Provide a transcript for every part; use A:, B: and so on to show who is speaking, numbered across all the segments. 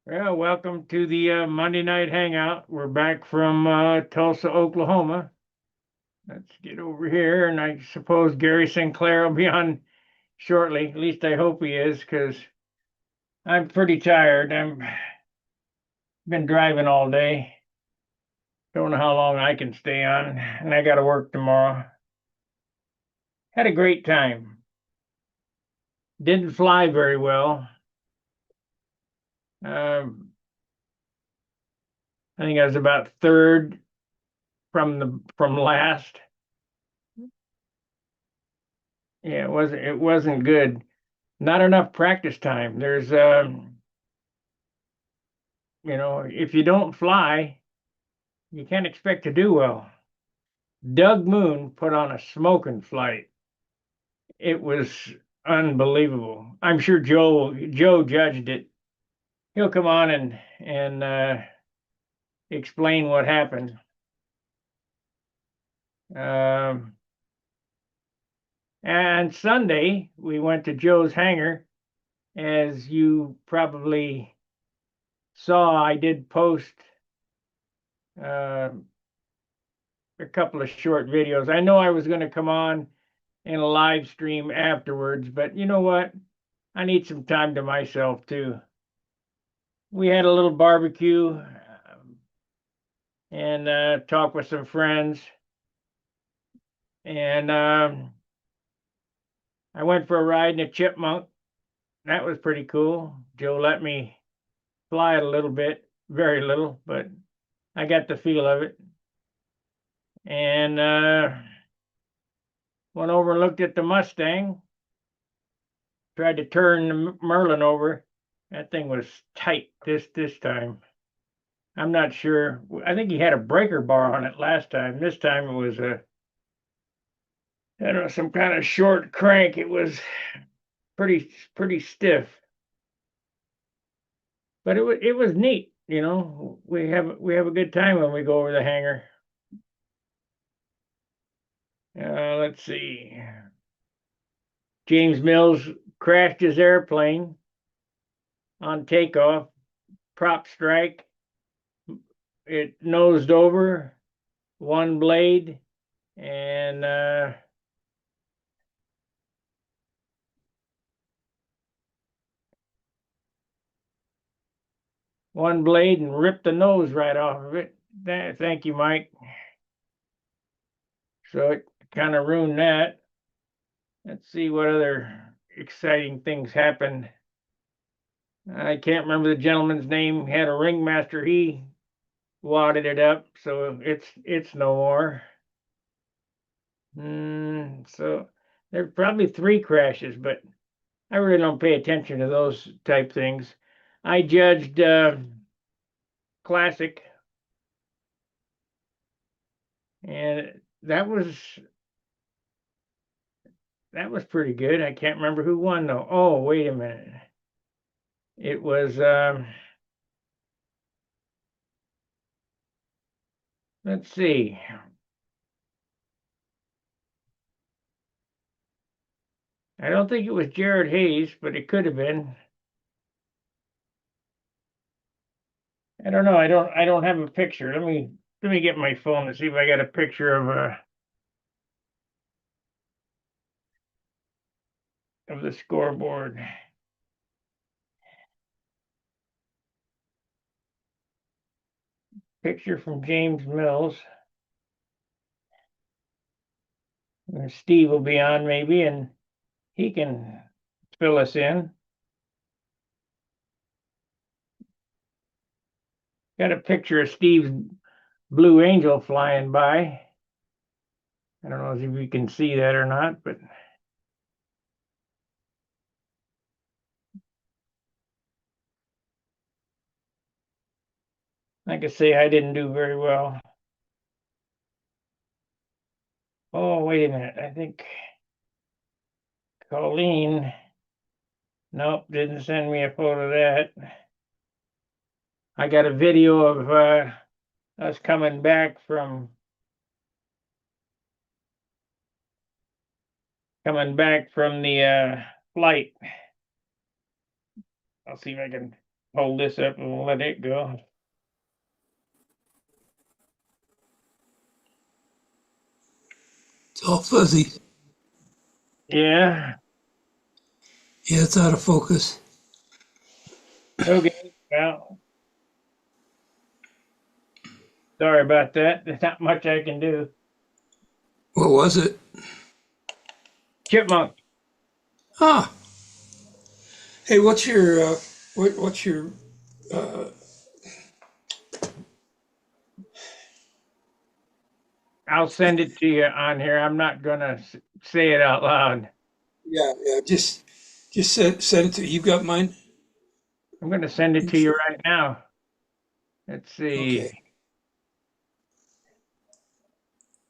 A: Well, welcome to the Monday night hangout. We're back from Tulsa, Oklahoma. Let's get over here, and I suppose Gary Sinclair will be on shortly. At least I hope he is, because I'm pretty tired. I'm been driving all day. Don't know how long I can stay on, and I got to work tomorrow. Had a great time. Didn't fly very well. Um, I think I was about third from last. Yeah, it wasn't good. Not enough practice time. There's if you don't fly, you can't expect to do well. Doug Moon put on a smoking flight. It was unbelievable. I'm sure Joe judged it. He'll come on and explain what happened. Um, and Sunday we went to Joe's hangar. As you probably saw, I did post uh, a couple of short videos. I know I was going to come on in a live stream afterwards, but you know what? I need some time to myself too. We had a little barbecue and talked with some friends, and I went for a ride in a chipmunk. That was pretty cool. Joe let me fly it a little bit, very little, but I got the feel of it. And went over and looked at the Mustang. Tried to turn the Merlin over. That thing was tight this time. I'm not sure. I think he had a breaker bar on it last time. This time it was I don't know, some kind of short crank. It was pretty stiff, but it was neat. We have a good time when we go over the hangar. Let's see. James Mills crashed his airplane on takeoff. Prop strike. It nosed over one blade and ripped the nose right off of it. Thank you, Mike. So it kind of ruined that. Let's see what other exciting things happened. I can't remember the gentleman's name. He had a ringmaster. He wadded it up, so it's no more. So there's probably three crashes, but I really don't pay attention to those type things. I judged Classic, and that was pretty good. I can't remember who won though. Oh, wait a minute. It was let's see. I don't think it was Jared Hayes, but it could have been. I don't know. I don't have a picture. Let me get my phone and see if I got a picture of the scoreboard. Picture from James Mills. And Steve will be on maybe, and he can fill us in. Got a picture of Steve's Blue Angel flying by. I don't know if you can see that or not, but I can say I didn't do very well. Oh, wait a minute. I think Colleen, nope, didn't send me a photo of that. I got a video of us coming back from the flight. I'll see if I can hold this up and we'll let it go.
B: It's all fuzzy.
A: Yeah.
B: Yeah, it's out of focus.
A: Okay. Well, sorry about that. There's not much I can do.
B: What was it?
A: Chipmunk.
B: Ah. Hey, what's your uh,
A: I'll send it to you on here. I'm not gonna say it out loud.
B: yeah, just send it to you. Got mine?
A: I'm gonna send it to you right now. Let's see.
B: Okay.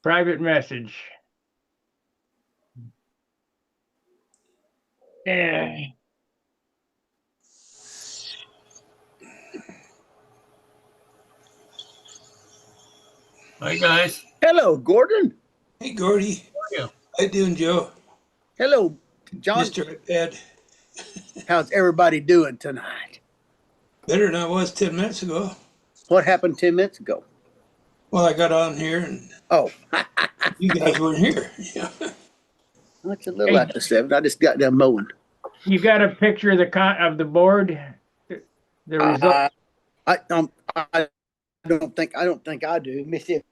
A: Private message. Yeah.
C: Hi, guys.
D: Hello, Gordon.
B: Hey, Gordy.
C: How are you?
B: How you doing, Joe?
D: Hello, John.
B: Mr. iPad.
D: How's everybody doing tonight?
B: Better than I was 10 minutes ago.
D: What happened 10 minutes ago?
B: Well, I got on here and
D: Oh,
B: you guys weren't here. Yeah.
D: it's a little
A: Hey,
D: after 7. I just got done mowing.
A: you got a picture of the board? The result.
D: I don't think I do. Let me see if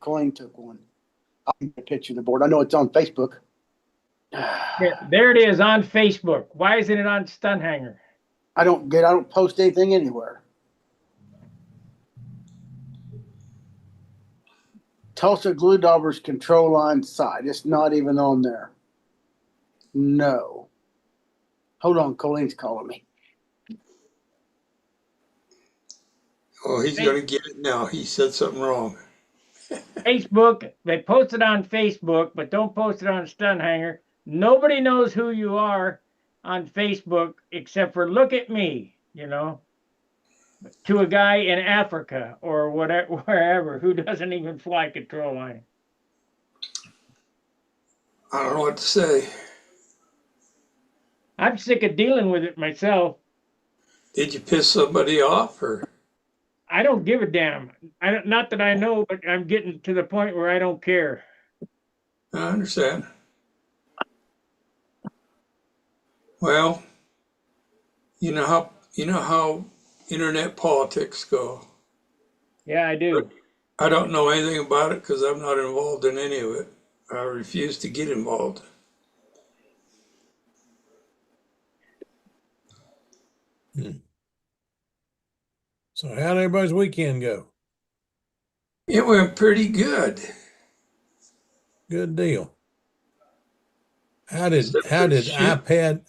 D: Colleen took one. I'll get a picture of the board. I know it's on Facebook.
A: Yeah, there it is on Facebook. Why isn't it on Stunt Hangar?
D: I don't post anything anywhere. Tulsa Glue Daubers control line site. It's not even on there. No. Hold on, Colleen's calling me.
B: Oh, he's going to get it now. He said something wrong.
A: Facebook, they post it on Facebook, but don't post it on Stunt Hangar. Nobody knows who you are on Facebook except for look at me, to a guy in Africa or whatever, wherever, who doesn't even fly control line.
B: I don't know what to say.
A: I'm sick of dealing with it myself.
B: Did you piss somebody off or?
A: I don't give a damn. Not that I know, but I'm getting to the point where I don't care.
B: I understand. Well, you know how internet politics go.
A: Yeah, I do.
B: I don't know anything about it because I'm not involved in any of it. I refuse to get involved.
C: So, how'd everybody's weekend go?
B: It went pretty good.
C: Good deal. How did
B: Except for shoot.
C: iPad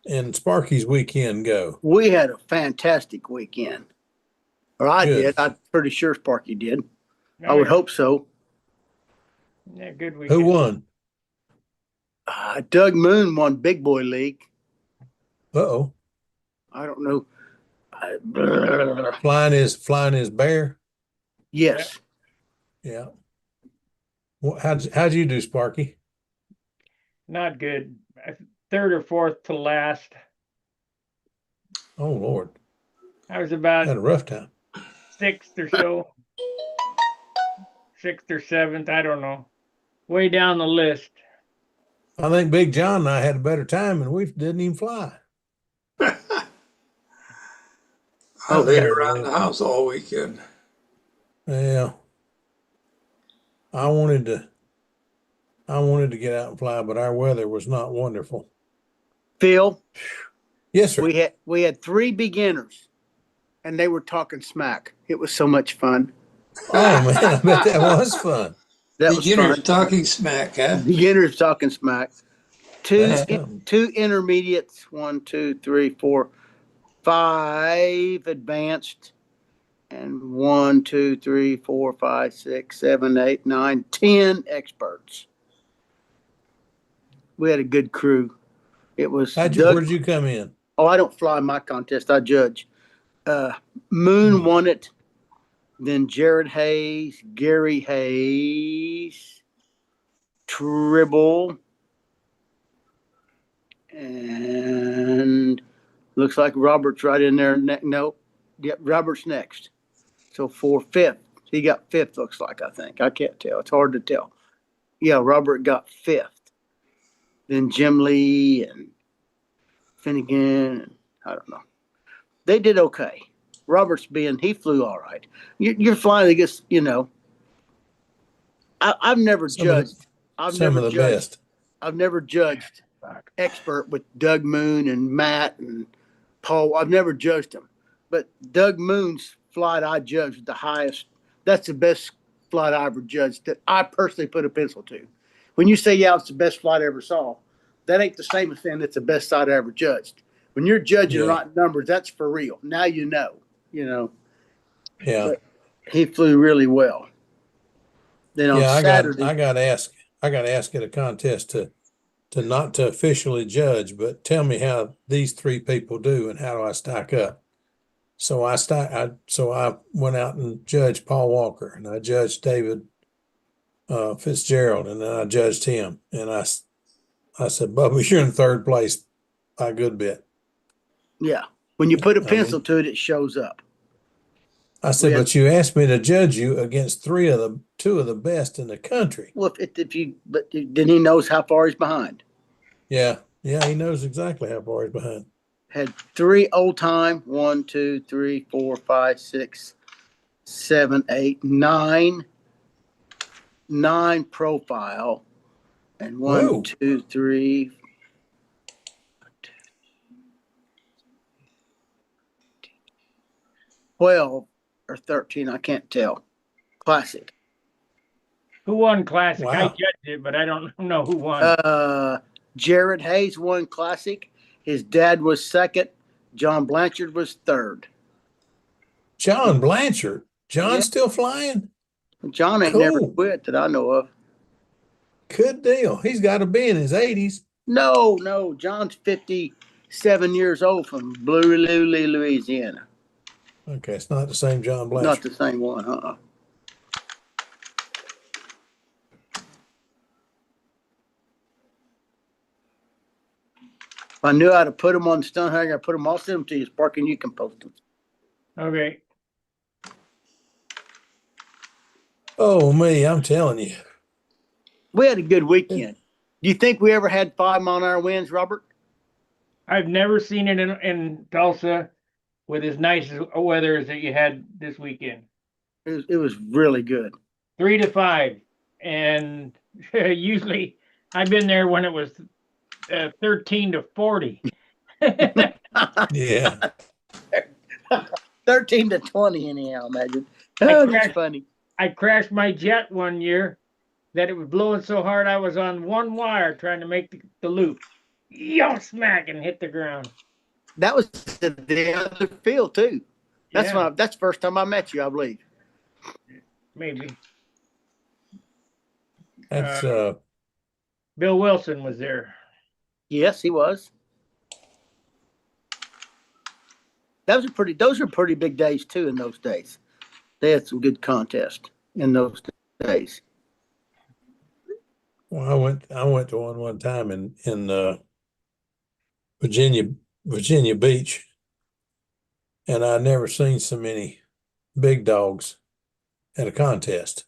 C: and Sparky's weekend go?
D: We had a fantastic weekend. Or I
C: Good.
D: did. I'm pretty sure Sparky did. I
A: Oh,
D: would
A: yeah.
D: hope so.
A: Yeah, good
C: Who
A: weekend.
C: won?
D: Doug Moon won Big Boy League.
C: Uh-oh.
D: I don't know.
C: Flying is bear.
D: Yes.
C: Yeah. Well, how'd you do, Sparky?
A: Not good. Third or fourth to last.
C: Oh Lord,
A: I was about
C: had a rough time.
A: sixth or so. Sixth or seventh, I don't know. Way down the list.
C: I think Big John and I had a better time, and we didn't even fly.
B: I
D: Oh,
B: laid
D: yeah.
B: around the house all weekend.
C: Yeah, I wanted to. I wanted to get out and fly, but our weather was not wonderful.
D: Phil,
C: Yes, sir.
D: we had 3 beginners and they were talking smack. It was so much fun.
C: Oh man, I bet that was fun.
D: That was
B: Beginners
D: fun.
B: talking smack, huh?
D: Beginners talking smack.
C: That's something.
D: Two intermediates, 1, 2, 3, 4, 5 advanced, and 1, 2, 3, 4, 5, 6, 7, 8, 9, 10 experts. We had a good crew. It was Doug.
C: Where'd you come in?
D: Oh, I don't fly my contest. I judge. Moon won it. Then Jared Hayes, Gary Hayes, Tribble, and Looks like Robert's right in there. Nope. Yep, Robert's next. So for fifth, he got fifth. Looks like, I think. I can't tell. It's hard to tell. Yeah, Robert got fifth. Then Jim Lee and Finnegan. And I don't know. They did okay. Robert's he flew all right. You're flying against, I've never judged.
C: Some of the best.
D: I've never judged expert with Doug Moon and Matt and Paul. I've never judged them, but Doug Moon's flight I judged the highest. That's the best flight I ever judged that I personally put a pencil to. When you say, yeah, it's the best flight I ever saw, that ain't the same as saying it's the best flight I ever judged. When you're judging right numbers, that's for real. Now you know.
C: Yeah.
D: But he flew really well. Then on Saturday,
C: I got asked at a contest to not to officially judge, but tell me how these three people do and how do I stack up. So I went out and judged Paul Walker, and I judged David Fitzgerald, and then I judged him, and I said, Bubba, you're in third place by a good bit.
D: Yeah. When you put a pencil to it, it shows up.
C: I said, but you asked me to judge you against two of the best in the country.
D: Well, but then he knows how far he's behind.
C: Yeah, he knows exactly how far he's behind.
D: Had 3 old time, 1, 2, 3, 4, 5, 6, 7, 8, 9, 9 profile, and 1, 2, 3. 12 or 13, I can't tell. Classic.
A: Who won Classic?
C: Wow.
A: I judged it, but I don't know who won.
D: Jared Hayes won Classic. His dad was second. John Blanchard was third.
C: John Blanchard. John's still flying?
D: John ain't never quit that I know of.
C: Good deal. He's got to be in his 80s.
D: No. John's 57 years old from Blue Lily, Louisiana.
C: Okay, it's not the same John Blanchard.
D: Not the same one, If I knew how to put them on the Stunt Hangar, I'd put them all, send them to you, Spark, and you can post them.
A: Okay.
C: Oh, me, I'm telling you.
D: We had a good weekend. Do you think we ever had 5-mile-an-hour winds, Robert?
A: I've never seen it in Tulsa with as nice weather as that you had this weekend.
D: It was really good.
A: 3 to 5. And usually I've been there when it was 13 to 40.
C: Yeah.
D: 13 to 20 anyhow, imagine. Oh, that's funny.
A: I crashed my jet one year that it was blowing so hard I was on one wire trying to make the loop. Yo, smack, and hit the ground.
D: That was the other field too. That's that's the first time I met you, I believe.
A: Maybe.
C: That's
A: Bill Wilson was there.
D: Yes, he was. Those are pretty big days too in those days. They had some good contests in those days.
C: well, I went to one time in Virginia Beach, and I'd never seen so many big dogs at a contest.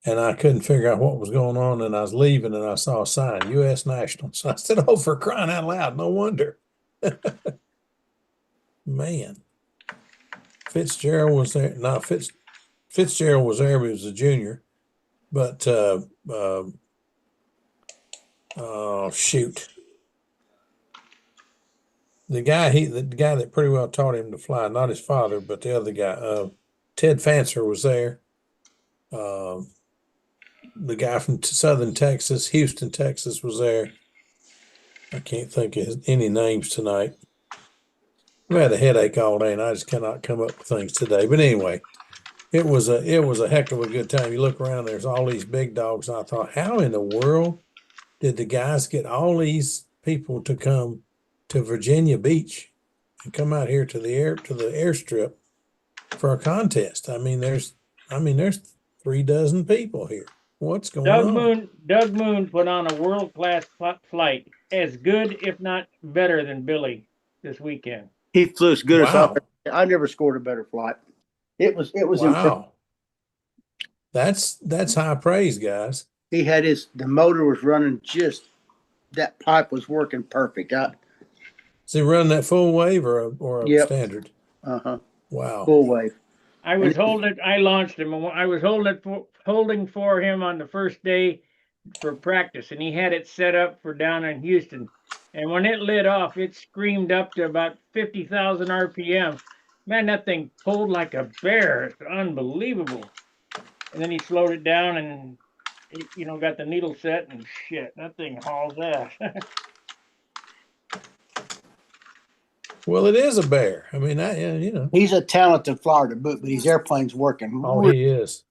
C: And I couldn't figure out what was going on, and I was leaving, and I saw a sign, U.S. National. So I said, oh, for crying out loud, no wonder. Man. Fitzgerald was there. No, Fitzgerald was there, but he was a junior. But, oh, shoot. The guy that pretty well taught him to fly, not his father, but the other guy, Ted Fancer was there. The guy from Southern Texas, Houston, Texas was there. I can't think of any names tonight. I've had a headache all day and I just cannot come up with things today. But anyway, it was a heck of a good time. You look around, there's all these big dogs. And I thought, how in the world did the guys get all these people to come to Virginia Beach and come out here to the airstrip for a contest? I mean, there's 36 people here. What's going on?
A: Doug Moon put on a world-class flight, as good, if not better, than Billy. this weekend.
D: He flew as good
C: Wow.
D: as I never scored a better flight. It was impressive.
C: Wow. That's high praise, guys.
D: He had the motor was running that pipe was working perfect.
C: Is he running that full wave or a
D: Yep.
C: standard?
D: Uh-huh.
C: Wow.
D: Full wave.
A: I was I launched him. I was holding for him on the first day for practice, and he had it set up for down in Houston. And when it lit off, it screamed up to about 50,000 RPM. Man, that thing pulled like a bear. It's unbelievable. And then he slowed it down and, got the needle set, and shit, that thing hauls ass.
C: Well, it is a bear. I mean,
D: He's a talented flyer to boot, but his airplane's working.
C: Oh, he is.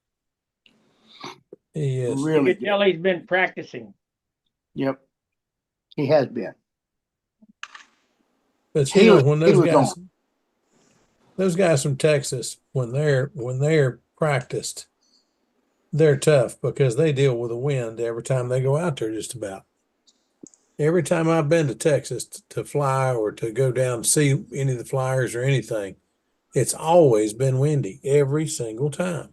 C: He is.
A: You
D: Really
A: can tell he's been practicing.
D: Yep. He has been.
C: But
D: He was-
C: when
D: he was
C: those guys from Texas, when they're practiced, they're tough because they deal with the wind every time they go out there. Just about every time I've been to Texas to fly or to go down to see any of the flyers or anything, it's always been windy every single time.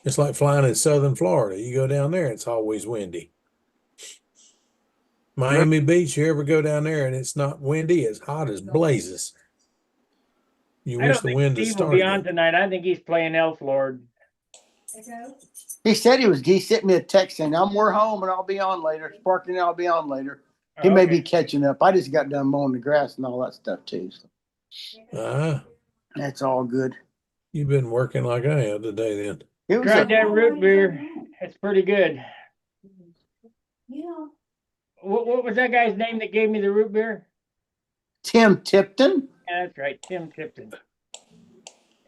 C: It's like flying in southern Florida. You go down there, it's always windy. Miami Beach, you ever go down there and it's not windy, it's hot as blazes. You
A: I
C: wish
A: don't
C: the
A: think
C: wind had
A: Steve will be
C: started.
A: on tonight. I think he's playing Elf Lord.
D: He said he sent me a text saying, we're home and I'll be on later. Sparking, I'll be on later. He may be catching up. I just got done mowing the grass and all that stuff too. So that's all good.
C: You've been working like I have today then.
D: It was
A: Tried that root beer. It's pretty good.
E: Yeah.
A: What was that guy's name that gave me the root beer?
D: Tim Tipton.
A: Yeah, that's right, Tim Tipton.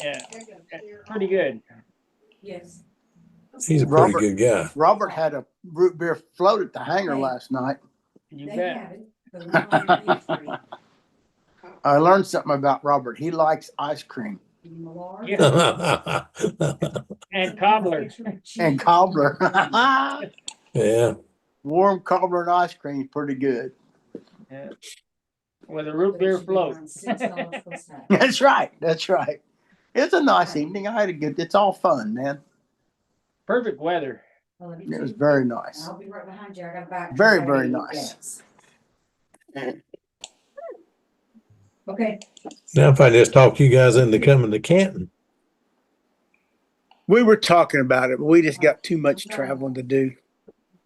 A: Yeah, pretty good.
E: Yes.
C: He's a pretty good guy.
D: Robert had a root beer float at the hangar last night.
A: You
E: They
A: bet.
E: have it, but we don't have it free.
D: I learned something about Robert. He likes ice cream
A: Yeah. And cobbler.
D: and cobbler.
C: Yeah.
D: Warm cobbler and ice cream is pretty good.
A: Yeah. With a root beer float.
D: That's right. That's right. It's a nice evening. It's all fun, man.
A: Perfect weather.
D: It was very nice.
E: I'll be right behind you. I got a back.
D: Very, very nice.
E: Okay.
C: Now if I just talk you guys into coming to Canton.
D: We were talking about it, but we just got too much traveling to do.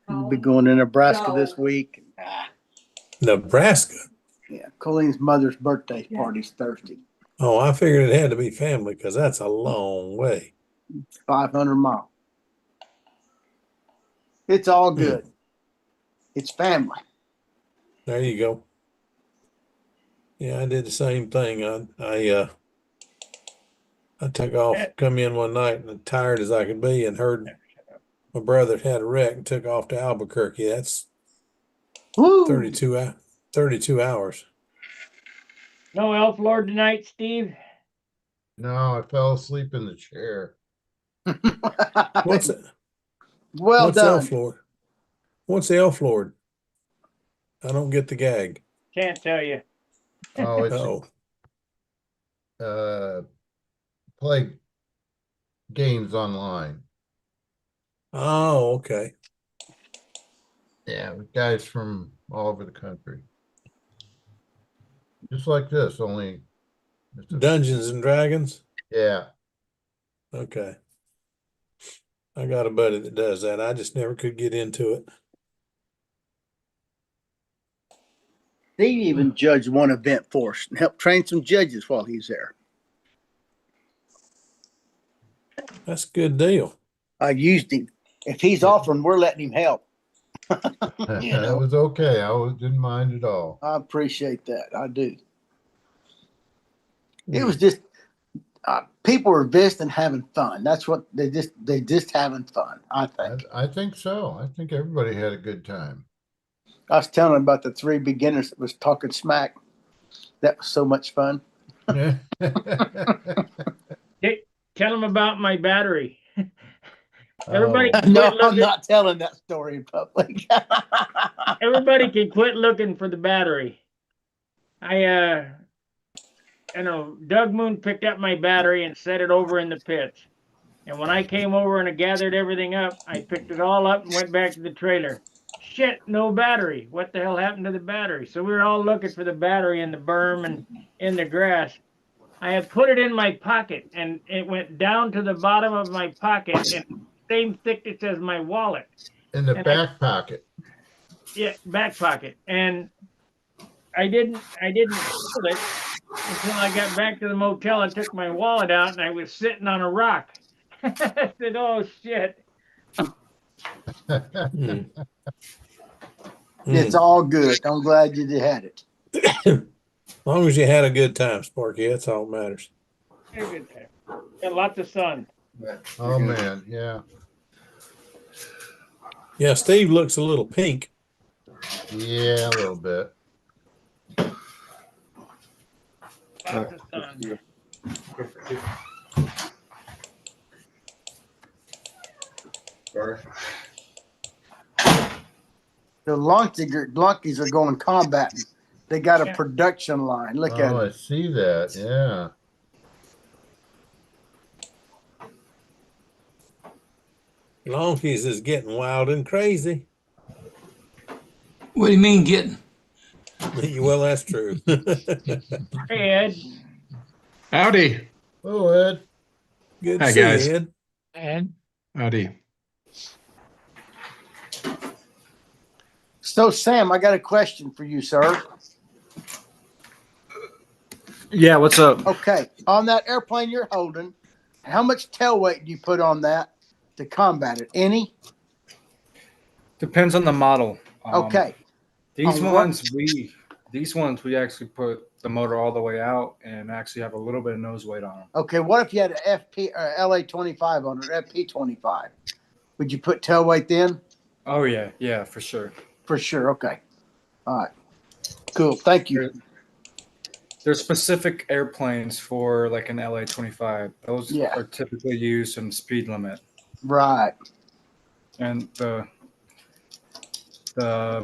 D: We'll be going to Nebraska this week.
C: Nebraska.
D: Yeah, Colleen's mother's birthday party's Thursday.
C: Oh, I figured it had to be family because that's a long way.
D: 500 miles. It's all good. It's family.
C: There you go. Yeah, I did the same thing. I took off, come in one night and tired as I could be and heard my brother had a wreck and took off to Albuquerque. That's
D: Woo!
C: 32 hours.
A: No Elf Lord tonight, Steve?
F: No, I fell asleep in the chair.
C: What's it?
D: Well
C: What's
D: done.
C: Elf Lord? What's Elf Lord? I don't get the gag.
A: Can't tell you.
F: Oh, it's play games online.
C: Oh, okay.
F: Yeah, with guys from all over the country. Just like this, only
C: Dungeons and Dragons.
F: yeah.
C: Okay. I got a buddy that does that. I just never could get into it.
D: They even judged one event for us and helped train some judges while he's there.
C: That's a good deal.
D: I used him. If he's offering, we're letting him help.
F: That was okay. Didn't mind at all.
D: I appreciate that. I do. It was just people were visiting, having fun. That's what they just having fun. I think.
F: I think so. I think everybody had a good time.
D: I was telling them about the three beginners that was talking smack. That was so much fun.
A: Hey, tell him about my battery. Everybody
F: Oh.
A: can
D: No,
A: quit
D: I'm
A: looking.
D: not telling that story in public.
A: Everybody can quit looking for the battery. Doug Moon picked up my battery and set it over in the pits. And when I came over and I gathered everything up, I picked it all up and went back to the trailer. Shit, no battery. What the hell happened to the battery? So we were all looking for the battery in the berm and in the grass. I had put it in my pocket and it went down to the bottom of my pocket and same thickness as my wallet.
F: In the
A: And
F: back pocket.
A: Yeah, back pocket. And I didn't feel it until I got back to the motel and took my wallet out and I was sitting on a rock. I said, oh shit.
C: Hmm.
D: It's all good. I'm glad you had it.
C: As long as you had a good time, Sparky, that's all that matters.
A: Had a good time. Got lots of sun.
F: Oh, man. Yeah.
C: Yeah, Steve looks a little pink.
F: Yeah, a little bit.
A: Lots of sun.
D: The Lunkies are going combating. They got a production line. Look at
F: Oh,
D: it.
F: I see that. Yeah.
C: Lonkeys is getting wild and crazy.
B: What do you mean getting?
C: Well, that's true.
A: Hey, Ed.
G: Howdy.
F: Oh, Ed.
C: Good
G: Hi,
C: to see
G: guys.
C: you, Ed.
G: And howdy.
D: So, Sam, I got a question for you, sir.
H: Yeah, what's up?
D: Okay, on that airplane you're holding, how much tail weight do you put on that to combat it? Any?
H: Depends on the model.
D: Okay.
H: These
D: On what-
H: ones we actually put the motor all the way out and actually have a little bit of nose weight on them.
D: Okay, what if you had an FP or LA-25 on it, FP-25? Would you put tail weight then?
H: Oh yeah, for sure.
D: For sure. Okay. All right. Cool. Thank you.
H: There's specific airplanes for like an LA-25. Those
D: Yeah.
H: are typically used in speed limit,
D: Right.
H: and the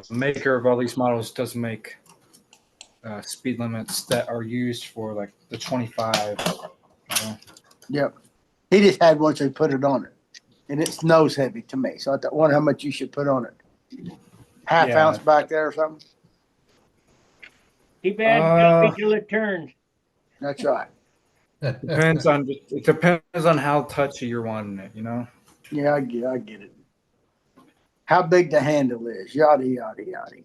H: maker of all these models does make speed limits that are used for like the 25. You know?
D: Yep. He just had one, so he put it on it. And it's nose heavy to me. So I wonder how much you should put on it. Half
H: Yeah.
D: ounce back there or something?
A: Keep adding till it turns.
D: That's right.
H: It depends on how touchy you're wanting it, you know?
D: Yeah, I get it. How big the handle is, yada, yada, yada.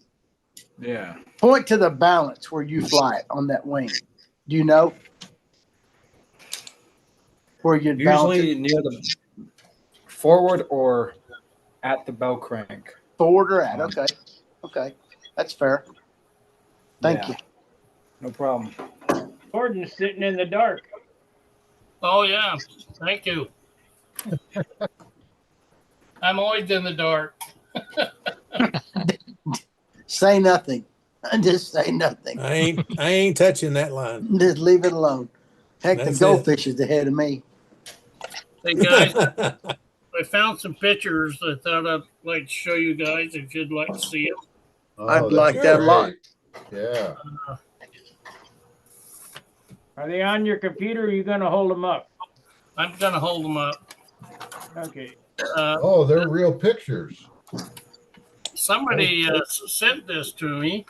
H: Yeah.
D: Point to the balance where you fly it on that wing. Do you know? Where you'd balance
H: Usually
D: it?
H: near the forward or at the bell crank.
D: Forward or at? Okay. Okay. That's fair. Thank you.
H: No problem.
A: Gordon's sitting in the dark.
I: Oh, yeah. Thank you. I'm always in the dark.
D: Say nothing. Just say nothing.
C: I ain't touching that line.
D: Just leave it alone. Heck,
C: That's
D: the goldfish is ahead of me.
I: Hey, guys, I found some pictures I thought I'd like to show you guys if you'd like to see them.
F: Oh,
D: I'd
F: that's
D: like that a lot.
F: great. Yeah.
A: Are they on your computer or are you going to hold them up?
I: I'm going to hold them up.
A: Okay.
F: Oh, they're real pictures.
I: Somebody sent this to me.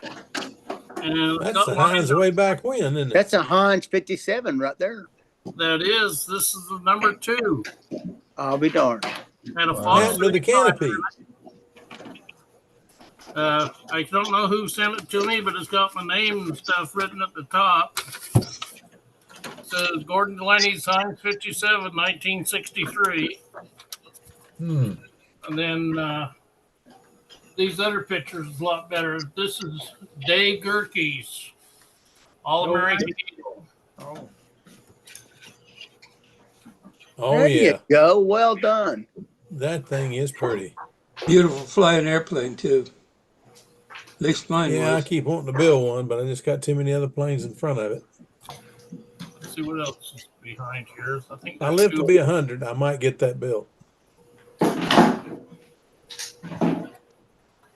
I: And
C: That's the Heinz way back when, isn't it?
D: That's a Heinz 57 right there.
I: this is the number 2.
D: I'll be darned.
I: And a
F: Wow.
C: What happened to the canopy?
I: I don't know who sent it to me, but it's got my name and stuff written at the top. It says Gordon Delaney's Heinz 57, 1963.
F: Hmm.
I: And then these other pictures is a lot better. This is Dave Gerke's All-American Eagle.
A: Oh.
C: Oh
D: There
C: yeah,
D: you go. Well done.
C: that thing is pretty.
B: Beautiful flying airplane too. At least mine
C: Yeah, I
B: was.
C: keep wanting to build one, but I just got too many other planes in front of it.
I: Let's see what else is behind here. I think
C: I
I: that's
C: live to
I: two-
C: be 100. I might get that built.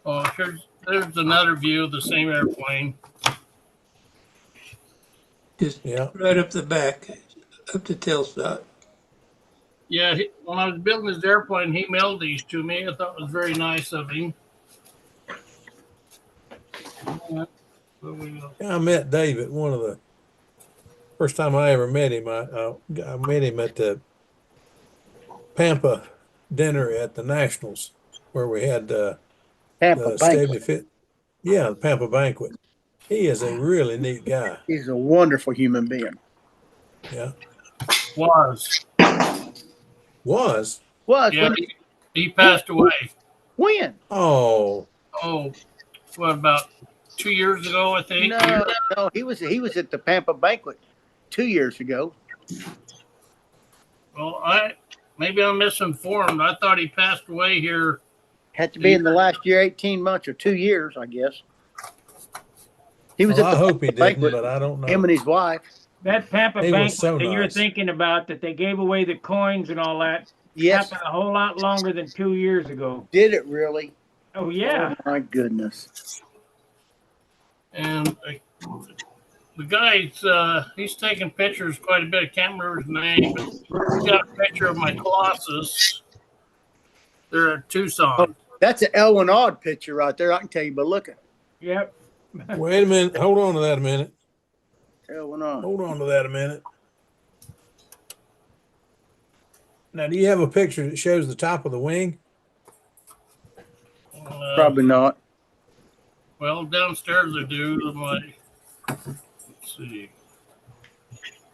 I: Oh, here's there's another view of the same airplane.
B: Just
C: Yeah.
B: right up the back, up to tailstop.
I: Yeah, when I was building his airplane, he mailed these to me. I thought it was very nice of him. Yeah, so we,
C: I met David, one of the first time I ever met him. I met him at the Pampa dinner at the Nationals, where we had
D: Tampa
C: the
D: Banquet.
C: 75th. Yeah, the Pampa banquet. He is a really neat guy.
D: He's a wonderful human being.
C: Yeah,
I: was.
C: was.
I: Yeah, he passed away.
D: When?
C: Oh,
I: Oh, what, about 2 years ago, I think?
D: No, he was at the Pampa Banquet 2 years ago.
I: Well, maybe I'm misinformed. I thought he passed away here.
D: Had to be in the last year, 18 months or 2 years, I guess. He was
C: well,
D: at
C: I
D: the
C: hope he didn't,
D: banquet,
C: but I don't
D: him
C: know.
D: and his wife.
A: That Pampa
C: He was
A: banquet
C: so
A: that you're
C: nice.
A: thinking about, that they gave away the coins and all that,
D: Yes.
A: happened a whole lot longer than 2 years ago.
D: Did it really?
A: Oh, yeah.
D: Oh, my goodness.
I: And the guy's, he's taking pictures quite a bit. I can't remember his name, but he got a picture of my Colossus. They're at Tucson.
D: That's an Elwin Odd picture right there. I can tell you by looking.
A: Yep.
C: Wait a minute. Hold on to that a minute.
D: Elwin Odd.
C: Hold on to that a minute. Now, do you have a picture that shows the top of the wing?
D: Probably not.
I: Well, downstairs they do. I'm like, let's see.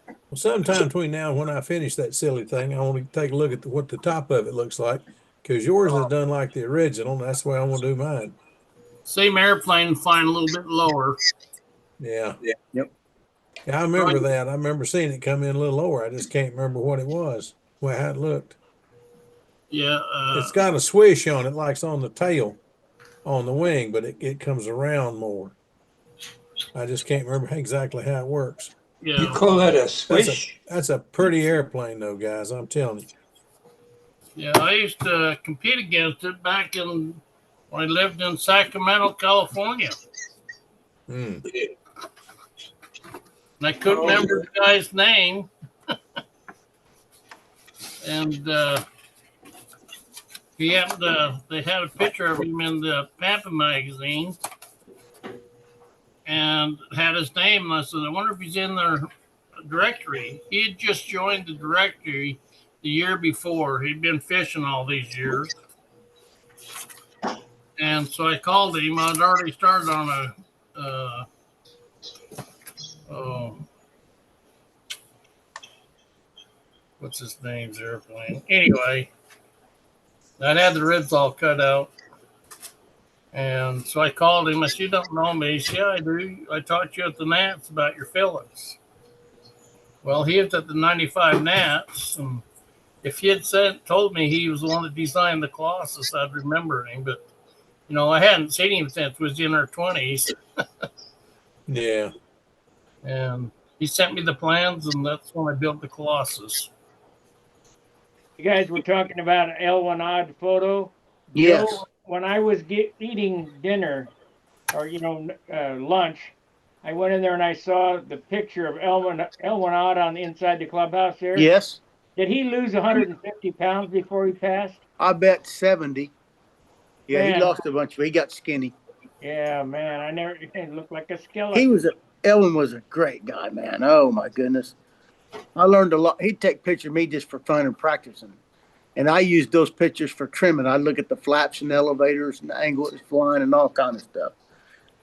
C: Well, sometime between now and when I finish that silly thing, I want to take a look at what the top of it looks like, because yours is done like the original, and that's the way I want to do mine.
I: Same airplane flying a little bit lower.
C: Yeah.
D: Yep.
C: Yeah, I remember that. I remember seeing it come in a little lower. I just can't remember what it was, well, how it looked.
I: Yeah.
C: It's got a swish on it, like it's on the tail, on the wing, but it comes around more. I just can't remember exactly how it works.
I: Yeah.
B: You call that a swish?
C: That's a pretty airplane, though, guys. I'm telling you.
I: Yeah, I used to compete against it back when I lived in Sacramento, California.
C: Mm.
I: And I couldn't remember the guy's name. And he happened they had a picture of him in the Pampa magazine and had his name. And I said, I wonder if he's in their directory. He had just joined the directory the year before. He'd been fishing all these years. And so I called him. I'd already started on what's his name's airplane? Anyway, I had the ribs all cut out. And so I called him. I said, you don't know me? He said, yeah, I do. I taught you at the Nats about your fillets. Well, he was at the 95 Nats. And if he had told me he was the one that designed the Colossus, I'd remember him. But, you know, I hadn't seen him since he was in our 20s.
C: Yeah.
I: And he sent me the plans, and that's when I built the Colossus.
A: You guys were talking about an L1 odd photo.
D: Yes.
A: Joe, when I was eating dinner or, lunch, I went in there and I saw the picture of L1 odd on the inside the clubhouse there.
D: Yes.
A: Did he lose 150 pounds before he passed?
D: I bet 70. Yeah,
A: Man.
D: he lost a bunch, but he got skinny.
A: Yeah, man. He looked like a skeleton.
D: Elwin was a great guy, man. Oh my goodness. I learned a lot. He'd take pictures of me just for fun and practicing. And I used those pictures for trimming. I'd look at the flaps and elevators and the angle it was flying and all kind of stuff.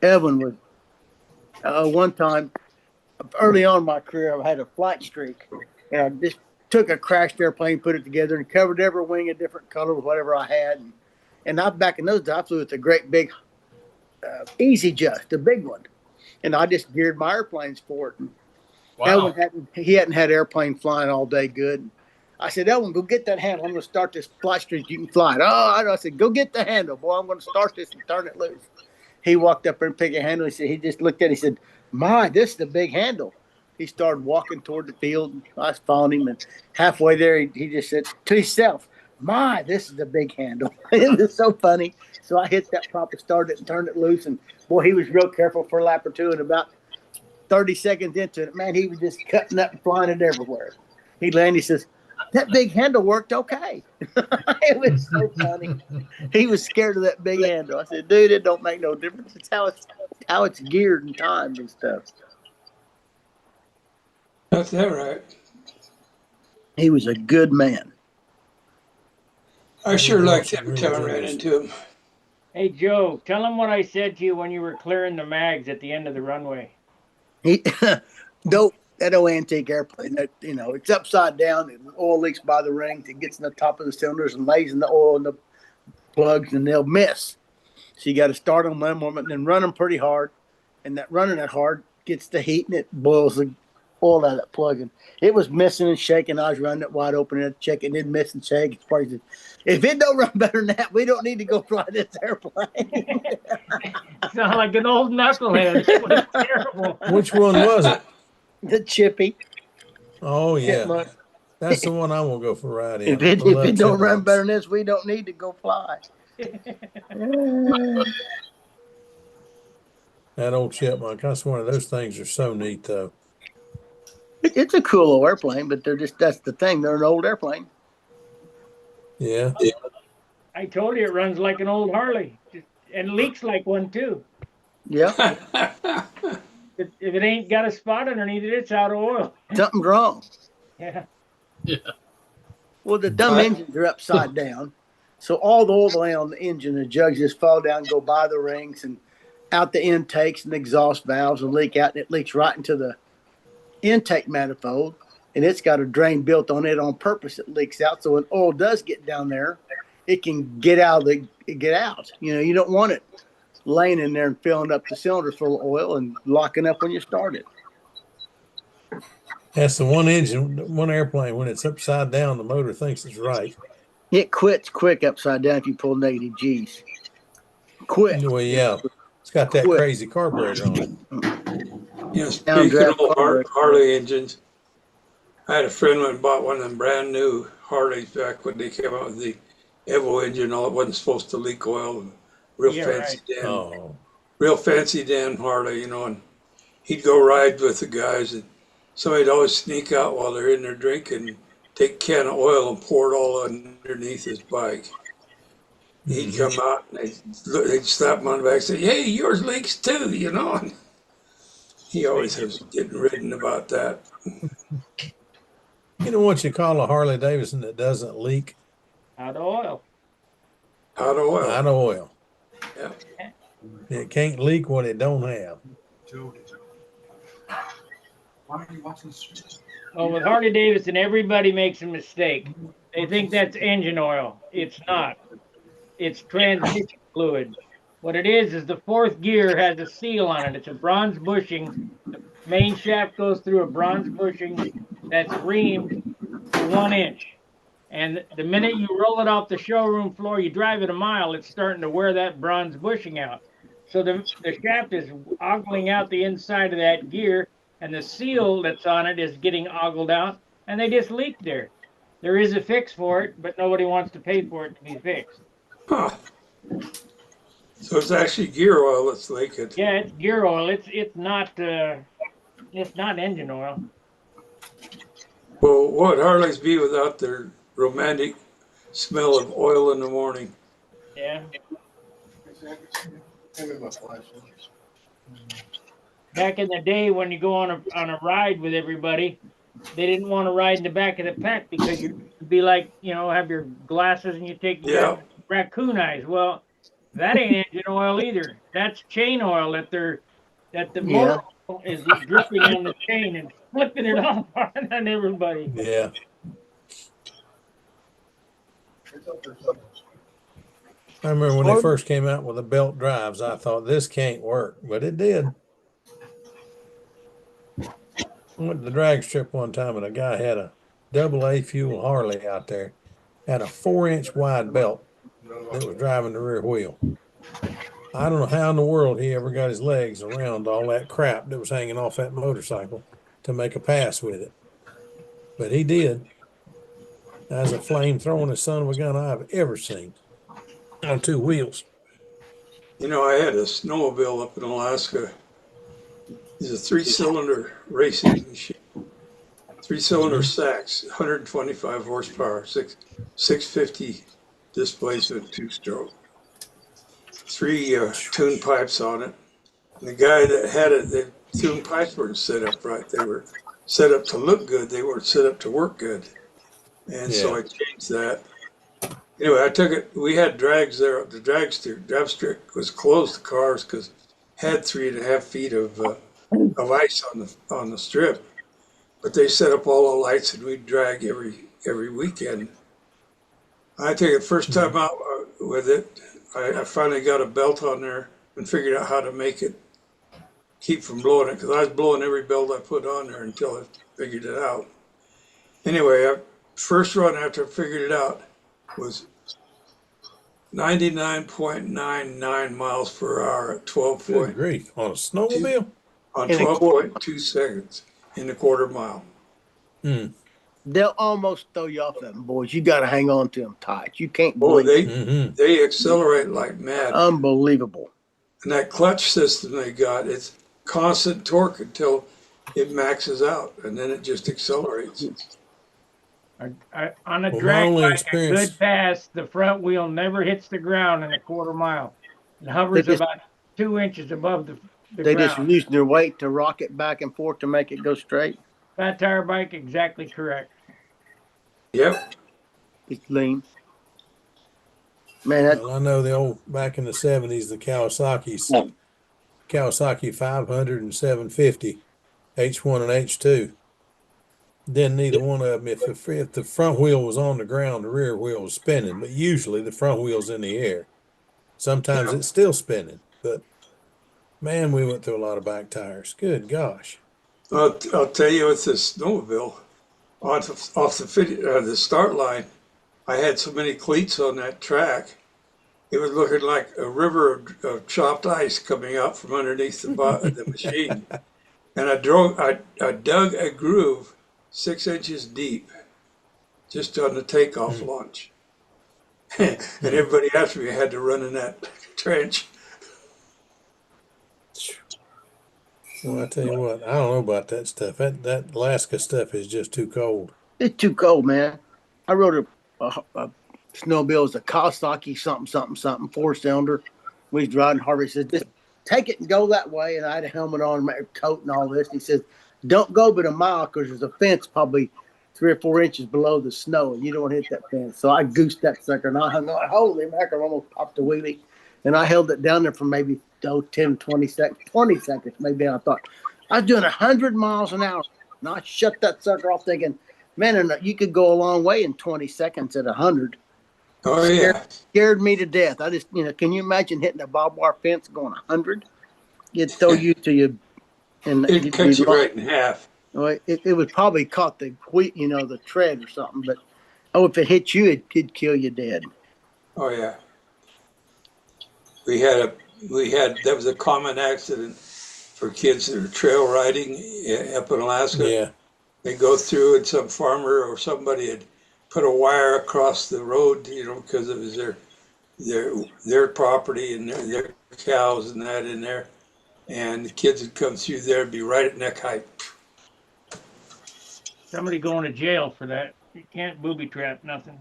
D: Evan was, one time, early on in my career, I had a flight streak. And I just took a crashed airplane, put it together, and covered every wing a different color with whatever I had. And back in those days, I flew with a great big Easy Just, the big one. And I just geared my airplanes for it. And
I: Wow.
D: Elwin hadn't had airplane flying all day good. I said, Elwin, go get that handle. I'm going to start this flight streak. You can fly it. I said, go get the handle, boy. I'm going to start this and turn it loose. He walked up there and picked a handle. He just looked at it. He said, my, this is the big handle. He started walking toward the field. I was following him. And halfway there, he just said to himself, My, this is a big handle. It was so funny. So I hit that proper, started and turned it loose. And boy, he was real careful for a lap or two. And about 30 seconds into it, man, he was just cutting up and flying it everywhere. He landed, he says, that big handle worked okay. It was so funny. He was scared of that big handle. I said, dude, it don't make no difference. It's how it's geared and timed and stuff.
B: That's that right.
D: He was a good man.
B: I sure liked
C: Awesome,
B: every time I
C: really
B: ran
C: is.
B: into him.
A: Hey, Joe, tell him what I said to you when you were clearing the mags at the end of the runway.
D: He dope. That old antique airplane, that it's upside down. And oil leaks by the rings. It gets in the top of the cylinders and lays in the oil and the plugs, and they'll miss. So you got to start them one moment and then run them pretty hard. And that running that hard gets the heat and it boils the oil out of that plug. And it was missing and shaking. I was running it wide open and checking. It didn't miss and shake. It's crazy. If it don't run better than that, we don't need to go fly this airplane.
A: Sound like an old knucklehead. It was terrible.
C: Which one was it?
D: The Chippy.
C: Oh yeah,
D: Chipmunk.
C: that's the one I will go for a ride in.
D: If it,
C: I
D: if
C: love
D: it don't run
C: chipmunks.
D: better than this, we don't need to go fly.
C: That old chipmunk. That's one of those things are so neat though.
D: It's a cool old airplane, but that's the thing. They're an old airplane.
C: Yeah.
A: I told you it runs like an old Harley and leaks like one too.
D: Yeah.
A: If it ain't got a spot underneath it, it's out of oil.
D: Something's wrong.
A: Yeah.
D: Well, the dumb engines are upside down. So all the oil lay on the engine, the jugs just fall down, go by the rings and out the intakes and exhaust valves and leak out. And it leaks right into the intake manifold. And it's got a drain built on it on purpose. It leaks out. So when oil does get down there, it can get out. You don't want it laying in there and filling up the cylinder full of oil and locking up when you start it.
C: That's the one engine, one airplane. When it's upside down, the motor thinks it's right.
D: It quits quick upside down if you pull negative G's. Quick.
C: Well, yeah, it's got that
D: Quick.
C: crazy carburetor on it.
B: Speaking of old Harley engines, I had a friend who bought one of them brand new Harleys back when they came out with the Evo engine. All it wasn't supposed to leak oil. And real fancy damn Harley, and he'd go ride with the guys, and somebody'd always sneak out while they're in there drinking, take a can of oil and pour it all underneath his bike. He'd come out and they'd slap him on the back and say, "Hey, yours leaks too," And he always was getting ridden about that.
C: You know what you call a Harley Davidson that doesn't leak?
A: Out of oil.
B: Out of oil.
C: Out of oil.
B: Yeah.
C: It can't leak what it don't have.
H: Why are you watching this?
A: Well, with Harley Davidson, everybody makes a mistake. They think that's engine oil. It's not. It's transmission fluid. What it is the fourth gear has a seal on it. It's a bronze bushing. The main shaft goes through a bronze bushing that's reamed to 1 inch. And the minute you roll it off the showroom floor, you drive it a mile, it's starting to wear that bronze bushing out. So the shaft is ogling out the inside of that gear, and the seal that's on it is getting ogled out, and they just leak there. There is a fix for it, but nobody wants to pay for it to be fixed.
B: Huh. So it's actually gear oil that's leaking.
A: Yeah, it's gear oil. It's not engine oil.
B: Well, what would Harleys be without their romantic smell of oil in the morning?
A: Yeah. Back in the day when you go on a ride with everybody, they didn't want to ride in the back of the pack because you'd be like, have your glasses and you take your raccoon eyes. Well, that ain't engine oil either. That's chain oil that the motor oil is dripping on the chain and flipping it off on everybody.
C: Yeah. I remember when they first came out with the belt drives, I thought this can't work, but it did. I went to the drag strip one time and a guy had a AA fuel Harley out there, had a 4-inch wide belt that was driving the rear wheel. I don't know how in the world he ever got his legs around all that crap that was hanging off that motorcycle to make a pass with it, but he did. That's a flame throwing son of a gun I've ever seen on two wheels.
B: You know, I had a snowmobile up in Alaska. It's a three-cylinder racing machine. Three-cylinder Sachs, 125 horsepower, 650 displacement, two-stroke. Three tune pipes on it. And the guy that had it, the tune pipes weren't set up right. They were set up to look good. They weren't set up to work good. And so I changed that. Anyway, I took it. We had drags there. The drag strip was closed to cars because had 3.5 feet of ice on the strip. But they set up all the lights, and we'd drag every weekend. I take it first time out with it. I finally got a belt on there and figured out how to make it keep from blowing it, because I was blowing every belt I put on there until I figured it out. Anyway, first run after I figured it out was 99.99 miles per hour at 12
C: Good
B: point
C: grief. On a snowmobile?
B: on
D: In a
B: 12.2 seconds in a quarter mile.
D: They'll almost throw you off them, boys. You got to hang on to them tight. You can't
B: Oh,
D: believe
B: they accelerate like mad.
D: Unbelievable.
B: And that clutch system they got, it's constant torque until it maxes out, and then it just accelerates.
A: On a
C: Well, my
A: drag
C: only
A: bike, a
C: experience-
A: good pass, the front wheel never hits the ground in a quarter mile. It hovers
D: They just-
A: about 2 inches above the
D: They just
A: ground.
D: use their weight to rock it back and forth to make it go straight.
A: Fat tire bike, exactly correct.
B: Yep.
D: It's lean. Man, that,
C: Well, I know the old back in the 70s, the Kawasaki 500 and 750, H1 and H2. Then neither one of them, if the front wheel was on the ground, the rear wheel was spinning, but usually the front wheel's in the air. Sometimes it's still spinning, but man, we went through a lot of back tires. Good gosh.
B: I'll tell you with this snowmobile, off the start line, I had so many cleats on that track. It was looking like a river of chopped ice coming out from underneath the machine. And I dug a groove 6 inches deep just on the takeoff launch. And everybody after me had to run in that trench.
C: Well, I tell you what, I don't know about that stuff. That Alaska stuff is just too cold.
D: it's too cold, man. I rode a snowmobile. It was a Kawasaki something 4-cylinder. We was riding. Harvey said, "Just take it and go that way." And I had a helmet on, my coat and all this. And he says, "Don't go but a mile because there's a fence probably 3 or 4 inches below the snow, and you don't hit that fence." So I goosed that sucker, and I hung on. Holy mackerel, almost popped a wheelie. And I held it down there for maybe 10, 20 seconds, maybe. And I thought, I was doing 100 miles an hour. And I shut that sucker off thinking, man, you could go a long way in 20 seconds at 100.
B: Oh, yeah.
D: Scared me to death. I just, can you imagine hitting a barbed wire fence going 100? It'd throw you to you. And
B: It cut you right in half.
D: Well, it would probably caught the the tread or something. But, if it hit you, it could kill you dead.
B: Oh, yeah. That was a common accident for kids that are trail riding up in Alaska.
C: Yeah.
B: They go through and some farmer or somebody had put a wire across the road, because it was their property and their cows and that in there. And the kids would come through there and be right at neck height.
A: Somebody going to jail for that. You can't booby trap nothing.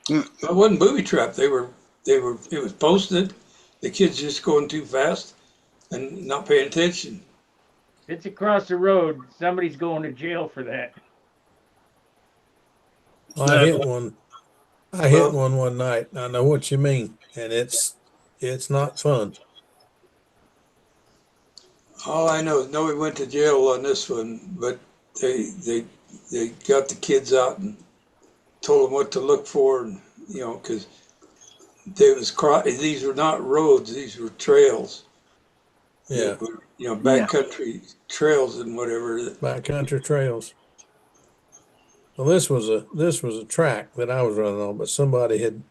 B: It wasn't booby trap. It was posted. The kids just going too fast and not paying attention.
A: It's across the road. Somebody's going to jail for that.
C: Well, I hit one. I hit one night. I know what you mean, and it's not fun.
B: All I know is nobody went to jail on this one, but they got the kids out and told them what to look for, and because these were not roads; these were trails.
C: Yeah.
B: Backcountry trails and whatever.
C: Backcountry trails. Well, this was a track that I was running on, but somebody had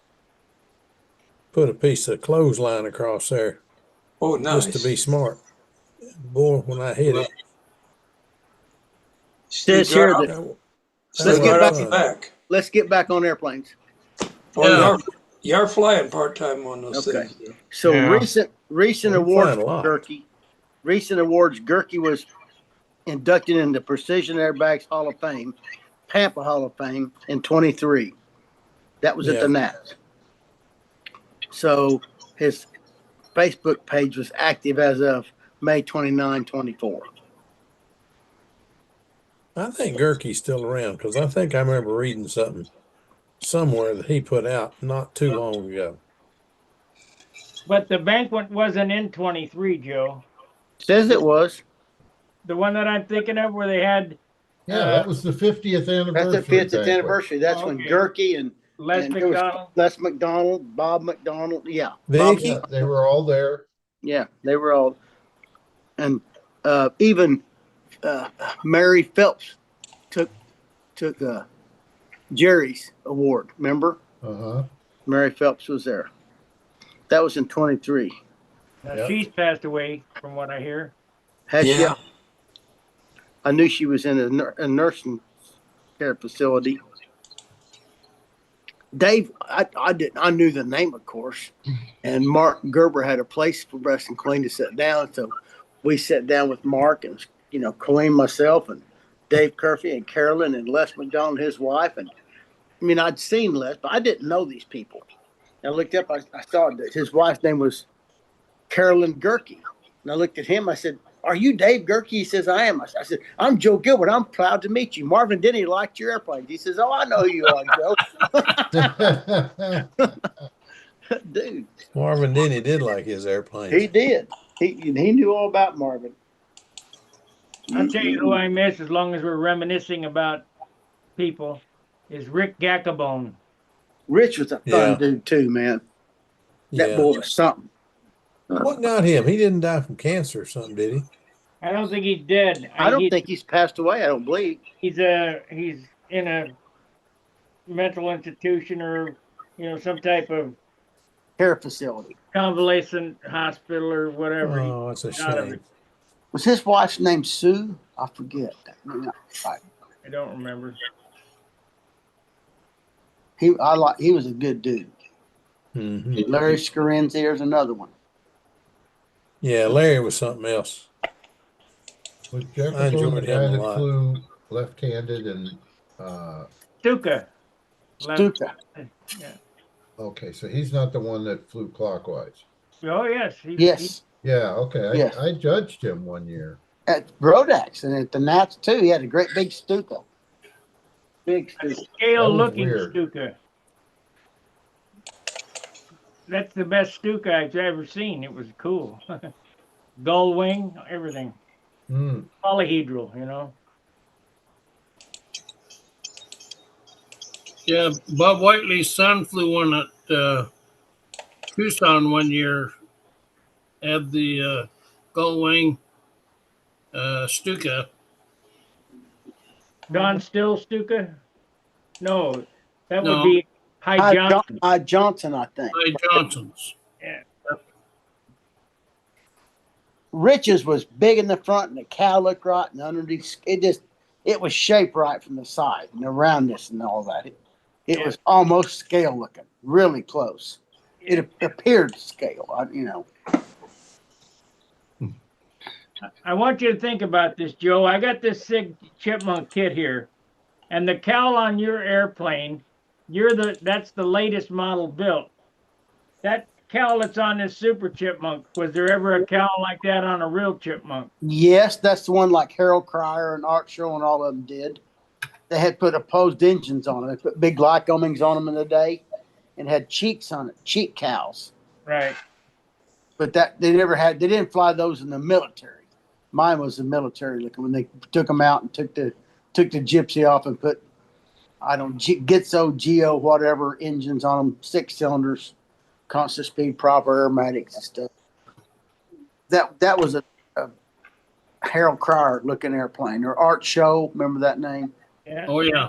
C: put a piece of clothesline across there.
B: Oh, nice.
C: Just to be smart. Boy, when I hit it.
D: Says here that
B: Let's get back.
D: let's get back on airplanes.
B: Well, you are flying part-time on those
D: Okay.
B: things.
D: So
G: Yeah.
D: recent
C: We're
D: awards
C: flying a
D: for
C: lot.
D: Gerke. Recent awards, Gerke was inducted into Precision Airbags Hall of Fame, Pampa Hall of Fame in 23. That was at the Nats. So his Facebook page was active as of May 29, 24.
C: I think Gerke's still around because I think I remember reading something somewhere that he put out not too long ago.
A: But the banquet wasn't in 23, Joe.
D: Says it was.
A: The one that I'm thinking of where they had
F: Yeah, that was the 50th
D: That's the
F: anniversary
D: 50th
F: banquet.
D: anniversary. That's when
A: Okay.
D: Gerke and
A: Les
D: and it was
A: McDonald.
D: Les McDonald, Bob McDonald. Yeah.
C: Vicky?
F: Yeah, they were all there.
D: Yeah, they were all, and even Mary Phelps took Jerry's award. Remember,
F: Uh-huh.
D: Mary Phelps was there. That was in 23.
A: Now,
F: Yep.
A: she's passed away, from what I hear.
D: Has she?
B: Yeah.
D: I knew she was in a nursing care facility. Dave, I knew the name, of course, and Mark Gerber had a place for us and Colleen to sit down. So we sat down with Mark and Colleen, myself, and Dave Curfey and Carolyn and Les McDonald, his wife. And I mean, I'd seen Les, but I didn't know these people. I looked up, I saw that his wife's name was Carolyn Gerke. And I looked at him, I said, "Are you Dave Gerke?" He says, "I am." I said, "I'm Joe Gilbert. I'm proud to meet you. Marvin Denny liked your airplanes." He says, "Oh, I know who you are, Joe." Dude,
C: Marvin Denny did like his
D: he
C: airplanes.
D: did. He knew all about Marvin.
A: I'll tell you who I miss as long as we're reminiscing about people is Rick Gackabone.
D: Rich was a fun dude too, man. That boy was something.
C: What got him? He didn't die from cancer or something, did he?
A: I don't think he's dead.
D: I don't think he's passed away. I don't believe.
A: He's in a mental institution or some type of
D: care facility,
A: convalescent hospital or whatever.
C: Oh, that's a shame.
D: Was his wife's name Sue? I forget.
A: I don't remember.
D: He was a good dude.
C: Mm-hmm.
D: Larry Scarenzi, there's another one.
C: Yeah, Larry was something else.
F: Was
C: I
F: Jefferson the
C: enjoyed
F: guy
C: him a
F: that
C: lot.
F: flew left-handed and
A: Stuka.
D: Stuka.
A: Yeah.
F: okay, so he's not the one that flew clockwise.
A: Oh yes.
D: Yes.
F: Yeah, okay.
D: Yes.
F: I judged him one year.
D: At Rodax and at the Nats too. He had a great big Stuka. Big Stuka.
A: Scale looking
F: weird.
A: Stuka. That's the best Stuka I've ever seen. It was cool. Gull wing, everything. Polyhedral,
I: Yeah, Bob Whiteley's son flew one at Tucson one year. Had the gull wing Stuka.
A: Don Still Stuka? No, that would be
D: High
A: Johnson.
D: High Johnson, I think.
I: High Johnson's.
A: Yeah.
D: Rich's was big in the front and the cow looked right, and underneath it was shaped right from the side and the roundness and all that. It was almost scale looking, really close. It appeared to scale,
A: I want you to think about this, Joe. I got this Sig Chipmunk kit here, and the cowl on your airplane, that's the latest model built. That cowl that's on this Super Chipmunk, was there ever a cowl like that on a real Chipmunk?
D: Yes, that's the one like Harold Cryer and Art Show and all of them did. They had put opposed engines on them. They put big Lycomings on them in the day and had cheeks on it, cheek cowls.
A: Right.
D: But they didn't fly those in the military. Mine was the military looking when they took them out and took the gypsy off and put, Gitzo, Geo, whatever engines on them, 6 cylinders, constant speed, proper aromatics and stuff. That was a Harold Cryer looking airplane or Art Show. Remember that name?
A: Yeah.
I: Oh yeah.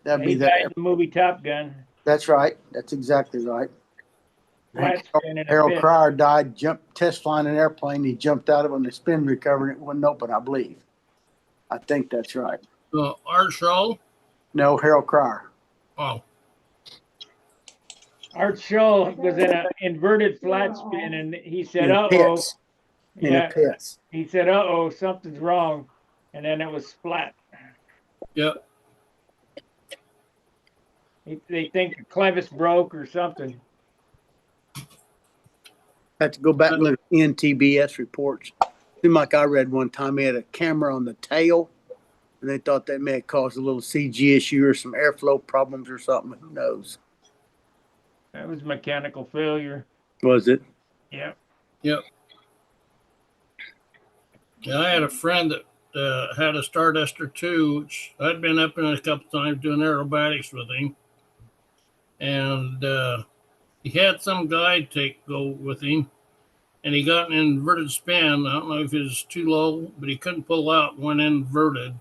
D: That'd be
A: He died in the movie Top Gun.
D: That's right. That's exactly right.
A: Flat spin in a
D: Harold
A: pit.
D: Cryer died, test flying an airplane. He jumped out of it and the spin recovered. It wouldn't open, I believe. I think that's right.
I: Art Shaw.
D: No, Harold Cryer.
I: Oh,
A: Art Scholl was in an inverted flat spin, and he said,
D: In
A: "Uh oh."
D: pits. In a
A: Yeah,
D: pits.
A: he said, "Uh oh, something's wrong," and then it was flat.
I: yeah.
A: They think the clevis broke or something.
D: Had to go back and look at NTBS reports. Seemed like I read one time he had a camera on the tail, and they thought that may have caused a little CG issue or some airflow problems or something. Who knows?
A: That was mechanical failure.
D: Was it?
A: Yeah.
I: Yep. Yeah, I had a friend that had a Starduster too, which I'd been up in a couple times doing aerobatics with him, and he had some guy go with him, and he got an inverted spin. I don't know if it was too low, but he couldn't pull out when inverted.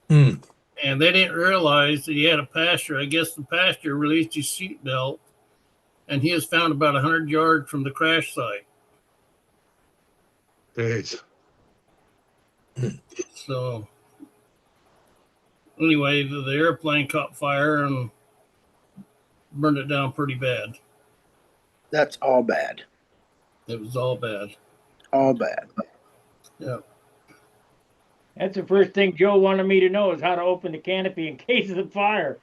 C: Hmm.
I: And they didn't realize that he had a passenger. I guess the passenger released his seatbelt, and he was found about 100 yards from the crash site.
G: Jeez.
I: So anyway, the airplane caught fire and burned it down pretty bad.
D: That's all bad.
I: It was all bad.
D: All bad.
I: Yeah.
A: That's the first thing Joe wanted me to know is how to open the canopy in case of the fire.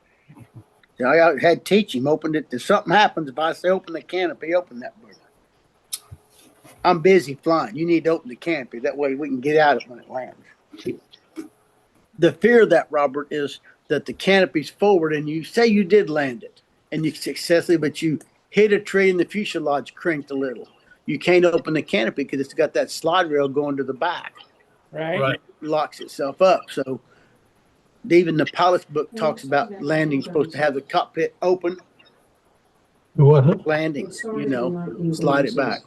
D: Yeah, I had to teach him. Opened it. If something happens, if I say open the canopy, open that booger. I'm busy flying. You need to open the canopy. That way we can get out of it when it lands. The fear of that, Robert, is that the canopy's forward and you say you did land it and you successfully, but you hit a tree and the fuselage crinked a little. You can't open the canopy because it's got that slide rail going to the back.
A: Right?
I: Right.
D: It locks itself up. So even the pilot's book talks about landing supposed to have the cockpit open,
C: What?
D: landing, slide it back.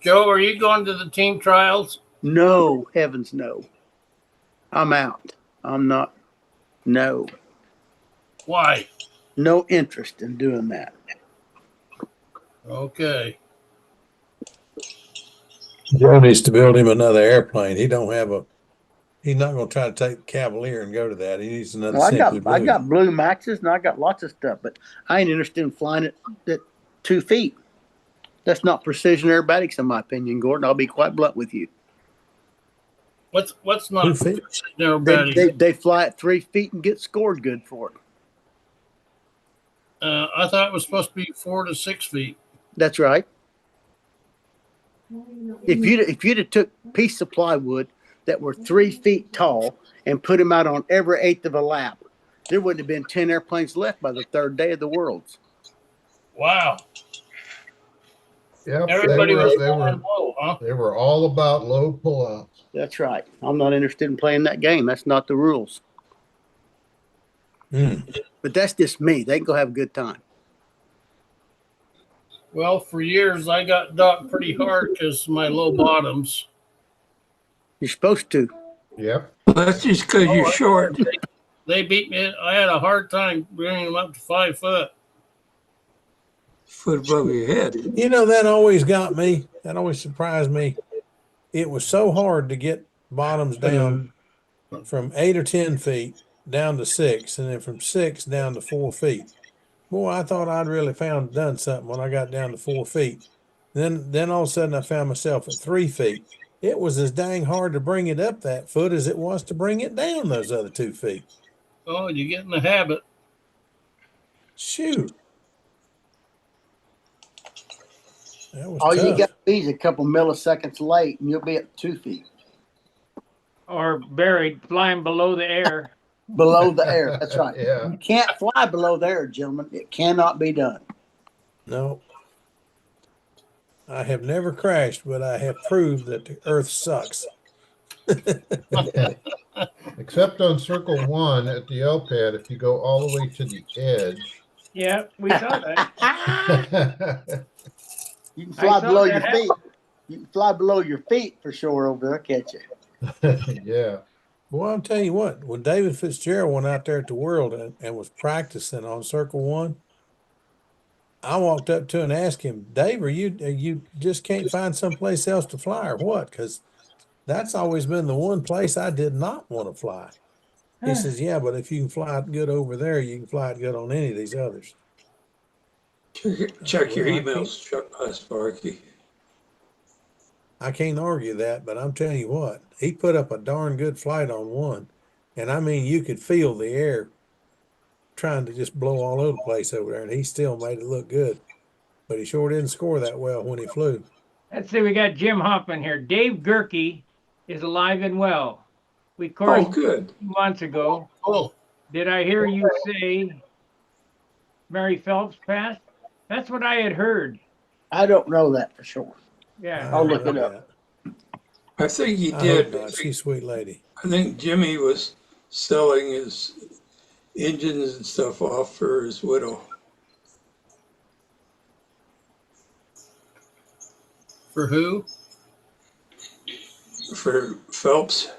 I: Joe, are you going to the team trials?
D: No, heavens no. I'm out. I'm not. No.
I: Why?
D: No interest in doing that.
I: Okay.
C: Joe needs to build him another airplane. He don't have a. He's not going to try to take the Cavalier and go to that. He needs another
D: Well,
C: Simply Blue.
D: I got Blue Maxes and I got lots of stuff, but I ain't interested in flying it at 2 feet. That's not precision aerobatics, in my opinion, Gordon. I'll be quite blunt with you.
I: What's not
C: 2 feet?
I: aerobatics?
D: They fly at 3 feet and get scored good for it.
I: I thought it was supposed to be 4 to 6 feet.
D: That's right. If you'd have took pieces of plywood that were 3 feet tall and put them out on every eighth of a lap, there wouldn't have been 10 airplanes left by the third day of the Worlds.
I: Wow.
F: Yep,
I: Everybody was
F: they
I: flying
F: were
I: low, huh?
F: they were all about low pullouts.
D: That's right. I'm not interested in playing that game. That's not the rules. But that's just me. They can go have a good time.
I: Well, for years I got docked pretty hard because my low bottoms.
D: You're supposed to.
F: Yep.
B: That's just because you're short.
I: They beat me. I had a hard time bringing them up to 5 foot.
B: Foot above your head.
C: You know, that always got me. That always surprised me. It was so hard to get bottoms down from 8 or 10 feet down to 6, and then from 6 down to 4 feet. Boy, I thought I'd really done something when I got down to 4 feet. Then all of a sudden I found myself at 3 feet. It was as dang hard to bring it up that foot as it was to bring it down those other 2 feet.
I: Oh, you get in the habit.
C: Shoot. That was
D: All you
C: tough.
D: got to be is a couple milliseconds late, and you'll be at 2 feet
A: Or buried, flying below the air.
D: below the air. That's right.
F: Yeah.
D: You can't fly below the air, gentlemen. It cannot be done.
C: No. I have never crashed, but I have proved that the earth sucks.
F: Except on circle 1 at the L pad, if you go all the way to the edge.
A: Yeah, we saw that.
D: You can fly
A: saw
D: below
A: that
D: your feet. You can fly below your feet for sure over there. Catch you.
F: Yeah.
C: Well, I'll tell you what, when David Fitzgerald went out there at the World and was practicing on Circle 1, I walked up to him and asked him, Dave, are you just can't find someplace else to fly or what? Because that's always been the one place I did not want to fly. He says, yeah, but if you can fly it good over there, you can fly it good on any of these others.
B: Check your
C: Well,
B: emails, Sparky.
C: I can't argue that, but I'm telling you what, he put up a darn good flight on one. And I mean, you could feel the air trying to just blow all over the place over there, and he still made it look good. But he sure didn't score that well when he flew.
A: Let's see, we got Jim Hoffman here. Dave Gerke is alive and well. We
B: Oh,
A: corresponded
B: good.
A: 2 months ago.
I: Oh,
A: Did I hear you say Mary Phelps passed? That's what I had heard.
D: I don't know that for sure.
A: Yeah.
D: I'll look
C: heard
D: it up.
B: I think he
C: I
B: did.
C: hope not. She's a sweet lady.
B: I think Jimmy was selling his engines and stuff off for his widow.
I: for who?
B: For Phelps.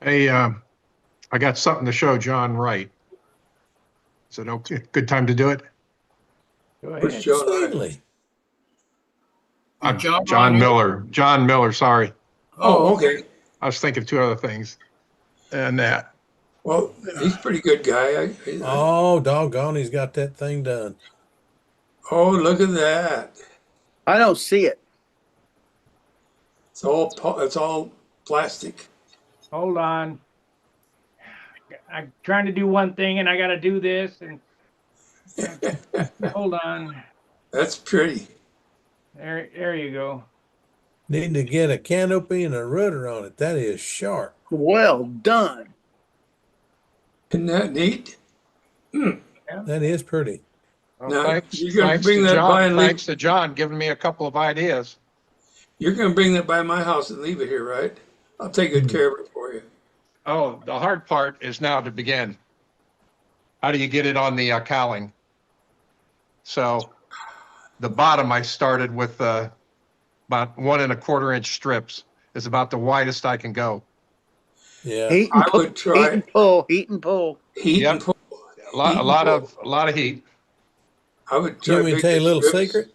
G: Hey, I got something to show John Wright. Is it okay? Good time to do it?
A: Go
B: Where's
A: ahead.
B: John?
C: Sweetly.
I: Is John
G: John
I: on here?
G: Miller. John Miller, sorry.
B: Oh, okay.
G: I was thinking 2 other things. And that.
B: Well, he's a pretty good guy.
C: Oh, doggone, he's got that thing done.
B: Oh, look at that.
D: I don't see it.
B: It's all plastic.
A: Hold on. I'm trying to do one thing and I got to do this. And hold on.
B: That's pretty.
A: There you go.
C: Need to get a canopy and a rudder on it. That is sharp.
D: Well done.
B: Isn't that neat?
C: That is pretty.
G: Well,
B: Now,
G: thanks,
B: you're gonna
G: thanks
B: bring
G: to
B: that
G: John,
B: by and leave-
G: thanks to John giving me a couple of ideas.
B: You're going to bring that by my house and leave it here, right? I'll take good care of it for you.
G: Oh, the hard part is now to begin. How do you get it on the cowling? So the bottom, I started with about 1 1/4 inch strips. Is about the widest I can go.
C: Yeah.
D: Heat
B: I
D: and pull.
B: would try
D: Heat and pull. Heat and pull.
B: heat
G: Yep.
B: and pull.
G: A lot of heat.
B: I would
C: You
B: try
C: want me to tell you a
B: bigger
C: little
B: strips.
C: secret?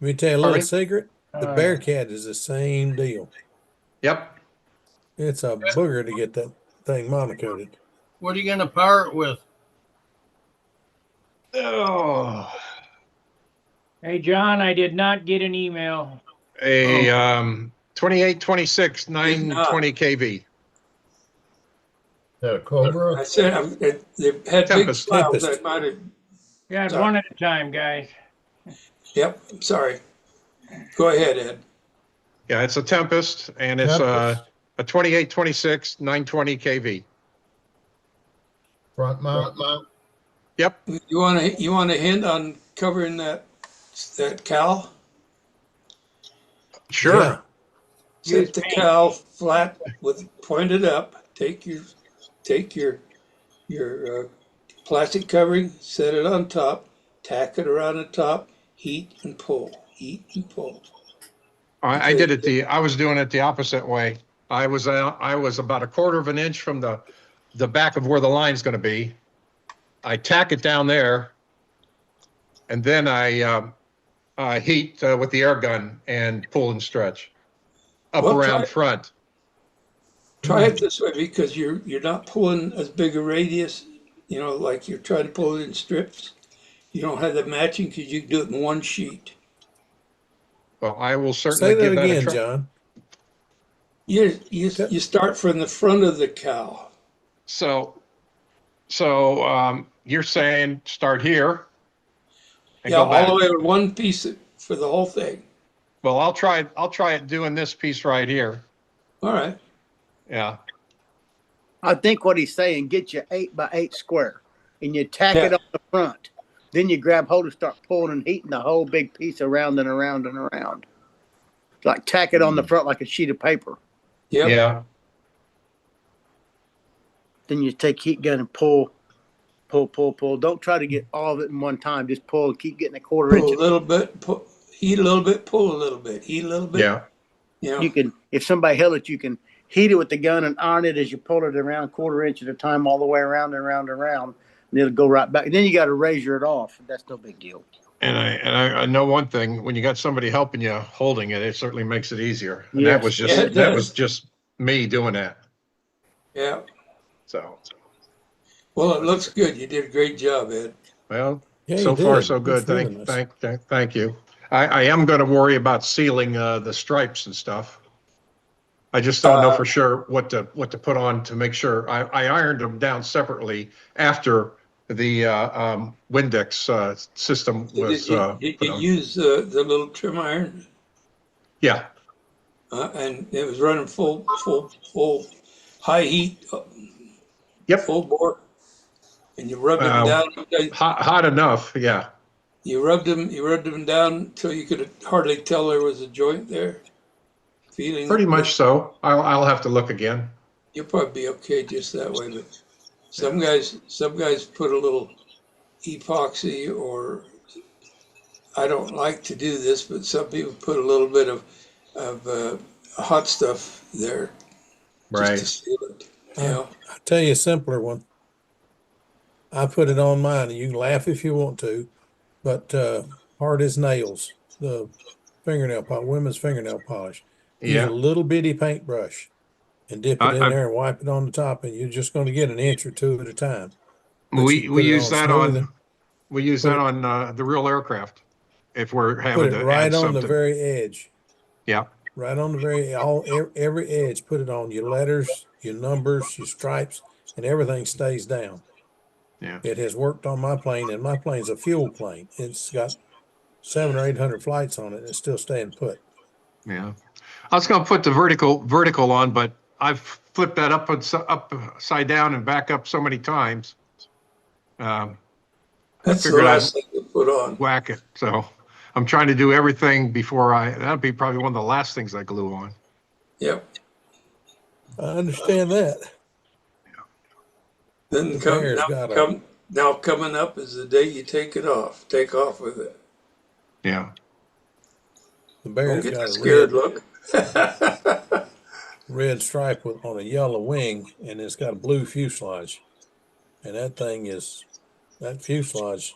C: Let me tell you a little
G: Pardon?
C: secret. The
A: Oh, yeah.
C: Bearcat is the same deal.
G: Yep.
C: It's a booger to get that thing monocoated.
I: What are you gonna power it with?
G: Oh,
A: Hey, John, I did not get an email.
G: a 2826 920 kV.
F: That a Cobra?
B: I said they've had big
G: Tempest.
B: files. I might have.
A: Yeah,
B: Sorry.
A: one at a time, guys.
B: Yep. I'm sorry. Go ahead, Ed.
G: Yeah, it's a Tempest, and it's
F: Tempest.
G: a 2826 920 kV.
F: Front mount?
G: Yep.
B: You want a hint on covering that cowl?
G: Sure.
C: Yeah.
B: Set the cowl flat with pointed up. Take your plastic covering, set it on top, tack it around the top, heat and pull, heat and pull.
G: I did it I was doing it the opposite way. I was about 1/4 of an inch from the back of where the line's going to be. I tack it down there, and then I heat with the air gun and pull and stretch up
B: Well,
G: around front.
B: Try it this way because you're not pulling as big a radius, like you're trying to pull it in strips. You don't have the matching because you can do it in one sheet.
G: Well, I will certainly
C: Say that
G: give that a
C: again,
G: try.
C: John.
B: You start from the front of the cowl.
G: So you're saying start here and
B: Yeah,
G: go
B: all
G: back.
B: the way with one piece for the whole thing.
G: Well, I'll try it doing this piece right here.
B: All right.
G: Yeah.
D: I think what he's saying, get you 8x8 square and you tack it
B: Yeah.
D: on the front. Then you grab hold and start pulling and heating the whole big piece around and around and around. Like tack it on the front like a sheet of paper.
B: Yep.
G: Yeah.
D: Then you take heat gun and pull. Don't try to get all of it in one time. Just pull and keep getting a 1/4
B: Pull a
D: inch.
B: little bit, heat a little bit, pull a little bit, heat a little bit.
G: Yeah.
D: You can, if somebody held it, you can heat it with the gun and iron it as you pull it around 1/4 inch at a time, all the way around and around and around. And it'll go right back. And then you got to razor it off. That's no big deal.
G: I know one thing, when you got somebody helping you holding it, it certainly makes it easier. And
D: Yes.
B: Yeah, it
G: that was
B: does.
G: just me doing that.
B: Yeah.
G: So,
B: Well, it looks good. You did a great job, Ed.
G: well,
C: Yeah, you
G: so far
C: did.
G: so good.
C: Looks really nice.
G: Thank you. I am going to worry about sealing the stripes and stuff. I just don't know for sure what to put on to make sure. I ironed them down separately after the Windex system was
B: Did
G: put
B: you
G: on.
B: use the little trim iron?
G: Yeah,
B: And it was running full high heat,
G: yep.
B: full bore, and you rubbed them down.
G: Hot enough. Yeah,
B: You rubbed them down until you could hardly tell there was a joint there.
G: pretty
B: Feeling that
G: much so. I'll have to look again.
B: you'll probably be okay just that way, but
G: Yeah.
B: some guys put a little epoxy, or I don't like to do this, but some people put a little bit of hot stuff there just to
G: Right.
B: seal it. You know?
C: I'll tell you a simpler one. I put it on mine, and you can laugh if you want to, but hard as nails, the women's fingernail polish. Use a
G: Yeah.
C: little bitty paintbrush and dip it in
G: I
C: there and wipe it on the top, and you're just going to get an inch or two at a time. But you
G: we
C: can
G: we
C: put it
G: use
C: on
G: that
C: smooth,
G: on
C: put it
G: the real aircraft if we're
C: put
G: having
C: it
G: to
C: right
G: add
C: on the
G: something.
C: very edge,
G: Yeah.
C: right on the every edge. Put it on your letters, your numbers, your stripes, and everything stays down.
G: Yeah.
C: It has worked on my plane, and my plane's a fuel plane. It's got 700 or 800 flights on it, and it's still staying put.
G: Yeah. I was going to put the vertical on, but I've flipped that upside down and back up so many times. I
B: That's the
G: figured I'd
B: last thing to put on.
G: whack it. So I'm trying to do everything before that'll be probably one of the last things I glue on.
B: Yep.
C: I understand that.
B: Then
C: The bear's got a
B: now coming up is the day you take it off. Take off with it.
G: Yeah.
C: the
B: Don't
C: bear's
B: get
C: got
B: the
C: a
B: scared look.
C: red stripe on a yellow wing, and it's got a blue fuselage. And that fuselage.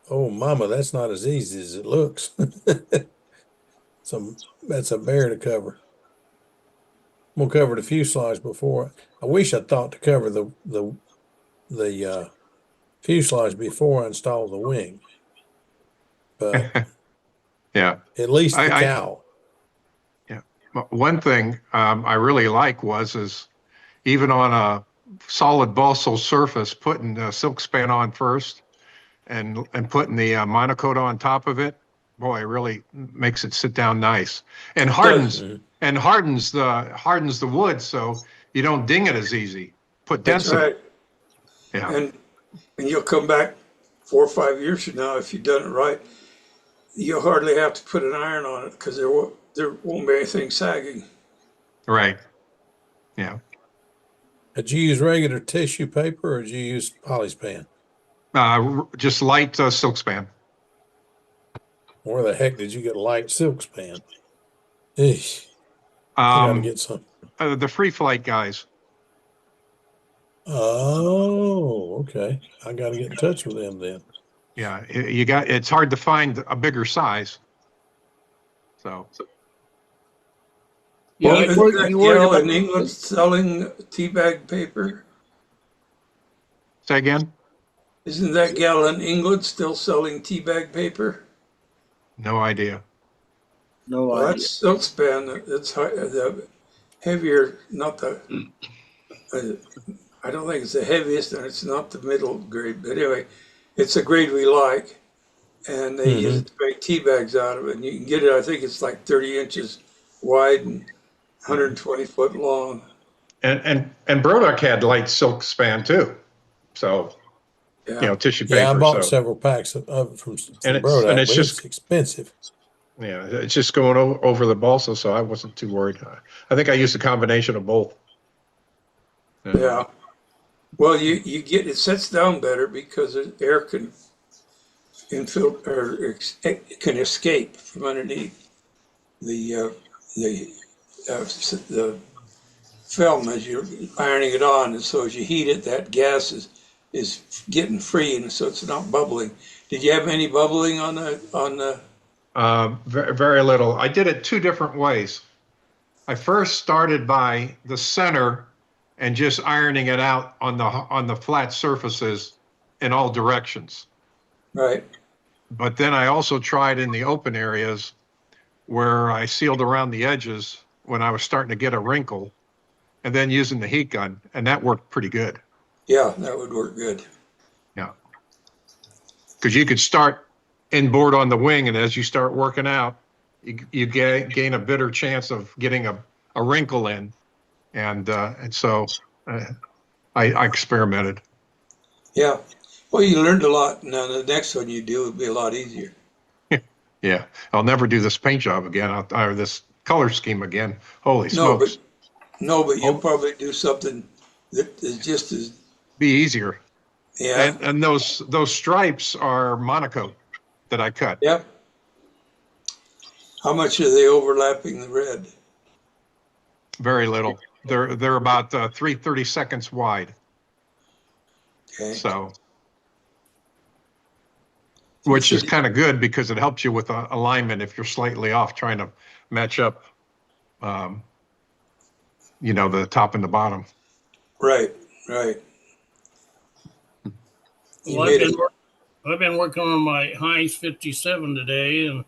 C: Oh, mama, that's not as easy as it looks. That's a bear to cover. I'm gonna cover the fuselage before. I wish I thought to cover the fuselage before I install the wing, but
G: Yeah.
C: at least the
G: I
C: cowl.
G: yeah. One thing I really like is even on a solid balsa surface, putting the silk span on first and putting the monocoat on top of it. Boy, it really makes it sit down nice and
B: It does.
G: hardens the wood so you don't ding it as easy. Put
B: That's
G: dents in it.
B: right.
G: Yeah.
B: And you'll come back 4 or 5 years from now if you've done it right. You'll hardly have to put an iron on it because there won't be anything sagging.
G: Right. Yeah.
C: Did you use regular tissue paper or did you use polyspan?
G: Just light silk span.
C: Where the heck did you get light silk span? Eesh, I gotta get some.
G: The free flight guys.
C: Oh, okay. I gotta get in touch with them then.
G: Yeah, it's hard to find a bigger size. So
B: Well,
D: You
B: isn't
D: worried,
B: that
D: you worried
B: gal
D: about
B: in England selling teabag paper?
G: say again?
B: Isn't that gal in England still selling teabag paper?
G: No idea.
D: no
B: Well,
D: idea.
B: that's silk span. It's the heavier, not the. I don't think it's the heaviest, and it's not the middle grade. But anyway, it's a grade we like, and they use it to make tea bags out of it. And you can get it. I think it's like 30 inches wide and 120 foot long.
G: And Brodock had light silk span too. So
B: Yeah.
G: tissue paper.
C: Yeah, I bought
G: so
C: several packs of it from
G: and
C: Brodock,
G: it's
C: but
G: just
C: it's expensive.
G: it's just going over the balsa, so I wasn't too worried. I think I used a combination of both.
B: Yeah. Well, you get it sets down better because air can can escape from underneath the the film as you're ironing it on, and so as you heat it, that gas is getting free, and so it's not bubbling. Did you have any bubbling on the?
G: Very little. I did it two different ways. I first started by the center and just ironing it out on the flat surfaces in all directions.
B: Right.
G: But then I also tried in the open areas where I sealed around the edges when I was starting to get a wrinkle, and then using the heat gun, and that worked pretty good.
B: Yeah, that would work good.
G: Yeah. Because you could start inboard on the wing, and as you start working out, you gain a better chance of getting a wrinkle in. And so I experimented.
B: Yeah. Well, you learned a lot. Now the next one you do would be a lot easier.
G: Yeah. I'll never do this paint job again, or this color scheme again. Holy
B: No,
G: smokes.
B: but you'll probably do something that is just as,
G: Be easier.
B: yeah,
G: And those stripes are Monaco that I cut.
B: yeah. How much are they overlapping the red?
G: Very little. They're about 3/32 wide.
B: Okay.
G: So, which is kind of good because it helps you with alignment if you're slightly off trying to match up, the top and the bottom.
B: Right, right. You
I: Well,
B: made it.
I: I've been working on my Heinz 57 today and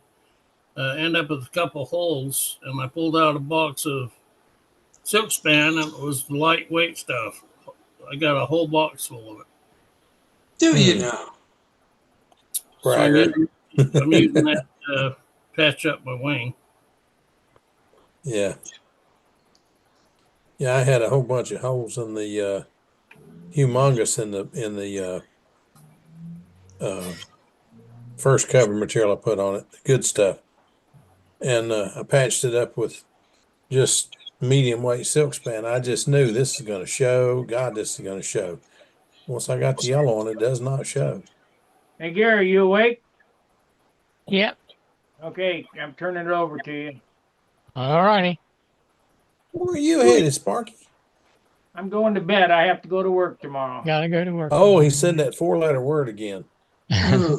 I: end up with a couple holes. And I pulled out a box of silk span and it was lightweight stuff. I got a whole box full of it.
B: Do you now?
I: So I'm
C: Braggart.
I: using that to patch up my wing.
C: Yeah. Yeah, I had a whole bunch of holes in the humongous in the first cover material I put on it, the good stuff. And I patched it up with just medium weight silk span. I just knew this is going to show. God, this is going to show. Once I got the yellow on, it does not show.
A: Hey, Gary, you awake?
J: Yep.
A: Okay, I'm turning it over to you.
J: All righty.
C: Where are you headed, Sparky?
A: I'm going to bed. I have to go to work tomorrow.
J: Gotta go to work.
C: Oh, he said that 4-letter word again.
I: All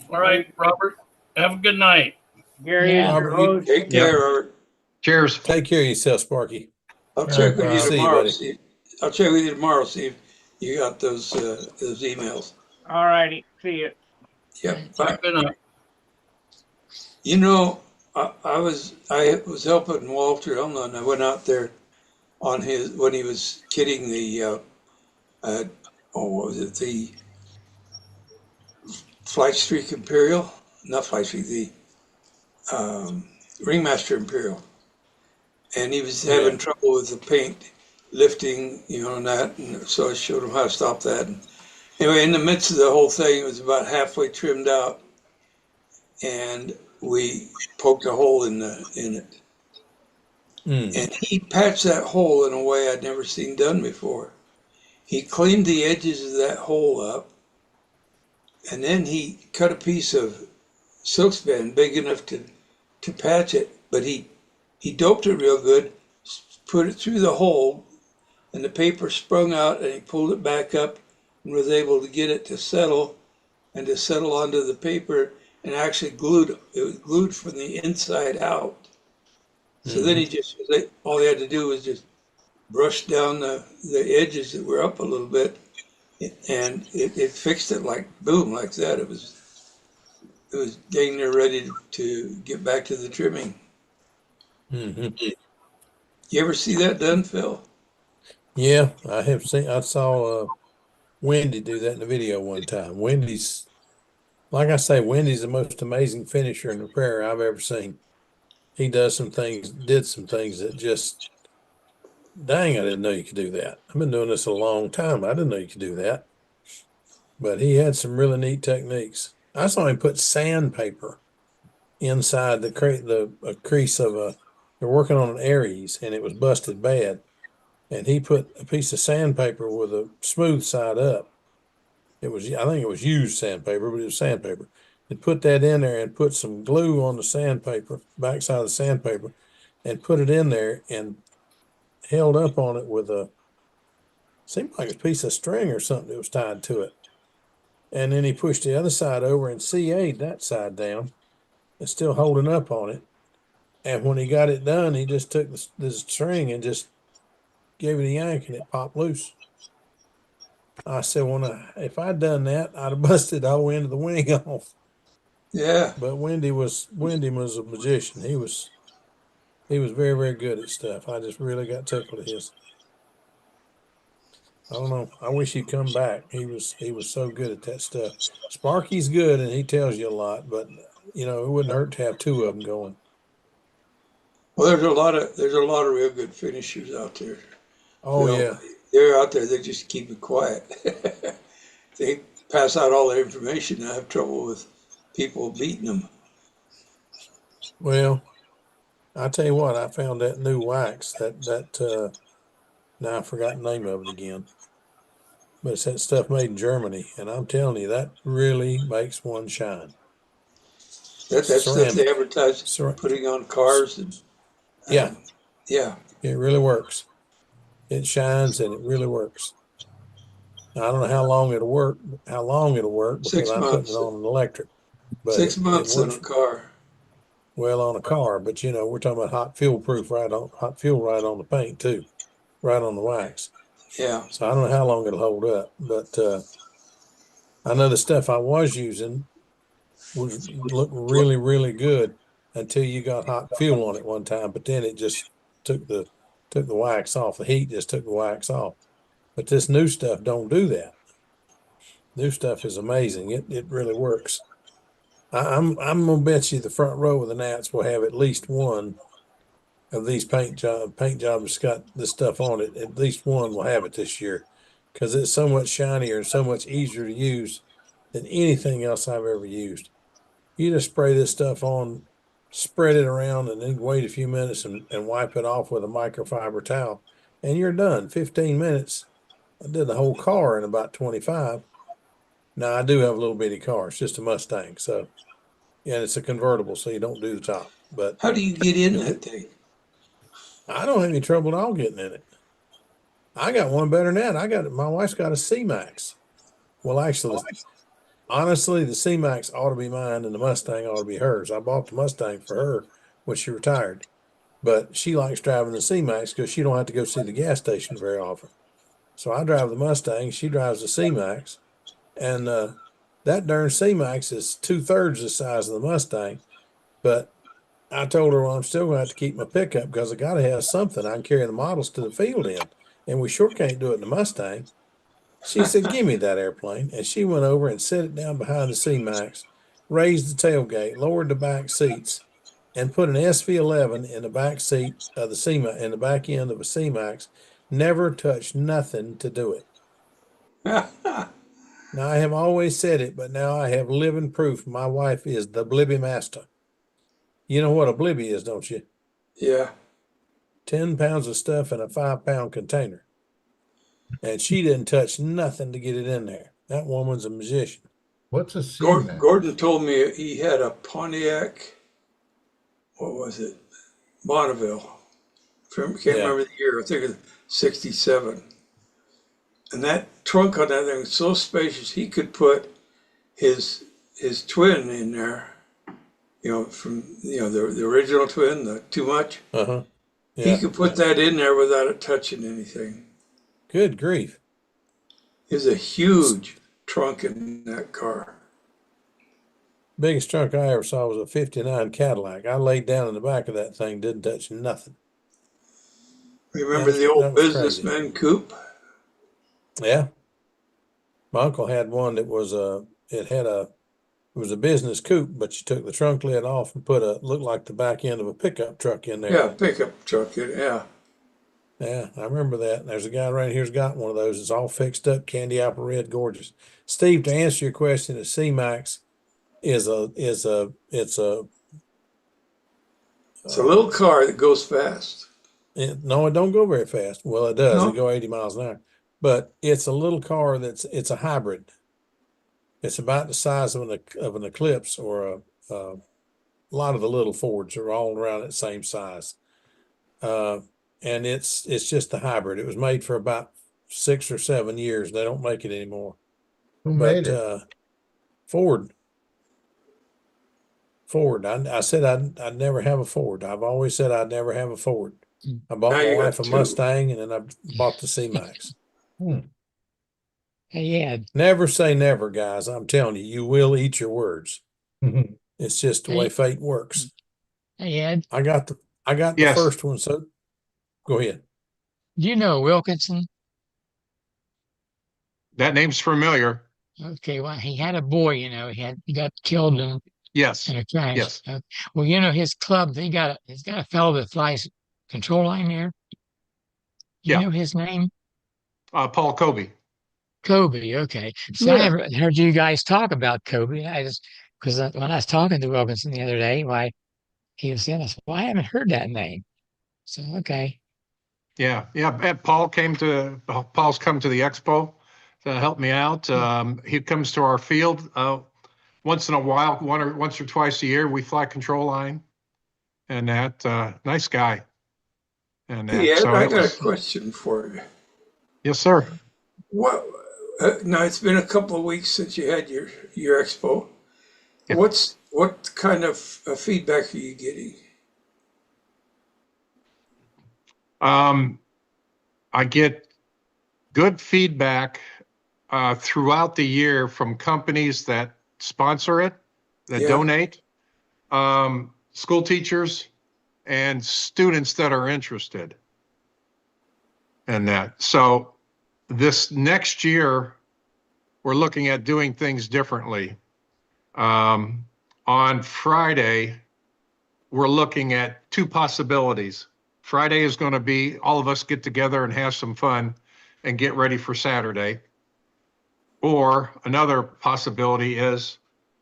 I: right, Robert. Have a good night.
A: Gary
J: Yeah.
A: is your
C: Robert, you
A: host.
B: Take care, Robert.
G: Cheers.
C: take care of yourself, Sparky.
B: I'll check with you
C: See you,
B: tomorrow.
C: buddy.
B: I'll check with you tomorrow. See if you got those emails.
A: All righty. See you.
B: Yeah. Bye.
I: Good night.
B: You know, I was helping Walter Elman. I went out there on when he was kidding the what was it, the Flight Streak Imperial, not Flight Streak, the Ringmaster Imperial, and he was having trouble with the paint lifting, and that, and so I showed him how to stop that. And anyway, in the midst of the whole thing, it was about halfway trimmed out, and we poked a hole in it. And he patched that hole in a way I'd never seen done before. He cleaned the edges of that hole up, and then he cut a piece of silk span big enough to patch it, but he doped it real good, put it through the hole, and the paper sprung out, and he pulled it back up and was able to get it to settle onto the paper, and actually it was glued from the inside out. So then all he had to do was just brush down the edges that were up a little bit, and it fixed it like boom, like that. It was getting there ready to get back to the trimming.
C: Mm-hmm.
B: You ever see that done, Phil?
C: Yeah, I have seen. I saw Wendy do that in the video one time. Wendy's, like I say, Wendy's the most amazing finisher and repairer I've ever seen. He did some things that just, dang, I didn't know you could do that. I've been doing this a long time. I didn't know you could do that. But he had some really neat techniques. I saw him put sandpaper inside the crease of they're working on an Aries, and it was busted bad. And he put a piece of sandpaper with a smooth side up. I think it was used sandpaper, but it was sandpaper. And put that in there and put some glue on the sandpaper, backside of the sandpaper, and put it in there and held up on it with seemed like a piece of string or something that was tied to it. And then he pushed the other side over and CA'd that side down. It's still holding up on it. And when he got it done, he just took this string and just gave it a yank and it popped loose. I said, if I'd done that, I'd have busted the whole end of the wing off.
B: Yeah.
C: But Wendy was a magician. He was very, very good at stuff. I just really got tickled at his. I don't know. I wish he'd come back. He was so good at that stuff. Sparky's good and he tells you a lot, but it wouldn't hurt to have two of them going.
B: Well, there's a lot of real good finishers out there.
C: Oh yeah.
B: They're out there. They just keep it quiet. They pass out all their information. I have trouble with people beating them.
C: Well, I tell you what, I found that new wax now I forgot the name of it again. But it's that stuff made in Germany, and I'm telling you, that really makes one shine.
B: That's stuff they advertise putting on cars and
C: yeah.
B: Yeah.
C: It really works. It shines and it really works. I don't know how long it'll work because
B: 6
C: I'm
B: months.
C: putting it on an electric. But
B: 6 months on a car.
C: Well, on a car, but we're talking about hot fuel right on the paint too, right on the wax.
B: Yeah.
C: So I don't know how long it'll hold up, but I know the stuff I was using looked really, really good until you got hot fuel on it one time, but then it just took the wax off. The heat just took the wax off. But this new stuff don't do that. New stuff is amazing. It really works. I'm gonna bet you the front row of the Nats will have at least one of these paint jobs that's got this stuff on it. At least one will have it this year because it's so much shinier and so much easier to use than anything else I've ever used. You just spray this stuff on, spread it around, and then wait a few minutes and wipe it off with a microfiber towel, and you're done. 15 minutes. I did the whole car in about 25. Now I do have a little bitty car. It's just a Mustang, so and it's a convertible, so you don't do the top. But
B: how do you get in that thing?
C: I don't have any trouble at all getting in it. I got one better than that. My wife's got a C-Max. Well, actually, honestly, the C-Max ought to be mine and the Mustang ought to be hers. I bought the Mustang for her when she retired, but she likes driving the C-Max because she don't have to go see the gas station very often. So I drive the Mustang, she drives the C-Max, and that darn C-Max is 2/3 the size of the Mustang. But I told her, well, I'm still going to have to keep my pickup because I got to have something I can carry the models to the field in, and we sure can't do it in the Mustang. She said, give me that airplane. And she went over and set it down behind the C-Max, raised the tailgate, lowered the back seats, and put an SV11 in the back seat of the C-Max, in the back end of a C-Max. Never touched nothing to do it. Now, I have always said it, but now I have living proof my wife is the blibby master. You know what a blibby is, don't you?
B: Yeah.
C: 10 pounds of stuff in a 5-pound container. And she didn't touch nothing to get it in there. That woman's a magician.
F: What's a C-Max?
B: Gordon told me he had a Pontiac, what was it? Bonneville. Can't remember the year. I think it's 67. And that trunk on that thing was so spacious, he could put his twin in there, from the original twin, the Too Much.
C: Yeah.
B: He could put that in there without it touching anything.
C: Good grief.
B: There's a huge trunk in that car.
C: Biggest trunk I ever saw was a 59 Cadillac. I laid down in the back of that thing, didn't touch nothing.
B: Remember the old businessman coupe?
C: Yeah. My uncle had one that was it was a business coupe, but you took the trunk lid off and looked like the back end of a pickup truck in there.
B: Yeah, pickup truck, yeah.
C: Yeah, I remember that. There's a guy right here's got one of those. It's all fixed up, candy apple red, gorgeous. Steve, to answer your question, a C-Max it's a
B: little car that goes fast.
C: No, it don't go very fast. Well, it does.
B: No?
C: It go 80 miles an hour. But it's a little car it's a hybrid. It's about the size of an Eclipse or a lot of the little Fords are all around that same size. And it's just a hybrid. It was made for about 6 or 7 years. They don't make it anymore.
F: Who made
C: But
F: it?
C: Ford. I said I'd never have a Ford. I've always said I'd never have a Ford. I bought
B: Now
C: my
B: you
C: wife
B: got
C: a
B: two.
C: Mustang, and then I bought the C-Max.
J: Yeah,
C: Never say never, guys. I'm telling you, you will eat your words. It's just the way
J: Hey.
C: fate works.
J: yeah.
C: I got the
G: Yes,
C: first one, so go ahead.
J: Do you know Wilkinson?
G: that name's familiar.
J: Okay, well, he had a boy, he got killed
G: Yes,
J: in a crash.
G: yes,
J: Well, his club, he's got a fellow that flies control line there. You
G: yeah.
J: know his name?
G: Paul Kobe.
J: Kobe. Okay. See, I
D: Yeah.
J: never heard you guys talk about Kobe. I just, because when I was talking to Wilkinson the other day, why he was saying this, well, I haven't heard that name. So, okay.
G: Yeah, yeah. And Paul's come to the expo to help me out. He comes to our field once in a while, once or twice a year. We fly control line, and that nice guy, and
B: Hey,
G: that.
B: Ed,
G: So
B: I
G: it
B: got a
G: was
B: question for you.
G: yes, sir.
B: What? Now it's been a couple of weeks since you had your expo.
G: Yeah.
B: What kind of feedback are you getting?
G: I get good feedback throughout the year from companies that sponsor it, that
B: Yeah.
G: donate, school teachers, and students that are interested in that. So this next year, we're looking at doing things differently. On Friday, we're looking at two possibilities. Friday is going to be all of us get together and have some fun and get ready for Saturday. Or another possibility is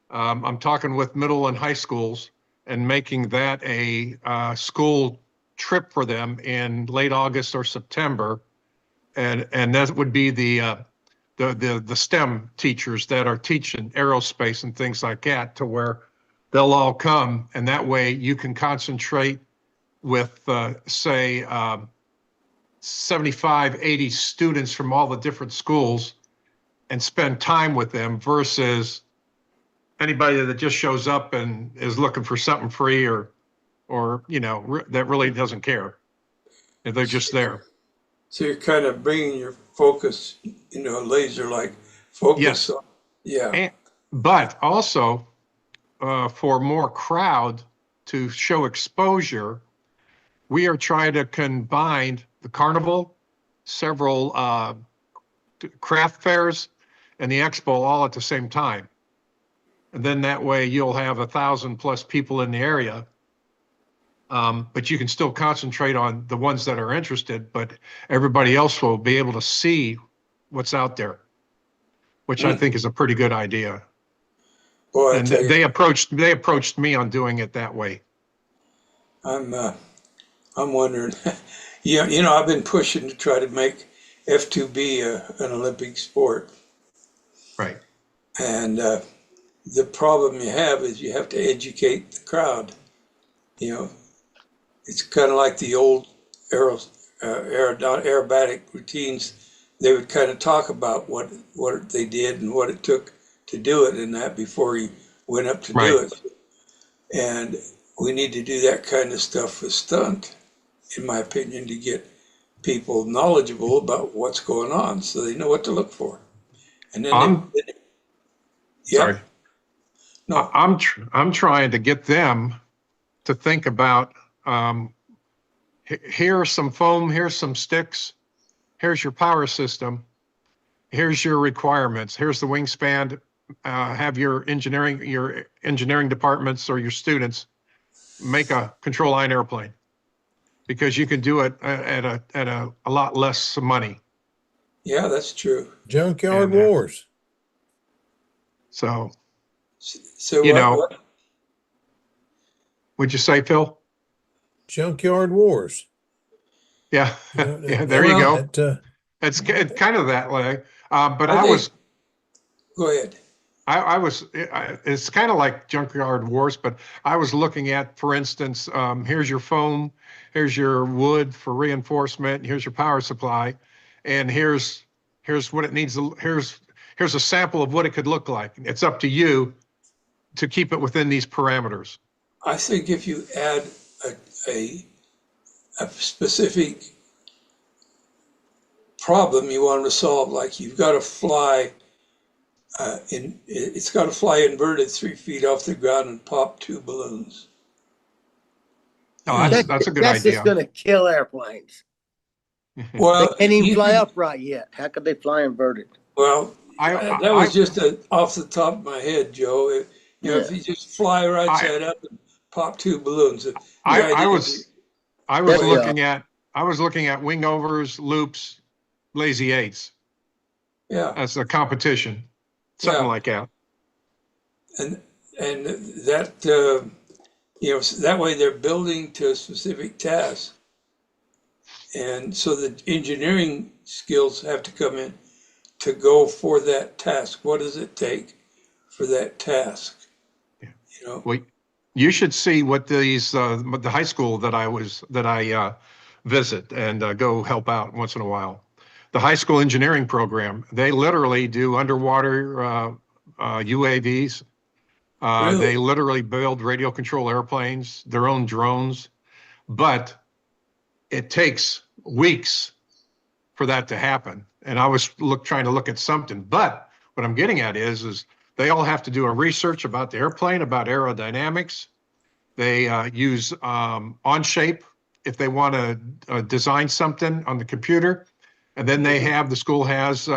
G: I'm talking with middle and high schools and making that a school trip for them in late August or September, and that would be the STEM teachers that are teaching aerospace and things like that, to where they'll all come, and that way you can concentrate with say 75, 80 students from all the different schools and spend time with them versus anybody that just shows up and is looking for something free or that really doesn't care. If they're just there.
B: So you're kind of bringing your focus, laser like focus
G: Yes.
B: on. Yeah.
G: But also for more crowd to show exposure, we are trying to combine the carnival, several craft fairs, and the expo all at the same time. And then that way you'll have 1,000+ people in the area. But you can still concentrate on the ones that are interested, but everybody else will be able to see what's out there, which I think is a pretty good idea.
B: Boy, I
G: And
B: tell you,
G: they approached me on doing it that way.
B: I'm wondering. I've been pushing to try to make F2B an Olympic sport,
G: Right.
B: and the problem you have is you have to educate the crowd. It's kind of like the old aerobatic routines. They would kind of talk about what they did and what it took to do it, and that before you went up to do
G: Right.
B: it. And we need to do that kind of stuff with stunt, in my opinion, to get people knowledgeable about what's going on, so they know what to look for. And then yeah,
G: Sorry.
B: no,
G: I'm trying to get them to think about here's some foam, here's some sticks, here's your power system, here's your requirements, here's the wingspan. Have your engineering departments or your students make a control line airplane, because you can do it at a lot less money.
B: yeah, that's true.
C: Junkyard
G: And
C: Wars.
G: so
B: So
G: you
B: what?
G: know, would you say, Phil?
C: Junkyard Wars.
G: Yeah,
C: You know,
G: yeah. There you go. It's
C: that-
G: kind of that way. But
B: I
G: I
B: think.
G: was
B: Go ahead.
G: it's kind of like Junkyard Wars, but I was looking at, for instance, here's your foam, here's your wood for reinforcement, here's your power supply, and here's what it needs. here's a sample of what it could look like. It's up to you to keep it within these parameters.
B: I think if you add a, a specific problem you want to solve, like you've got to fly it's got to fly inverted 3 feet off the ground and pop 2 balloons.
G: Oh, that's a good
D: That's
G: idea.
D: just gonna kill airplanes. They
B: Well,
D: can't even
B: you
D: fly
B: could-
D: upright yet. How could they fly inverted?
B: Well,
G: I-
B: that was
G: I-
B: just off the top of my head, Joe. You know, if you just fly right
G: I-
B: side up and pop 2 balloons, the
G: I
B: idea
G: was
B: is-
G: looking at wing overs, loops, lazy eights
B: yeah,
G: as a competition, something
B: Yeah.
G: like that.
B: and that you know, that way they're building to a specific task, and so the engineering skills have to come in to go for that task. What does it take for that task?
G: Yeah.
B: You know,
G: Well, you should see what these the high school that I visit and go help out once in a while. The high school engineering program, they literally do underwater UAVs.
B: Really?
G: They literally build radio control airplanes, their own drones, but it takes weeks for that to happen. And I was trying to look at something, but what I'm getting at is they all have to do a research about the airplane, about aerodynamics. They use Onshape if they want to design something on the computer. And then the school has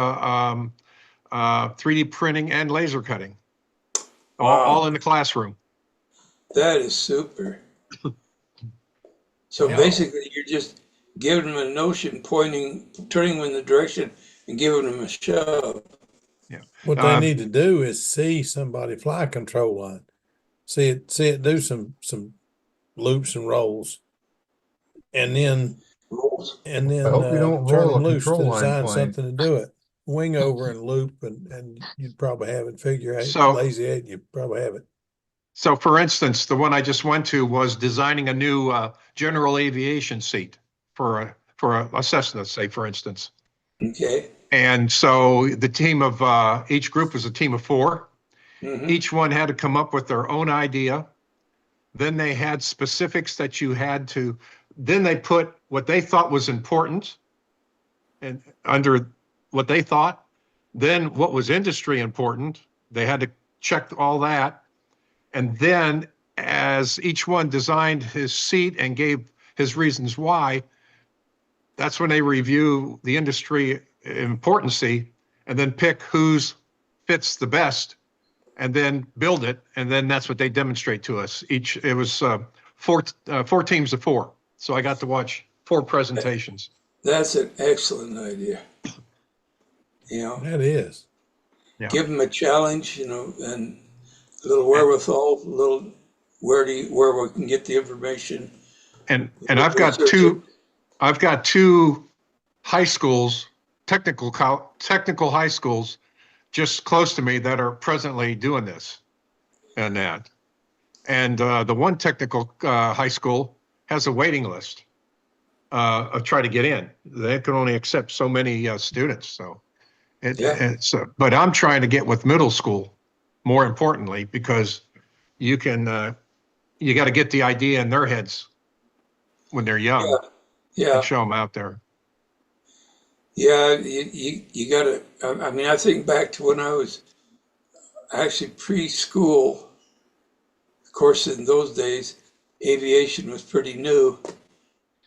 G: 3D printing and laser cutting, all in the classroom.
B: that is super. So
C: Yeah.
B: basically, you're just giving them a notion, turning them in the direction, and giving them a shove.
G: Yeah.
C: What they need to do is see somebody fly a control line, see it do some loops and rolls, and then
B: Rolls.
F: I hope you don't
C: turn
F: roll
C: them
F: a
C: loose to
F: control line
C: design
F: plane.
C: something to do it. Wing over and loop, and you'd probably have it. Figure eight,
G: So-
C: lazy eight, you'd probably have it.
G: So for instance, the one I just went to was designing a new general aviation seat for a Cessna, say, for instance.
B: Okay.
G: And so the team of each group was a team of 4.
B: Mhm.
G: Each one had to come up with their own idea. Then they had specifics that you had to, then they put what they thought was important and under what they thought. Then what was industry important, they had to check all that. And then as each one designed his seat and gave his reasons why, that's when they review the industry importancy and then pick whose fits the best and then build it. And then that's what they demonstrate to us. It was 4 teams of 4. So I got to watch 4 presentations.
B: That's an excellent idea. You know,
C: That is.
G: Yeah.
B: give them a challenge, you know, and a little wherewithal, a little where we can get the information.
G: And I've got two high schools, technical high schools just close to me that are presently doing this and that. And the one technical high school has a waiting list of try to get in. They can only accept so many students. So but I'm trying to get with middle school more importantly, because you got to get the idea in their heads when they're young.
B: Yeah.
G: And show them out there.
B: Yeah, you got to, I mean, I think back to when I was actually preschool. Of course, in those days, aviation was pretty new.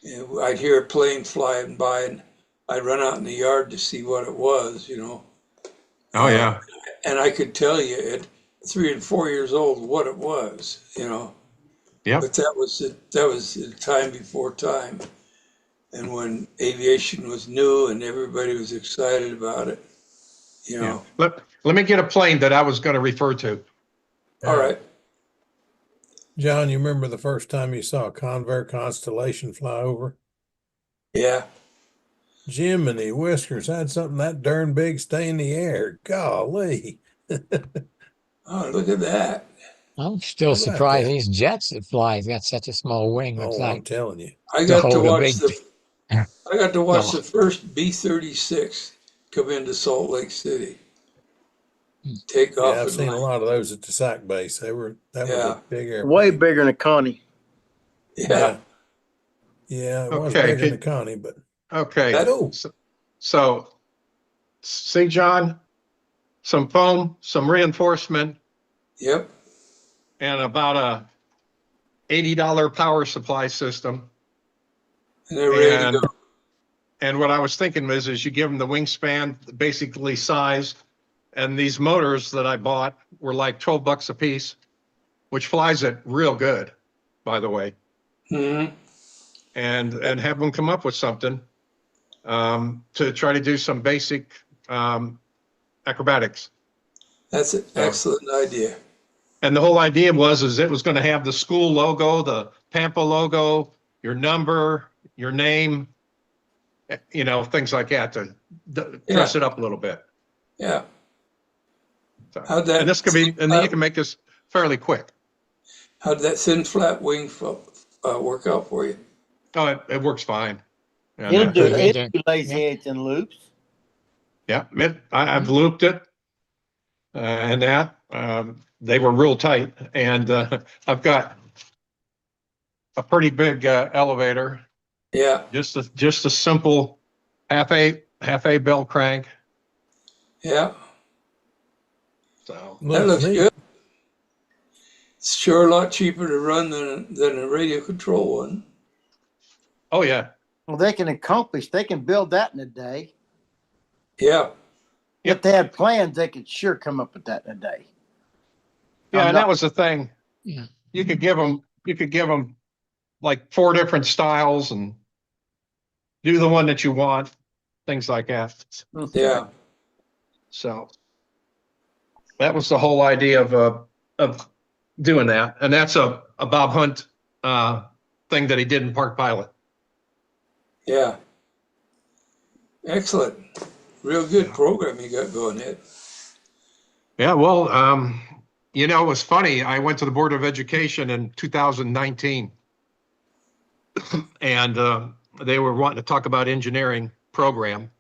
B: And I'd hear a plane flying by and I'd run out in the yard to see what it was, you know.
G: Oh, yeah.
B: And I could tell you at 3 and 4 years old what it was, you know.
G: Yeah.
B: But that was the time before time. And when aviation was new and everybody was excited about it, you know.
G: Yeah. Let me get a plane that I was going to refer to.
B: All right.
C: John, you remember the first time you saw a Convair Constellation fly over?
B: Yeah.
C: Jiminy whiskers, had something that darn big stay in the air. Golly.
B: Oh, look at that.
J: I'm still
C: How about
J: surprised
C: that?
J: these jets that fly has got such a small wing. Looks
C: Oh, I'm
J: like
C: telling you.
B: I got to
J: hold a
B: watch
J: big-
B: the
J: No.
B: first B-36 come into Salt Lake City. take
C: Yeah,
B: off
C: I've
B: and
C: seen a
B: land.
C: lot of those at the Sac base. That was
B: Yeah.
C: a big
D: Way
C: airplane.
D: bigger than a Connie.
B: Yeah.
C: Yeah, it was
G: Okay,
C: bigger than a Connie, but
G: okay.
B: That-
C: cool.
G: So, see, John, some foam, some reinforcement,
B: Yep.
G: and about a $80 power supply system.
B: And they're ready to
G: And,
B: go.
G: and what I was thinking is you give them the wingspan, basically size, and these motors that I bought were like 12 bucks a piece, which flies it real good, by the way.
B: Mhm.
G: And have them come up with something to try to do some basic acrobatics.
B: That's an
G: So,
B: excellent idea.
G: and the whole idea is it was going to have the school logo, the Pampa logo, your number, your name, things like that to dress it up a little bit.
B: Yeah.
G: So,
B: How'd that-
G: and this could be, and then you can make this fairly quick.
B: How did that thin flat wing work out for you?
G: Oh, it works fine. And,
D: It'll do,
J: Very
D: it'll
J: good.
D: do lazy eights and loops.
G: yeah, I've looped it and that they were real tight, and I've got a pretty big elevator,
B: Yeah.
G: just a simple half A bell crank.
B: Yeah.
G: So
B: That looks good. It's sure a lot cheaper to run than a radio control one.
G: oh yeah,
D: Well, they can build that in a day.
B: Yeah.
D: If they had plans, they could sure come up with that in a day.
G: yeah, and
D: not-
G: that was the thing.
J: Yeah.
G: You could give them like 4 different styles and do the one that you want, things like that.
B: Yeah.
G: So that was the whole idea of doing that, and that's a Bob Hunt thing that he did in Park Pilot.
B: Yeah. Excellent. Real good program you got going, Ed.
G: Yeah, well, it was funny. I went to the Board of Education in 2019, and they were wanting to talk about engineering program.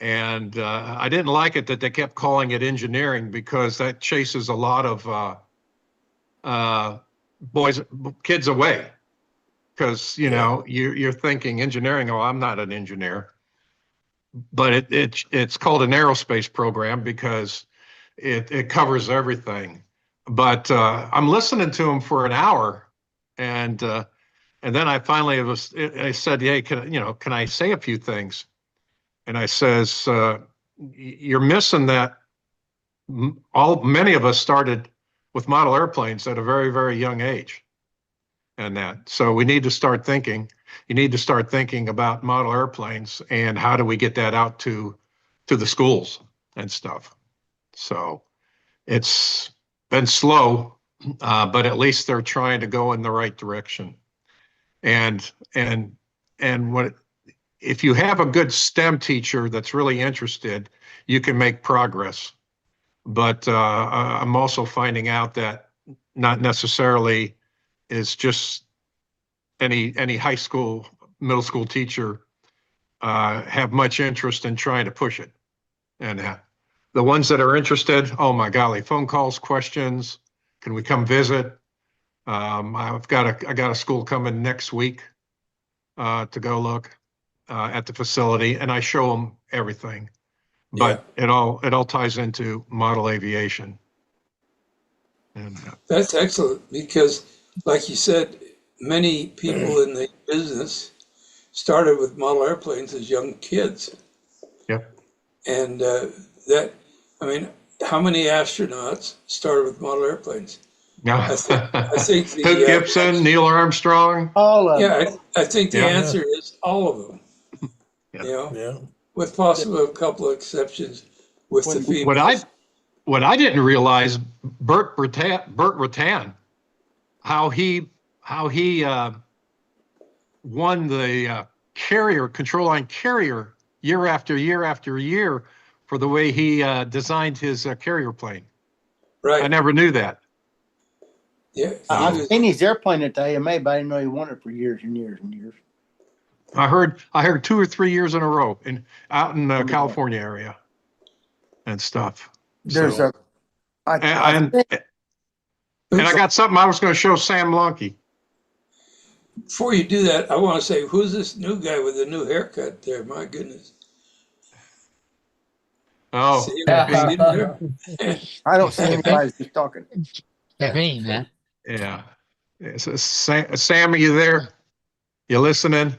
G: And I didn't like it that they kept calling it engineering, because that chases a lot of kids away. Because, you're thinking engineering, oh, I'm not an engineer. But it's called an aerospace program because it covers everything. But I'm listening to them for an hour, and then I finally I said, hey, can I say a few things? And I says, you're missing that many of us started with model airplanes at a very, very young age. And that, so we need to start thinking, you need to start thinking about model airplanes and how do we get that out to the schools and stuff. So it's been slow, but at least they're trying to go in the right direction. And what, if you have a good STEM teacher that's really interested, you can make progress. But I'm also finding out that not necessarily is just any high school, middle school teacher have much interest in trying to push it. And the ones that are interested, oh my golly, phone calls, questions, can we come visit? I got a school coming next week to go look at the facility, and I show them everything. But it all ties into model aviation. And
B: That's excellent because, like you said, many people in the business started with model airplanes as young kids.
G: Yep.
B: And how many astronauts started with model airplanes?
G: yeah,
B: I think the
G: Hook Gibson, Neil Armstrong.
D: All of them.
B: Yeah, I think the
G: Yeah.
B: answer is all of them.
G: Yeah.
B: With possibly a couple of exceptions with the females.
G: What I didn't realize, Burt Rutan, how he won the control line carrier year after year after year for the way he designed his carrier plane.
B: Right.
G: I never knew that.
B: Yeah.
D: I've seen his airplane at the AMA, but I didn't know he won it for years and years and years.
G: I heard 2 or 3 years in a row out in California area and stuff.
D: There's
G: So,
D: a, I
G: and,
D: think,
G: and I got something I was going to show Sam Lonke.
B: Before you do that, I want to say, who's this new guy with the new haircut there? My goodness.
G: Oh,
B: See
G: me.
B: him there?
D: I don't see anybody who's talking.
J: Caffeine, huh?
G: Yeah. So, Sam, are you there? You listening?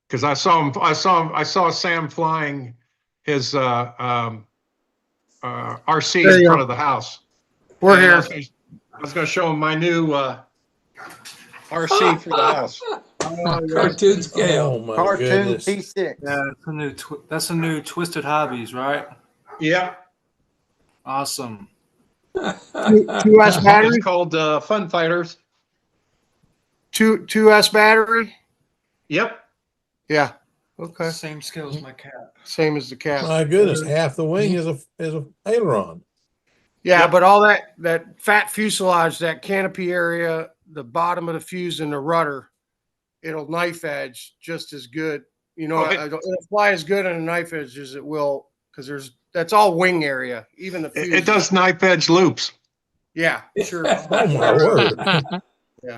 G: Because I saw Sam flying his RC
I: There
G: in
I: you
G: front
I: go.
G: of the house.
I: We're
G: And
I: here.
G: I was going to show him my new RC for the house.
H: Oh, yeah.
B: Cartoon
C: Oh
B: scale.
C: my
D: Cartoon
C: goodness.
D: P6.
H: Yeah, that's a new Twisted Hobbies, right?
G: Yeah.
H: Awesome.
I: 2S
G: It's
I: battery.
G: called Fun Fighters.
I: 2S battery.
G: Yep.
I: Yeah. Okay.
H: Same scale as my cat.
I: Same as the cat.
C: My goodness, half the wing is a aileron.
I: Yeah,
G: Yep.
I: but all that fat fuselage, that canopy area, the bottom of the fuse and the rudder, it'll knife edge just as good. You know,
G: Oh,
I: it'll fly as good on a knife edge as it will because that's all wing area. Even the fuse.
G: it does knife edge loops.
I: Yeah, sure.
C: Oh my word.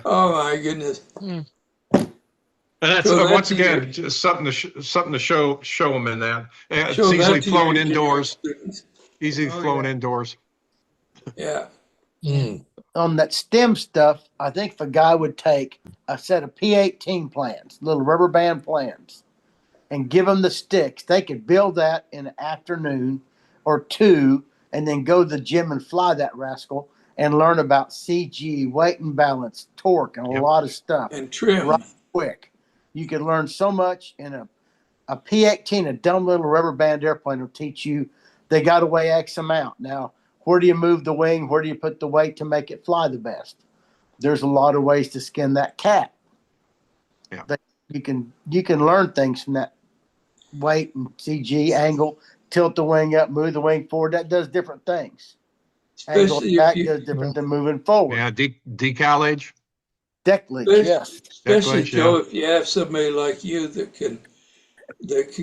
B: Oh my goodness.
G: And that's
B: Show that
G: once
B: to your-
G: again just something to show them in that. It's
B: Show that
G: easily
B: to your
G: flown
B: engineering
G: indoors.
B: students.
G: Easily
H: Oh,
G: flown
H: yeah.
G: indoors.
B: Yeah.
C: Mm.
D: On that stem stuff, I think if a guy would take a set of P18 plans, little rubber band plans, and give them the sticks, they could build that in an afternoon or two and then go to the gym and fly that rascal and learn about CG, weight and balance, torque, and a
G: Yep.
D: lot of stuff.
B: And trim.
D: Right quick. You could learn so much in a P18, a dumb little rubber band airplane will teach you they got to weigh X amount. Now, where do you move the wing? Where do you put the weight to make it fly the best? There's a lot of ways to skin that cat.
G: Yeah.
D: But you can learn things from that weight and CG angle, tilt the wing up, move the wing forward. That does different things. Angle
B: Especially if
D: back
B: you,
D: does different than moving forward.
G: Yeah, decal age.
D: Deckledge, yes.
B: especially
G: Deckledge,
B: Joe,
G: yeah.
B: if you have somebody like you that can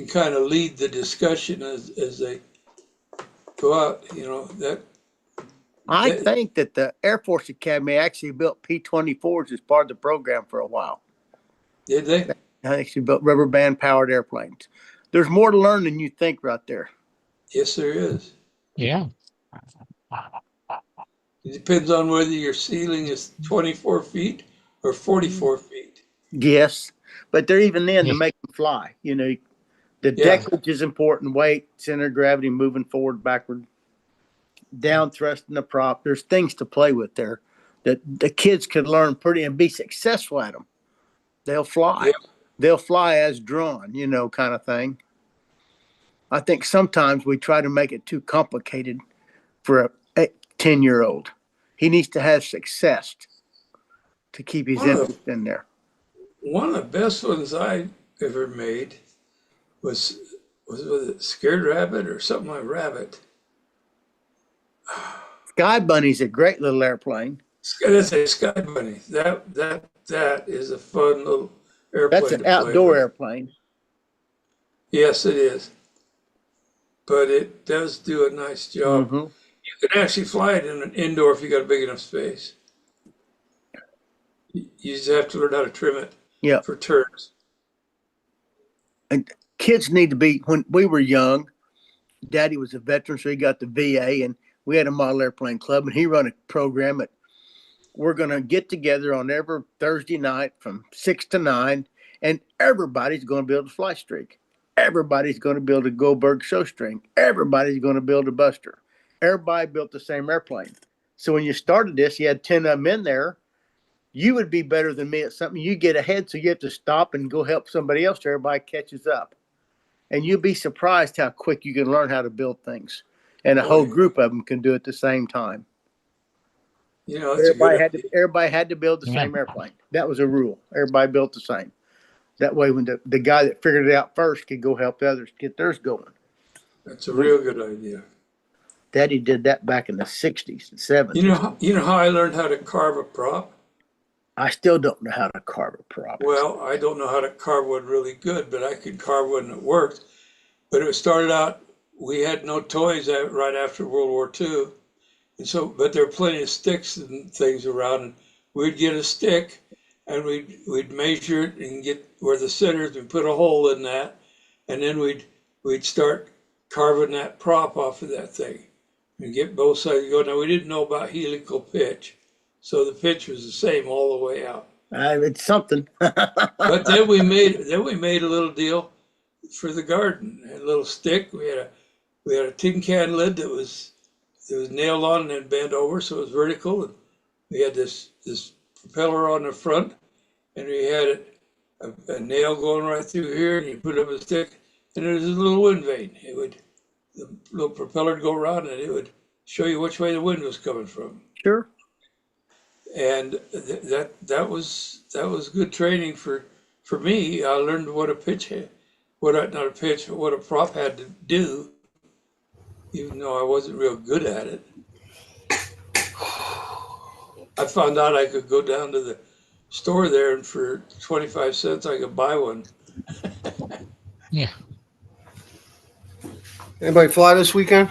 B: kind of lead the discussion as they go out, that
D: I think that the Air Force Academy actually built P-24s as part of the program for a while.
B: did they?
D: I actually built rubber band powered airplanes. There's more to learn than you think right there.
B: Yes, there is.
J: Yeah.
B: It depends on whether your ceiling is 24 feet or 44 feet.
D: Yes, but they're even then to
J: Yeah.
D: make them fly. The
B: Yeah.
D: deckage is important. Weight, center of gravity, moving forward, backward, down thrust in the prop. There's things to play with there that the kids could learn pretty and be successful at them. They'll fly.
B: Yeah.
D: They'll fly as drawn, kind of thing. I think sometimes we try to make it too complicated for a 10-year-old. He needs to have success to keep his interest in there.
B: One of the best ones I ever made was it Scared Rabbit or something like Rabbit?
D: Sky Bunny's a great little airplane.
B: That's a Sky Bunny. That is a fun little airplane.
D: That's an
B: to play
D: outdoor
B: with.
D: airplane.
B: Yes, it is. But it does do a nice job.
D: Mhm.
B: You can actually fly it in an indoor if you got a big enough space. You just have to learn how to trim it
D: Yeah.
B: for turns.
D: And kids need to be, when we were young, Daddy was a veteran, so he got the VA, and we had a model airplane club, and he run a program that we're going to get together on every Thursday night from 6 to 9, and everybody's going to build a fly streak. Everybody's going to build a Goldberg show string. Everybody's going to build a Buster. Everybody built the same airplane. So when you started this, you had 10 of them in there. You would be better than me at something. You get ahead, so you have to stop and go help somebody else till everybody catches up. And you'll be surprised how quick you can learn how to build things. And a whole group of them can do it at the same time.
B: That's a good idea.
D: Everybody had to build the same airplane. That was a rule. Everybody built the same. That way, when the guy that figured it out first could go help the others get theirs going.
B: That's a real good idea.
D: Daddy did that back in the 60s and 70s.
B: You know how I learned how to carve a prop?
D: I still don't know how to carve a prop.
B: Well, I don't know how to carve one really good, but I could carve one that worked. But it started out we had no toys right after World War II. And so, but there were plenty of sticks and things around. And we'd get a stick and we'd measure it and get where the centers and put a hole in that. And then we'd start carving that prop off of that thing and get both sides going. Now we didn't know about helical pitch. So the pitch was the same all the way out.
D: It's something.
B: But then we made a little deal for the garden. A little stick. We had a tin can lid that was nailed on and then bent over, so it was vertical. And we had this propeller on the front, and we had a nail going right through here, and you put up a stick, and there's a little wind vane. The little propeller would go around, and it would show you which way the wind was coming from.
D: Sure.
B: And that was good training for me. I learned what a pitch had, what a prop had to do, even though I wasn't real good at it. I found out I could go down to the store there and for 25 cents I could buy one.
J: Yeah.
K: Anybody fly this weekend?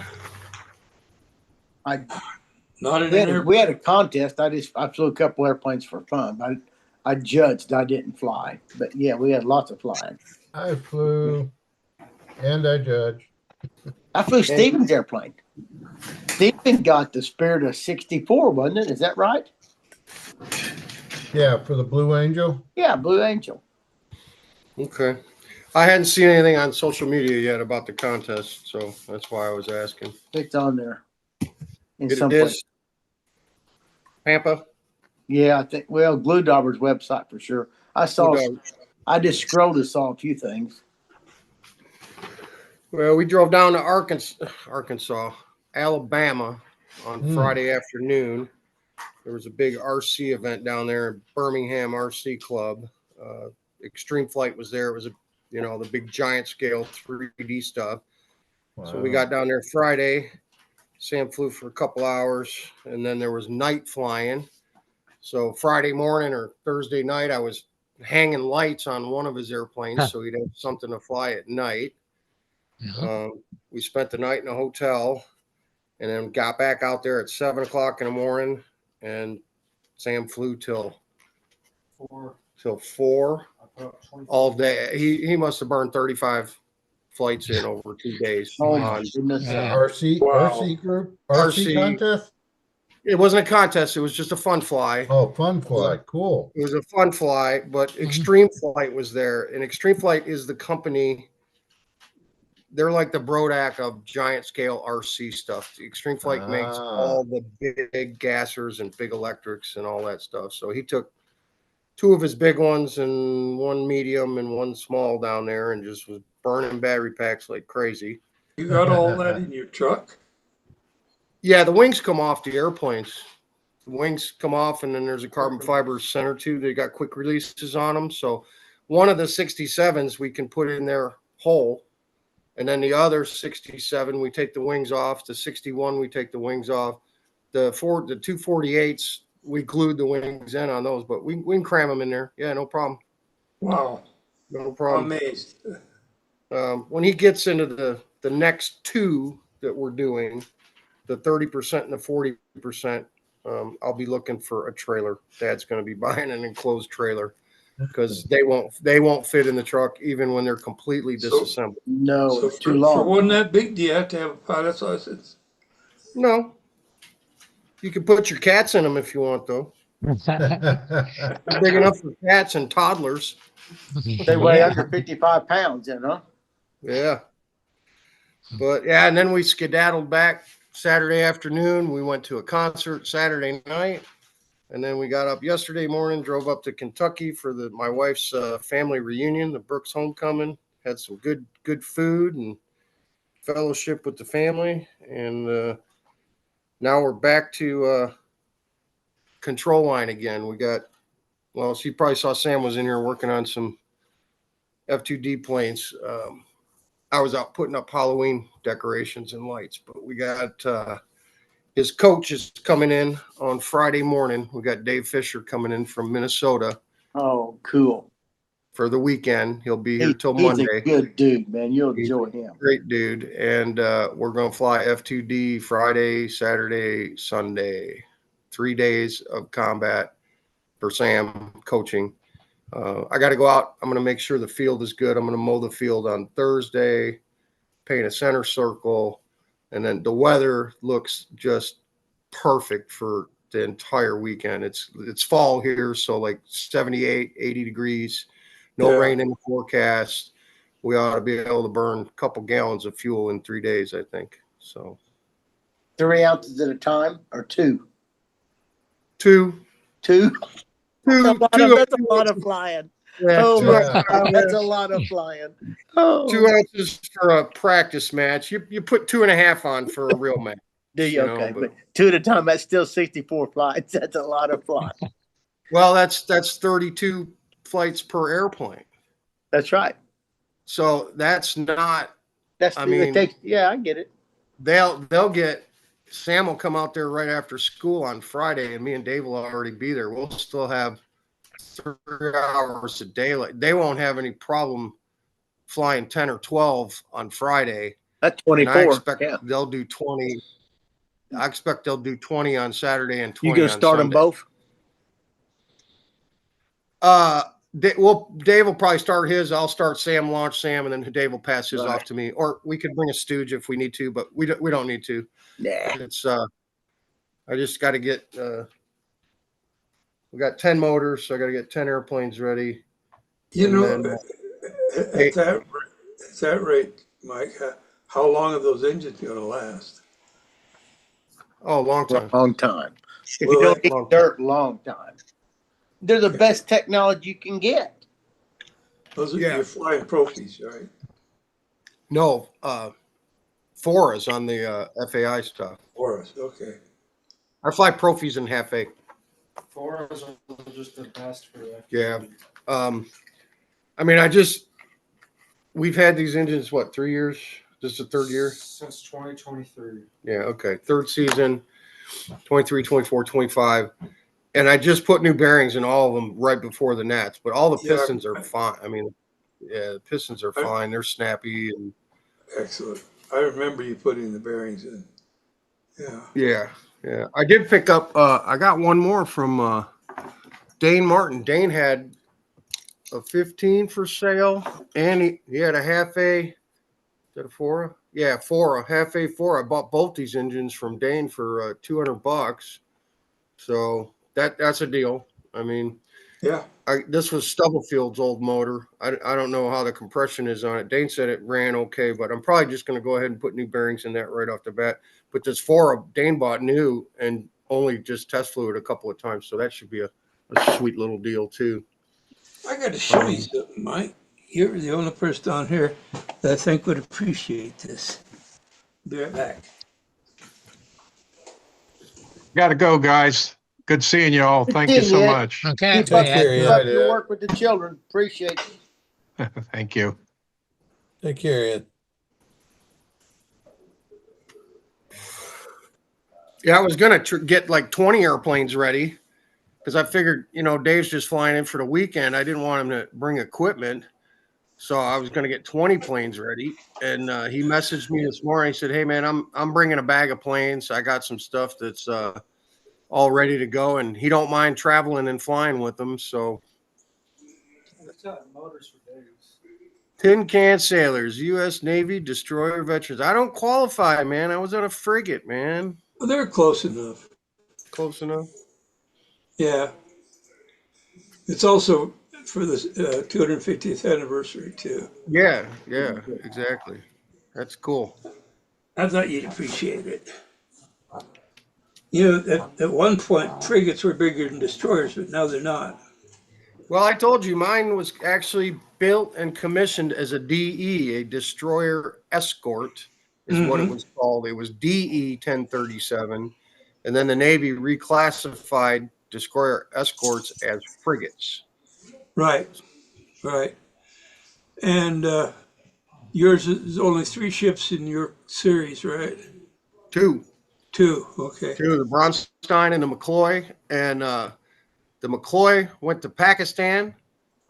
B: Not in an airplane.
D: We had a contest. I flew a couple airplanes for fun. I judged. I didn't fly, but yeah, we had lots of flying.
F: I flew and I judged.
D: I flew Steven's airplane. Steven got the Spirit of 64, wasn't it? Is that right?
F: Yeah, for the Blue Angel.
D: Yeah, Blue Angel.
K: Okay. I hadn't seen anything on social media yet about the contest, so that's why I was asking.
D: It's on there. In
K: Get a
D: some
K: disc.
D: place.
K: Pampa?
D: Yeah, I think. Well, Blue Dauber's website for sure. I just scrolled and saw a few things.
K: Well, we drove down to Arkansas, Alabama on Friday afternoon. There was a big RC event down there in Birmingham RC Club. Extreme Flight was there. It was the big giant scale 3D stuff. Wow. So we got down there Friday. Sam flew for a couple hours, and then there was night flying. So Friday morning or Thursday night, I was hanging lights on one of his airplanes, so he'd have something to fly at night. We spent the night in a hotel, and then got back out there at 7 o'clock in the morning, and Sam flew till 4 all day. He must have burned 35 flights in over 2 days.
D: Oh my goodness!
F: RC group, RC contest.
K: It wasn't a contest. It was just a fun fly.
F: Oh, fun fly. Cool.
K: It was a fun fly, but Extreme Flight was there, and Extreme Flight is the company. They're like the Brodak of giant scale RC stuff. Extreme Flight makes all the big gassers and big electrics and all that stuff. So he took 2 of his big ones and 1 medium and 1 small down there and just was burning battery packs like crazy.
B: You got all that in your truck?
K: Yeah, the wings come off the airplanes. The wings come off, and then there's a carbon fiber center too. They got quick releases on them. So one of the 67s we can put in their hole. And then the other 67, we take the wings off. The 61, we take the wings off. The 248s, we glued the wings in on those, but we can cram them in there. Yeah, no problem.
B: Wow.
K: No problem.
B: Amazed.
K: When he gets into the next 2 that we're doing, the 30% and the 40%, I'll be looking for a trailer. Dad's going to be buying an enclosed trailer. Because they won't fit in the truck even when they're completely disassembled.
D: No, it's too long.
B: For one that big, do you have to have a pilot's license?
K: No. You can put your cats in them if you want, though. They're big enough for cats and toddlers.
D: They weigh under 55 pounds,
K: Yeah. But yeah, and then we skedaddled back Saturday afternoon. We went to a concert Saturday night. And then we got up yesterday morning, drove up to Kentucky for my wife's family reunion, the Brooks homecoming. Had some good food and fellowship with the family. And now we're back to control line again. So you probably saw Sam was in here working on some F2D planes. I was out putting up Halloween decorations and lights, but we got his coach is coming in on Friday morning. We got Dave Fisher coming in from Minnesota.
D: Oh, cool.
K: for the weekend. He'll be here till
D: He's
K: Monday.
D: a good dude, man. You'll
K: He's
D: enjoy him.
K: Great dude. And we're going to fly F2D Friday, Saturday, Sunday. 3 days of combat for Sam coaching. I got to go out. I'm going to make sure the field is good. I'm going to mow the field on Thursday, paint a center circle, and then the weather looks just perfect for the entire weekend. It's fall here, so like 78, 80 degrees, no rain in the forecast. We ought to be able to burn a couple gallons of fuel in 3 days, I think. So
D: 3 ounces at a time or two?
K: Two.
D: That's a lot of flying.
K: Yeah,
D: Oh my
F: Yeah.
D: God, that's a lot of flying. Oh.
K: 2 ounces for a practice match. You put 2.5 on for a real match.
D: Do you?
K: you know,
D: Okay, but 2 at a time, that's still 64 flights. That's a lot of flying.
K: Well, that's 32 flights per airplane.
D: That's right.
K: So that's not.
D: That's
K: I mean,
D: yeah, I get it.
K: They'll get. Sam will come out there right after school on Friday, and me and Dave will already be there. We'll still have 3 hours of daylight. They won't have any problem flying 10 or 12 on Friday.
D: That's
K: And
D: 24.
K: I expect
D: Yeah.
K: they'll do 20. I expect they'll do 20 on Saturday and 20
D: You gonna
K: on
D: start them
K: Sunday.
D: both?
K: Dave will probably start his. I'll start Sam, launch Sam, and then Dave will pass his off to me. Or we could bring a stooge if we need to, but we don't need to.
D: Yeah.
K: It's I just got to get. We got 10 motors, so I got to get 10 airplanes ready.
B: You
K: And
B: know,
K: then,
B: at that rate, Mike, how long are those engines going to last?
K: Oh, long time.
D: Long time. If
B: Well,
D: you don't
K: long
D: eat dirt, long time. They're the best technology you can get.
B: Those are,
K: Yeah.
B: You're flying Profies, right?
K: No, Foras on the FAI stuff.
B: For us, okay.
K: I fly Profis in half A.
H: Fours are just the best for that.
K: Yeah. I mean, we've had these engines, what, 3 years? This is the third year?
H: Since 2023.
K: Yeah, okay. Third season, 23, 24, 25. And I just put new bearings in all of them right before the nets, but all the pistons are fine. I mean, yeah, the pistons are fine. They're snappy. And
B: Excellent. I remember you putting the bearings in.
K: yeah. I did pick up, I got one more from Dane Martin. Dane had a 15 for sale, and he had a half A. Is that a Fora? Yeah, Fora, half A Fora. I bought both these engines from Dane for $200. So that's a deal. I mean,
B: Yeah.
K: This was Stubblefield's old motor. I don't know how the compression is on it. Dane said it ran okay, but I'm probably just going to go ahead and put new bearings in that right off the bat. But this Fora Dane bought new and only just test flew it a couple of times, so that should be a sweet little deal too.
B: I got to show you something, Mike. You're the only person on here that I think would appreciate this. Be right back.
G: Got to go, guys. Good seeing you all. Thank you so
D: Yeah.
G: much.
J: Okay.
D: Keep up
C: care,
D: your work with the children. Appreciate it.
G: Thank you.
C: Take care, Ed.
K: Yeah, I was going to get like 20 airplanes ready because I figured, Dave's just flying in for the weekend. I didn't want him to bring equipment. So I was going to get 20 planes ready. And he messaged me this morning. He said, "Hey, man, I'm bringing a bag of planes. I got some stuff that's all ready to go." And he don't mind traveling and flying with them. So
H: Motors for days.
K: Tin Can Sailors, U.S. Navy, Destroyer Veterans. I don't qualify, man. I was on a frigate, man.
B: Well, they're close enough.
K: Close enough.
B: Yeah. It's also for the 250th anniversary, too.
K: Yeah, exactly. That's cool.
B: I thought you'd appreciate it. At one point, frigates were bigger than destroyers, but now they're not.
K: Well, I told you mine was actually built and commissioned as a DE, a destroyer escort is what it was called. It was DE 1037. And then the Navy reclassified destroyer escorts as frigates.
B: Right. And yours is only 3 ships in your series, right?
K: Two,
B: okay.
K: the Bronstein and the McCloy. And the McCloy went to Pakistan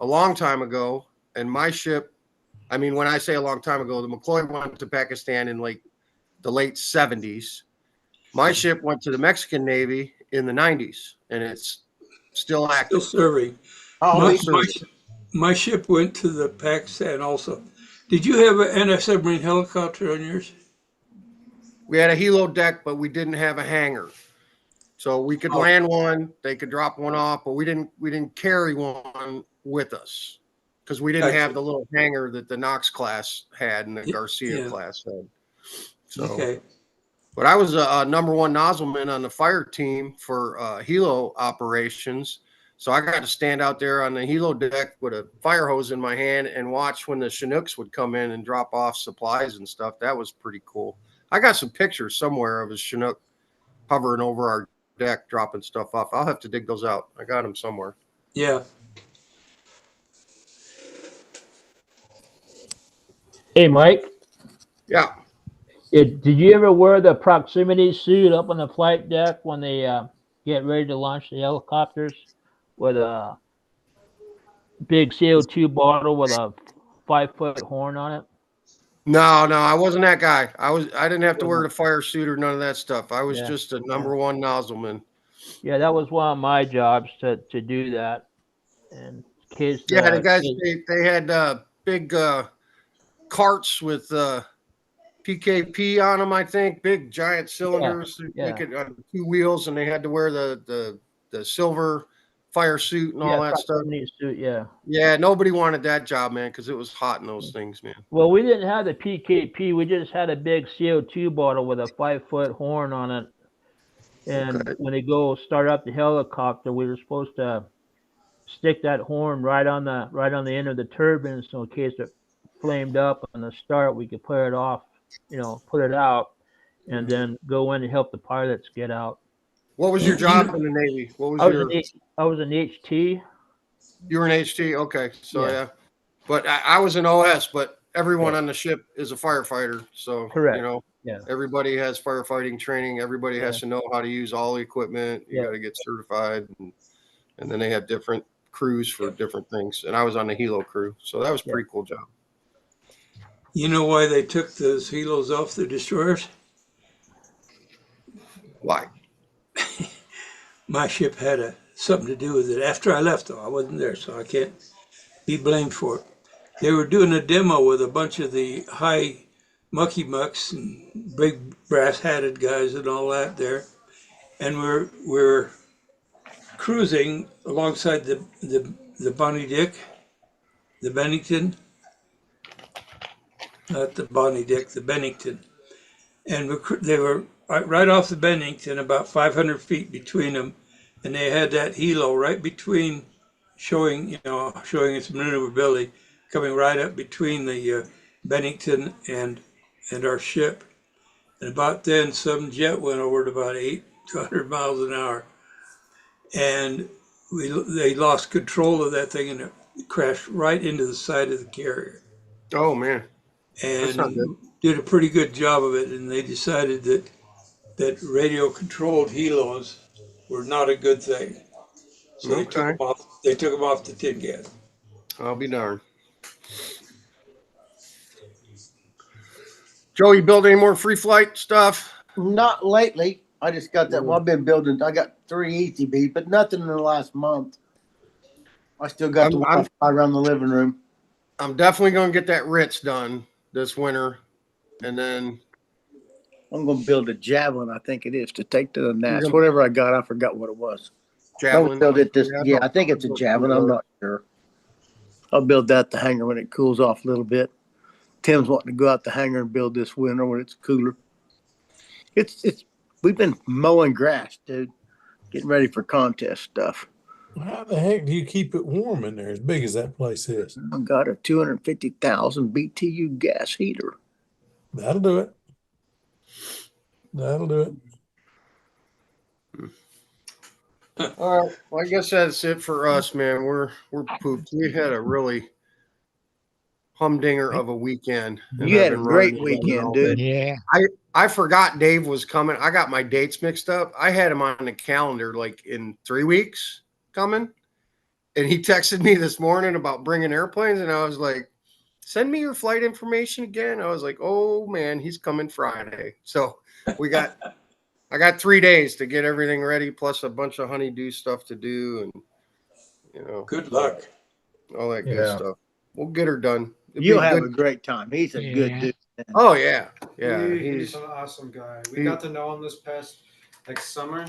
K: a long time ago, and my ship, I mean, when I say a long time ago, the McCloy went to Pakistan in like the late 70s. My ship went to the Mexican Navy in the 90s, and it's still
B: Still
K: active.
B: serving.
D: Oh,
B: My,
K: Still
D: we,
K: serving.
B: my ship went to the Pakistan also. Did you have an anti-submarine helicopter on yours?
K: We had a helo deck, but we didn't have a hangar. So we could
B: Oh.
K: land one, they could drop one off, but we didn't carry one with us because we didn't
B: Gotcha.
K: have the little hangar that the Knox class had and the Garcia
B: Yeah.
K: class had. So,
B: Okay.
K: but I was a number one nozzleman on the fire team for helo operations. So I got to stand out there on the helo deck with a fire hose in my hand and watch when the Chinooks would come in and drop off supplies and stuff. That was pretty cool. I got some pictures somewhere of a Chinook hovering over our deck, dropping stuff off. I'll have to dig those out. I got them somewhere.
B: Yeah.
L: Hey, Mike,
K: Yeah.
L: did you ever wear the proximity suit up on the flight deck when they get ready to launch the helicopters with a big CO2 bottle with a 5-foot horn on it?
K: No, I wasn't that guy. I didn't have to wear the fire suit or none of that stuff. I was
L: Yeah,
K: just a number one nozzleman.
L: yeah, that was one of my jobs to do that. And in case
K: Yeah, the guys
L: case-
K: they had big carts with PKP on them, I think, big giant cylinders. They
L: yeah.
K: could 2 wheels, and they had to wear the silver fire suit and all that stuff.
L: proximity suit, yeah.
K: Yeah, nobody wanted that job, man, because it was hot in those things, man.
L: Well, we didn't have the PKP. We just had a big CO2 bottle with a 5-foot horn on it. And
K: Okay.
L: when they go start up the helicopter, we were supposed to stick that horn right on the end of the turbine, so in case it flamed up on the start, we could put it off, put it out, and then go in and help the pilots get out.
K: What was your job in the Navy? What was
L: I was an HT.
K: You were an HT? Okay. So,
L: Yeah.
K: yeah. But I was an OS, but everyone on the ship is a firefighter. So,
L: Correct. Yeah.
K: everybody has firefighting training. Everybody has to know how to use all the equipment. You got to get certified. And then they have different crews for different things. And I was on the helo crew. So that was a pretty cool job.
B: You know why they took those helos off the destroyers?
K: Why?
B: My ship had something to do with it. After I left, though, I wasn't there, so I can't be blamed for it. They were doing a demo with a bunch of the high mucky mucks and big brass hatted guys and all that there, and we're cruising alongside the Bonnie Dick, the Bennington, not the Bonnie Dick, the Bennington, and they were right off the Bennington, about 500 feet between them, and they had that helo right between, showing its maneuverability, coming right up between the Bennington and our ship. And about then, some jet went over at about 800 miles an hour, and they lost control of that thing, and it crashed right into the side of the carrier.
K: Oh, man. That's not
B: And
K: good.
B: did a pretty good job of it, and they decided that radio-controlled helos were not a good thing. So they took them off. They took them off the tin can.
K: I'll be darned. Joe, you build any more free flight stuff?
D: Not lately. I just got that. Well, I've been building. I got 3 Easy Bees, but nothing in the last month. I still got the Wi-Fi around the living room.
K: I'm definitely going to get that Ritz done this winter, and then
D: I'm going to build a Javelin. I think it is to take to the Nats. Whatever I got, I forgot what it was.
K: Javelin.
D: I'll build it this. Yeah, I think it's a Javelin. I'm not sure. I'll build that the hangar when it cools off a little bit. Tim's wanting to go out the hangar and build this winter when it's cooler. We've been mowing grass, dude, getting ready for contest stuff.
C: How the heck do you keep it warm in there as big as that place is?
D: I got a 250,000 BTU gas heater.
C: That'll do it. That'll do it.
K: All right. Well, I guess that's it for us, man. We're pooped. We had a really humdinger of a weekend.
D: You had a great weekend, dude.
J: Yeah.
K: I forgot Dave was coming. I got my dates mixed up. I had him on the calendar like in 3 weeks coming. And he texted me this morning about bringing airplanes, and I was like, send me your flight information again. I was like, oh man, he's coming Friday. So I got 3 days to get everything ready, plus a bunch of honeydew stuff to do, and
B: Good luck.
K: all that good
F: Yeah.
K: stuff. We'll get her done. It'll
D: You'll
K: be
D: have
K: good.
D: a great time. He's a good
J: Yeah.
D: dude.
K: Oh yeah,
H: He's an awesome guy. We got to know him this past summer,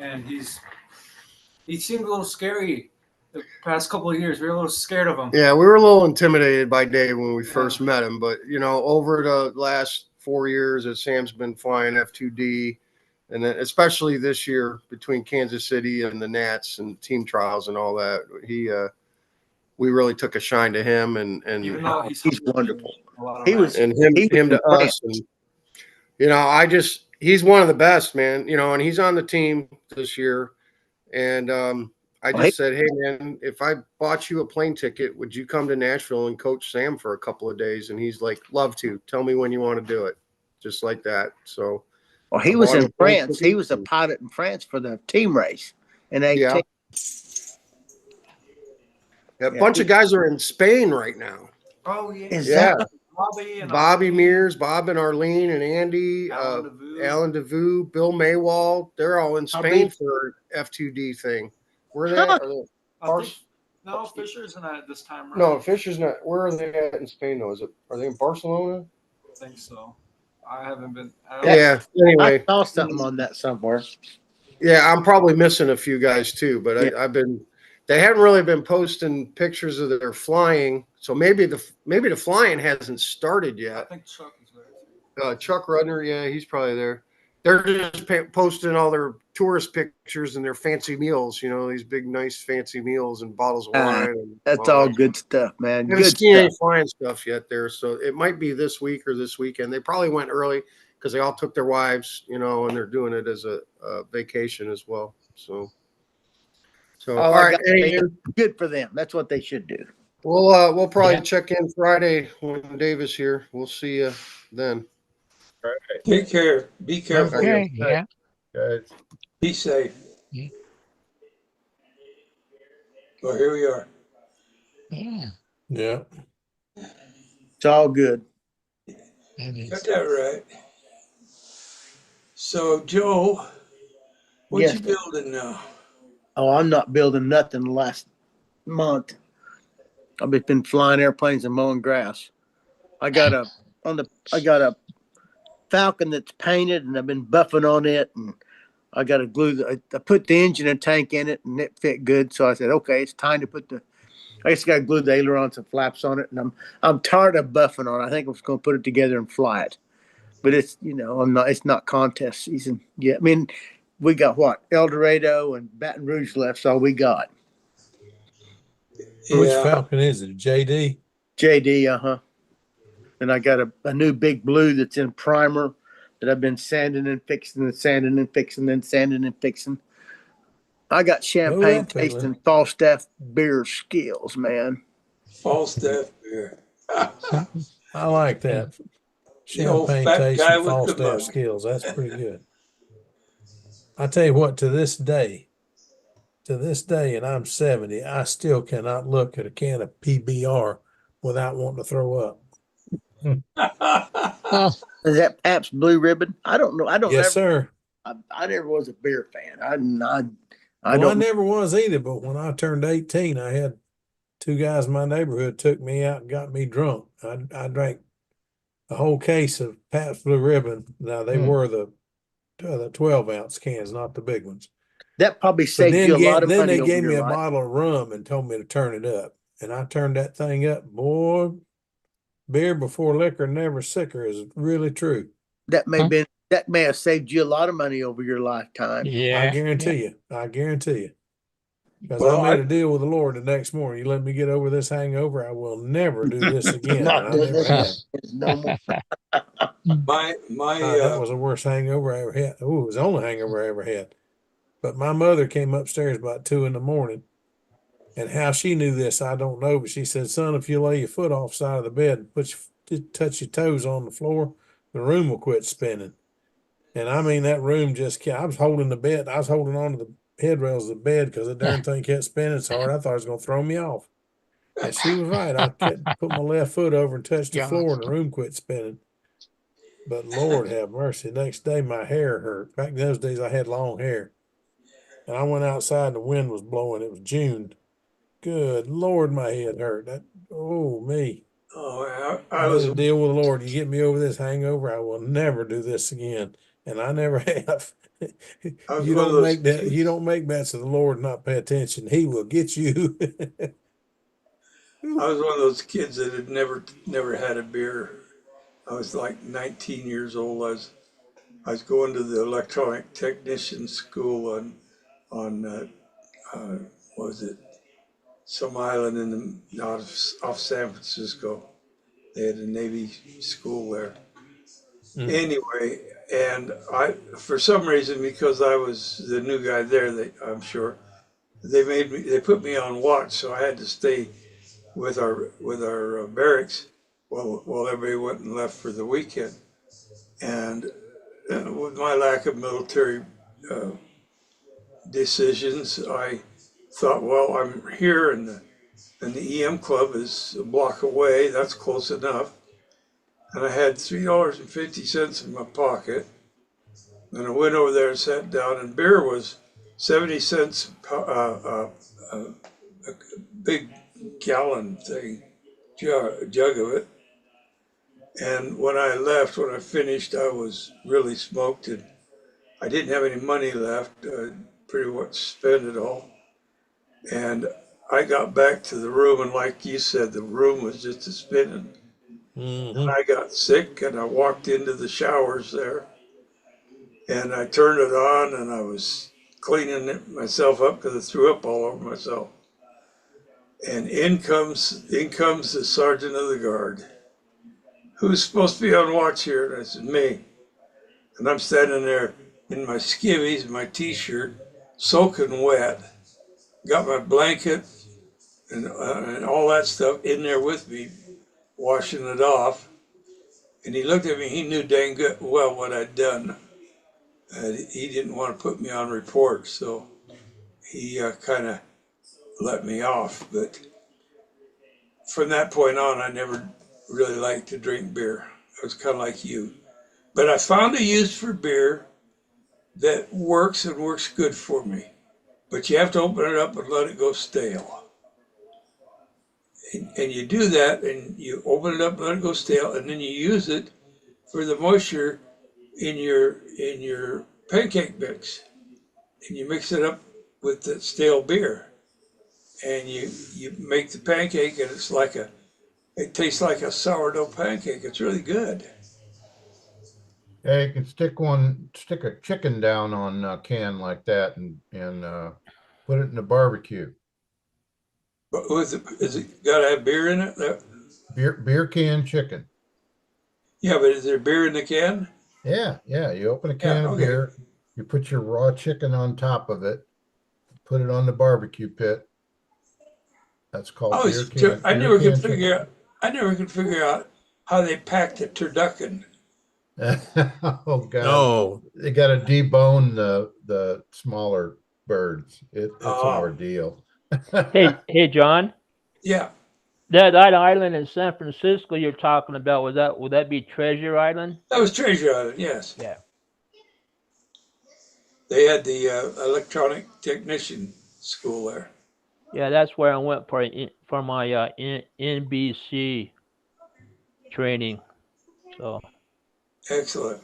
H: and he seemed a little scary the past couple of years. We were a little scared of him.
K: Yeah, we were a little intimidated by Dave when we first met him, but over the last 4 years that Sam's been flying F2D, and then especially this year between Kansas City and the Nats and team trials and all that, we really took a shine to him, and
H: Even though
D: He's wonderful.
H: a lot of
D: He was
K: him
D: he was
K: him to
D: in France.
K: us, and he's one of the best, man. And he's on the team this year, and I
D: Well,
K: just said, hey man, if I bought you a plane ticket, would you come to Nashville and coach Sam for a couple of days? And he's like, love to. Tell me when you want to do it, just like that. So
D: Well, he
K: I
D: was
K: bought him
D: in
K: a plane
D: France.
K: ticket,
D: He was a pilot in France for the team race in
K: yeah,
D: 18.
K: a bunch of guys are in Spain right now.
H: Oh yeah,
D: Is
K: Yeah,
D: that
K: Bobby Mears, Bob and Arlene and Andy, Alan DeVue, Bill Maywall, they're all in Spain for F2D thing. Where are they at? Are they
H: no, Fisher's not at this time, right?
K: No, Fisher's not. Where are they at in Spain though? Are they in Barcelona?
H: I think so. I haven't been.
K: Yeah. Anyway,
D: I saw something on that somewhere.
K: yeah, I'm probably missing a few guys too, but
D: Yeah.
K: they haven't really been posting pictures of their flying. So maybe the flying hasn't started
H: I
K: yet.
H: think Chuck is there.
K: Chuck Rudner, yeah, he's probably there. They're just posting all their tourist pictures and their fancy meals. These big, nice, fancy meals and bottles of wine. And
D: That's all good stuff, man.
K: haven't
D: Good
K: seen any
D: stuff.
K: flying stuff yet there, so it might be this week or this weekend. They probably went early because they all took their wives, and they're doing it as a vacation as well. So
D: Oh,
K: all right, anywho,
D: good for them. That's what they should do.
K: we'll probably
J: Yeah.
K: check in Friday when Dave is here. We'll see you then.
F: All right.
B: Take care. Be careful.
J: Okay. Yeah.
F: Guys.
B: Be safe.
J: Yeah.
B: Well, here we are.
J: Yeah.
C: Yeah.
D: It's all good.
J: That is.
B: Got that right. So, Joe, what
D: Yes.
B: you building now?
D: Oh, I'm not building nothing last month. I've been flying airplanes and mowing grass. I got a Falcon that's painted, and I've been buffing on it, and I got to glue. I put the engine and tank in it, and it fit good. So I said, okay, it's time to put I just got to glue the ailerons and flaps on it, and I'm tired of buffing on it. I think I'm just going to put it together and fly it. But it's it's not contest season yet. I mean, we got what, El Dorado and Baton Rouge left. That's all we got.
C: Which
B: Yeah.
C: Falcon is it? JD?
D: JD, and I got a new big blue that's in primer that I've been sanding and fixing and sanding and fixing and sanding and fixing. I got champagne
C: that fella.
D: tasting Falstaff beer skills, man.
B: Falstaff beer.
C: I like that.
B: The old
C: Champagne
B: fat
C: taste
B: guy
C: and
B: with the
C: Falstaff
B: mug.
C: skills. That's pretty good. I tell you what, to this day, and I'm 70, I still cannot look at a can of PBR without wanting to throw up.
J: Oh,
D: Is that Pabst Blue Ribbon? I don't know. I don't.
C: Yes, sir.
D: I never was a beer fan. I
C: I
D: don't.
C: never was either, but when I turned 18, I had two guys in my neighborhood took me out and got me drunk. I drank a whole case of Pabst Blue Ribbon. Now they were the 12-ounce cans, not the big ones.
D: That probably
C: But
D: saved you a lot of
C: then
D: money
C: they
D: over
C: gave me
D: your
C: a
D: life.
C: bottle of rum and told me to turn it up. And I turned that thing up. Boy, beer before liquor, never sicker is really true.
D: That may have saved you a lot of money over your lifetime.
J: yeah.
C: I guarantee you. Because
B: Well,
C: I made a deal with the Lord the next morning. You let me get over this hangover, I will never do this again.
D: Not
C: And I
D: doing
C: never
D: this.
C: have.
D: No more.
C: That was the worst hangover I ever had. Oh, it was the only hangover I ever had. But my mother came upstairs about 2 a.m. And how she knew this, I don't know. But she said, son, if you lay your foot off side of the bed and just touch your toes on the floor, the room will quit spinning. And I mean, that room I was holding the bed. I was holding on to headrails of the bed because the darn thing kept spinning so hard I thought it was going to throw me off. And she was right. I kept put my left foot over and touched the floor and the room quit spinning. But Lord have mercy. Next day my hair hurt. Back in those days I had long hair. And I went outside and the wind was blowing. It was June. Good Lord, my head hurt. Oh me.
B: Oh,
C: I
B: I was
C: made a deal with the Lord. You get me over this hangover, I will never do this again. And I never have.
B: I was
C: You
B: one of
C: don't
B: those
C: make that.
B: kids.
C: You don't make bets with the Lord and not pay attention. He will get you.
B: I was one of those kids that had never had a beer. I was like 19 years old. I was going to the electronic technician school on what was it, some island in the off San Francisco. They had a Navy school there. Anyway, and I, for some reason, because I was the new guy there, I'm sure they put me on watch, so I had to stay with our barracks while everybody went and left for the weekend. And with my lack of military uh, decisions, I thought, well, I'm here, and the EM club is a block away. That's close enough. And I had $3.50 in my pocket. And I went over there and sat down, and beer was 70 cents a big gallon thing, jug of it. And when I left, when I finished, I was really smoked, and I didn't have any money left. I pretty much spent it all. And I got back to the room, and like you said, the room was just a spinning. And I got sick, and I walked into the showers there, and I turned it on, and I was cleaning myself up because I threw up all over myself. And in comes the sergeant of the guard. Who's supposed to be on watch here? And I said, me. And I'm standing there in my skivvies, my t-shirt, soaking wet. Got my blanket and all that stuff in there with me, washing it off. And he looked at me. He knew dang good well what I'd done. He didn't want to put me on report, so he kind of let me off. But from that point on, I never really liked to drink beer. I was kind of like you. But I found a use for beer that works and works good for me. But you have to open it up and let it go stale. And you do that, and you open it up and let it go stale, and then you use it for the moisture in your pancake mix. And you mix it up with the stale beer. And you make the pancake, and it tastes like a sourdough pancake. It's really good.
F: Yeah, you can stick a chicken down on a can like that and put it in the barbecue.
B: But is it got to have beer in it?
F: Beer can chicken.
B: Yeah, but is there beer in the can?
F: Yeah. You open a can of beer, you put your raw chicken on top of it, put it on the barbecue pit. That's called beer can.
B: I never could figure out how they packed a turducken.
F: Oh God!
C: No.
F: They got to debone the smaller birds. It's an ordeal.
L: Hey, John.
B: Yeah.
L: That island in San Francisco you're talking about, would that be Treasure Island?
B: That was Treasure Island, yes.
L: Yeah.
B: They had the electronic technician school there.
L: Yeah, that's where I went for my NBC training. So.
B: Excellent.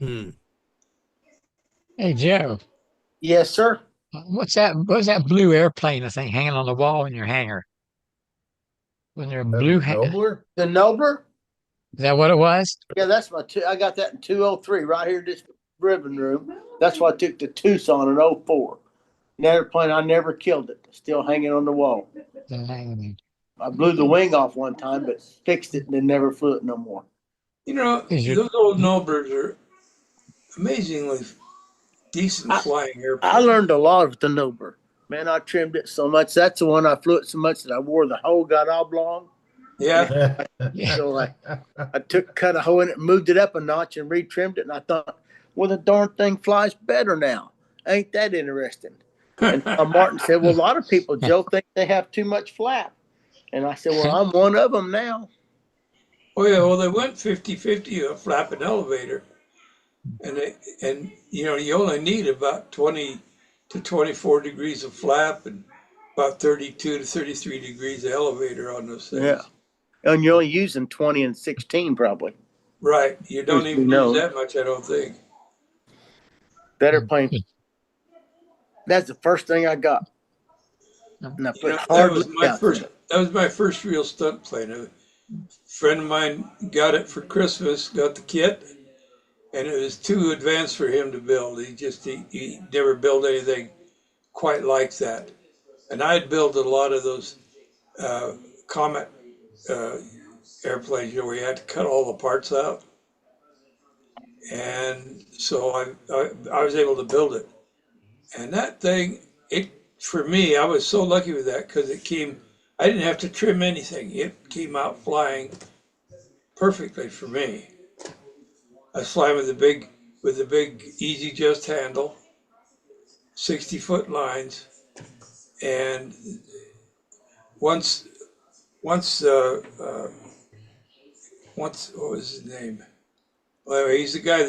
J: Hey, Joe.
D: Yes, sir.
J: What's that blue airplane thing hanging on the wall in your hangar? Was there a blue
F: Nobler?
D: The Nobler?
J: Is that what it was?
D: Yeah, that's I got that in 203 right here in this ribbon room. That's why I took the Tucson in 04. An airplane, I never killed it. Still hanging on the wall. I blew the wing off one time, but fixed it and then never flew it no more.
B: You know, those old Noblers are amazingly decent flying airplanes.
D: I learned a lot with the Nobler. Man, I trimmed it so much. That's the one I flew it so much that I wore the hole got oblong.
B: Yeah.
D: So I cut a hole in it, moved it up a notch, and retrimmed it. And I thought Well, the darn thing flies better now. Ain't that interesting? And Martin said, well, a lot of people, Joe, think they have too much flap. And I said, well, I'm one of them now.
B: Oh yeah, well they went 50-50 a flap and elevator, and you only need about 20 to 24 degrees of flap and about 32 to 33 degrees of elevator on those things.
D: Yeah, and you're only using 20 and 16 probably.
B: Right, you don't even use that much, I don't think.
D: Better plane. That's the first thing I got. And I put
B: That was my first real stunt plane. A friend of mine got it for Christmas, got the kit, and it was too advanced for him to build. He never built anything quite like that. And I'd built a lot of those Comet airplanes, where you had to cut all the parts out. And so I was able to build it. And that thing, for me, I was so lucky with that because I didn't have to trim anything. It came out flying perfectly for me. I was flying with the big easy just handle, 60-foot lines, and once what was his name? Well, he was the guy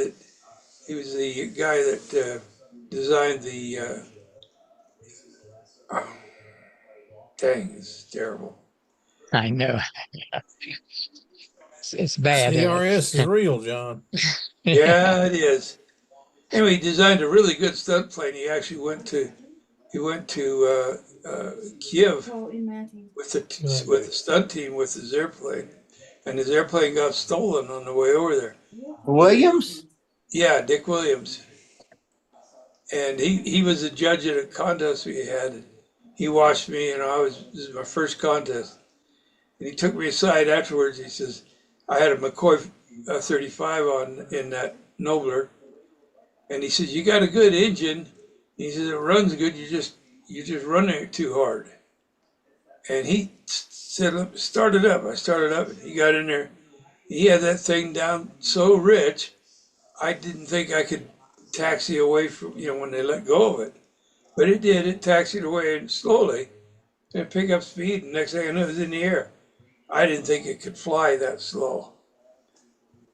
B: that designed the. Dang, it's terrible.
J: I know. It's bad.
C: CRS is real, John.
B: Yeah, it is. Anyway, he designed a really good stunt plane. He actually went to Kiev with the stunt team with his airplane, and his airplane got stolen on the way over there.
D: Williams?
B: Yeah, Dick Williams. And he was a judge at a contest we had. He watched me, and this was my first contest. And he took me aside afterwards. He says, I had a McCoy 35 in that Nobler. And he says, you got a good engine. He says, it runs good. You're just running it too hard. And he said, start it up. I started up. And he got in there. He had that thing down so rich, I didn't think I could taxi away from, when they let go of it. But it did. It taxied away slowly and pick up speed. And next thing I knew, it was in the air. I didn't think it could fly that slow.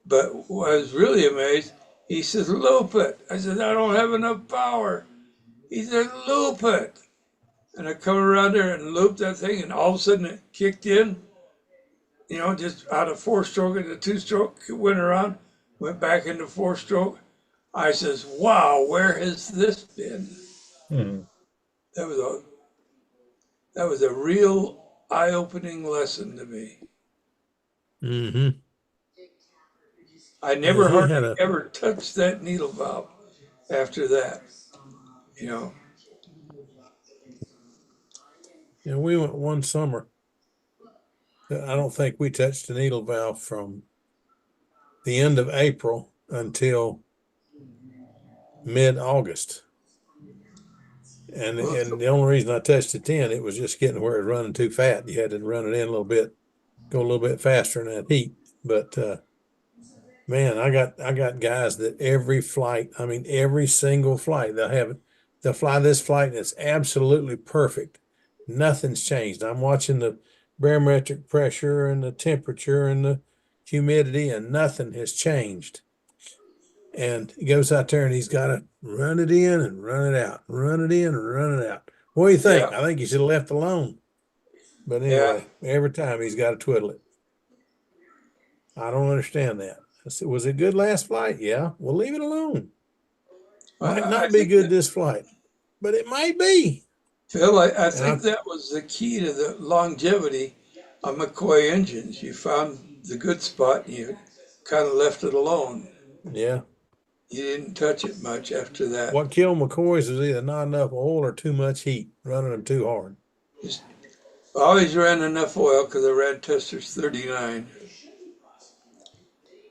B: But I was really amazed. He says, loop it. I said, I don't have enough power. He said, loop it. And I come around there and looped that thing, and all of a sudden it kicked in, just out of 4-stroke into 2-stroke, it went around, went back into 4-stroke. I says, wow, where has this been? That was a real eye-opening lesson to me.
C: Mm-hmm.
B: I never hardly ever touched that needle valve after that,
C: Yeah, we went one summer. I don't think we touched the needle valve from the end of April until mid-August. And the only reason I touched it then, it was just getting where it was running too fat. You had to run it in a little bit, go a little bit faster in that heat. But man, I got guys that every single flight they'll fly this flight and it's absolutely perfect. Nothing's changed. I'm watching the barometric pressure and the temperature and the humidity, and nothing has changed. And he goes out there and he's got to run it in and run it out, run it in and run it out. What do you think?
B: Yeah.
C: I think he should have left alone. But anyway, every time he's got to twiddle it. I don't understand that. I said, was it good last flight? Yeah. Well, leave it alone. Might not be good this flight, but it might be.
B: Phil, I think that was the key to the longevity of McCoy engines. You found the good spot and you kind of left it alone.
C: Yeah.
B: You didn't touch it much after that.
C: What killed McCoy's was either not enough oil or too much heat, running them too hard.
B: I always ran enough oil because I ran Testers 39.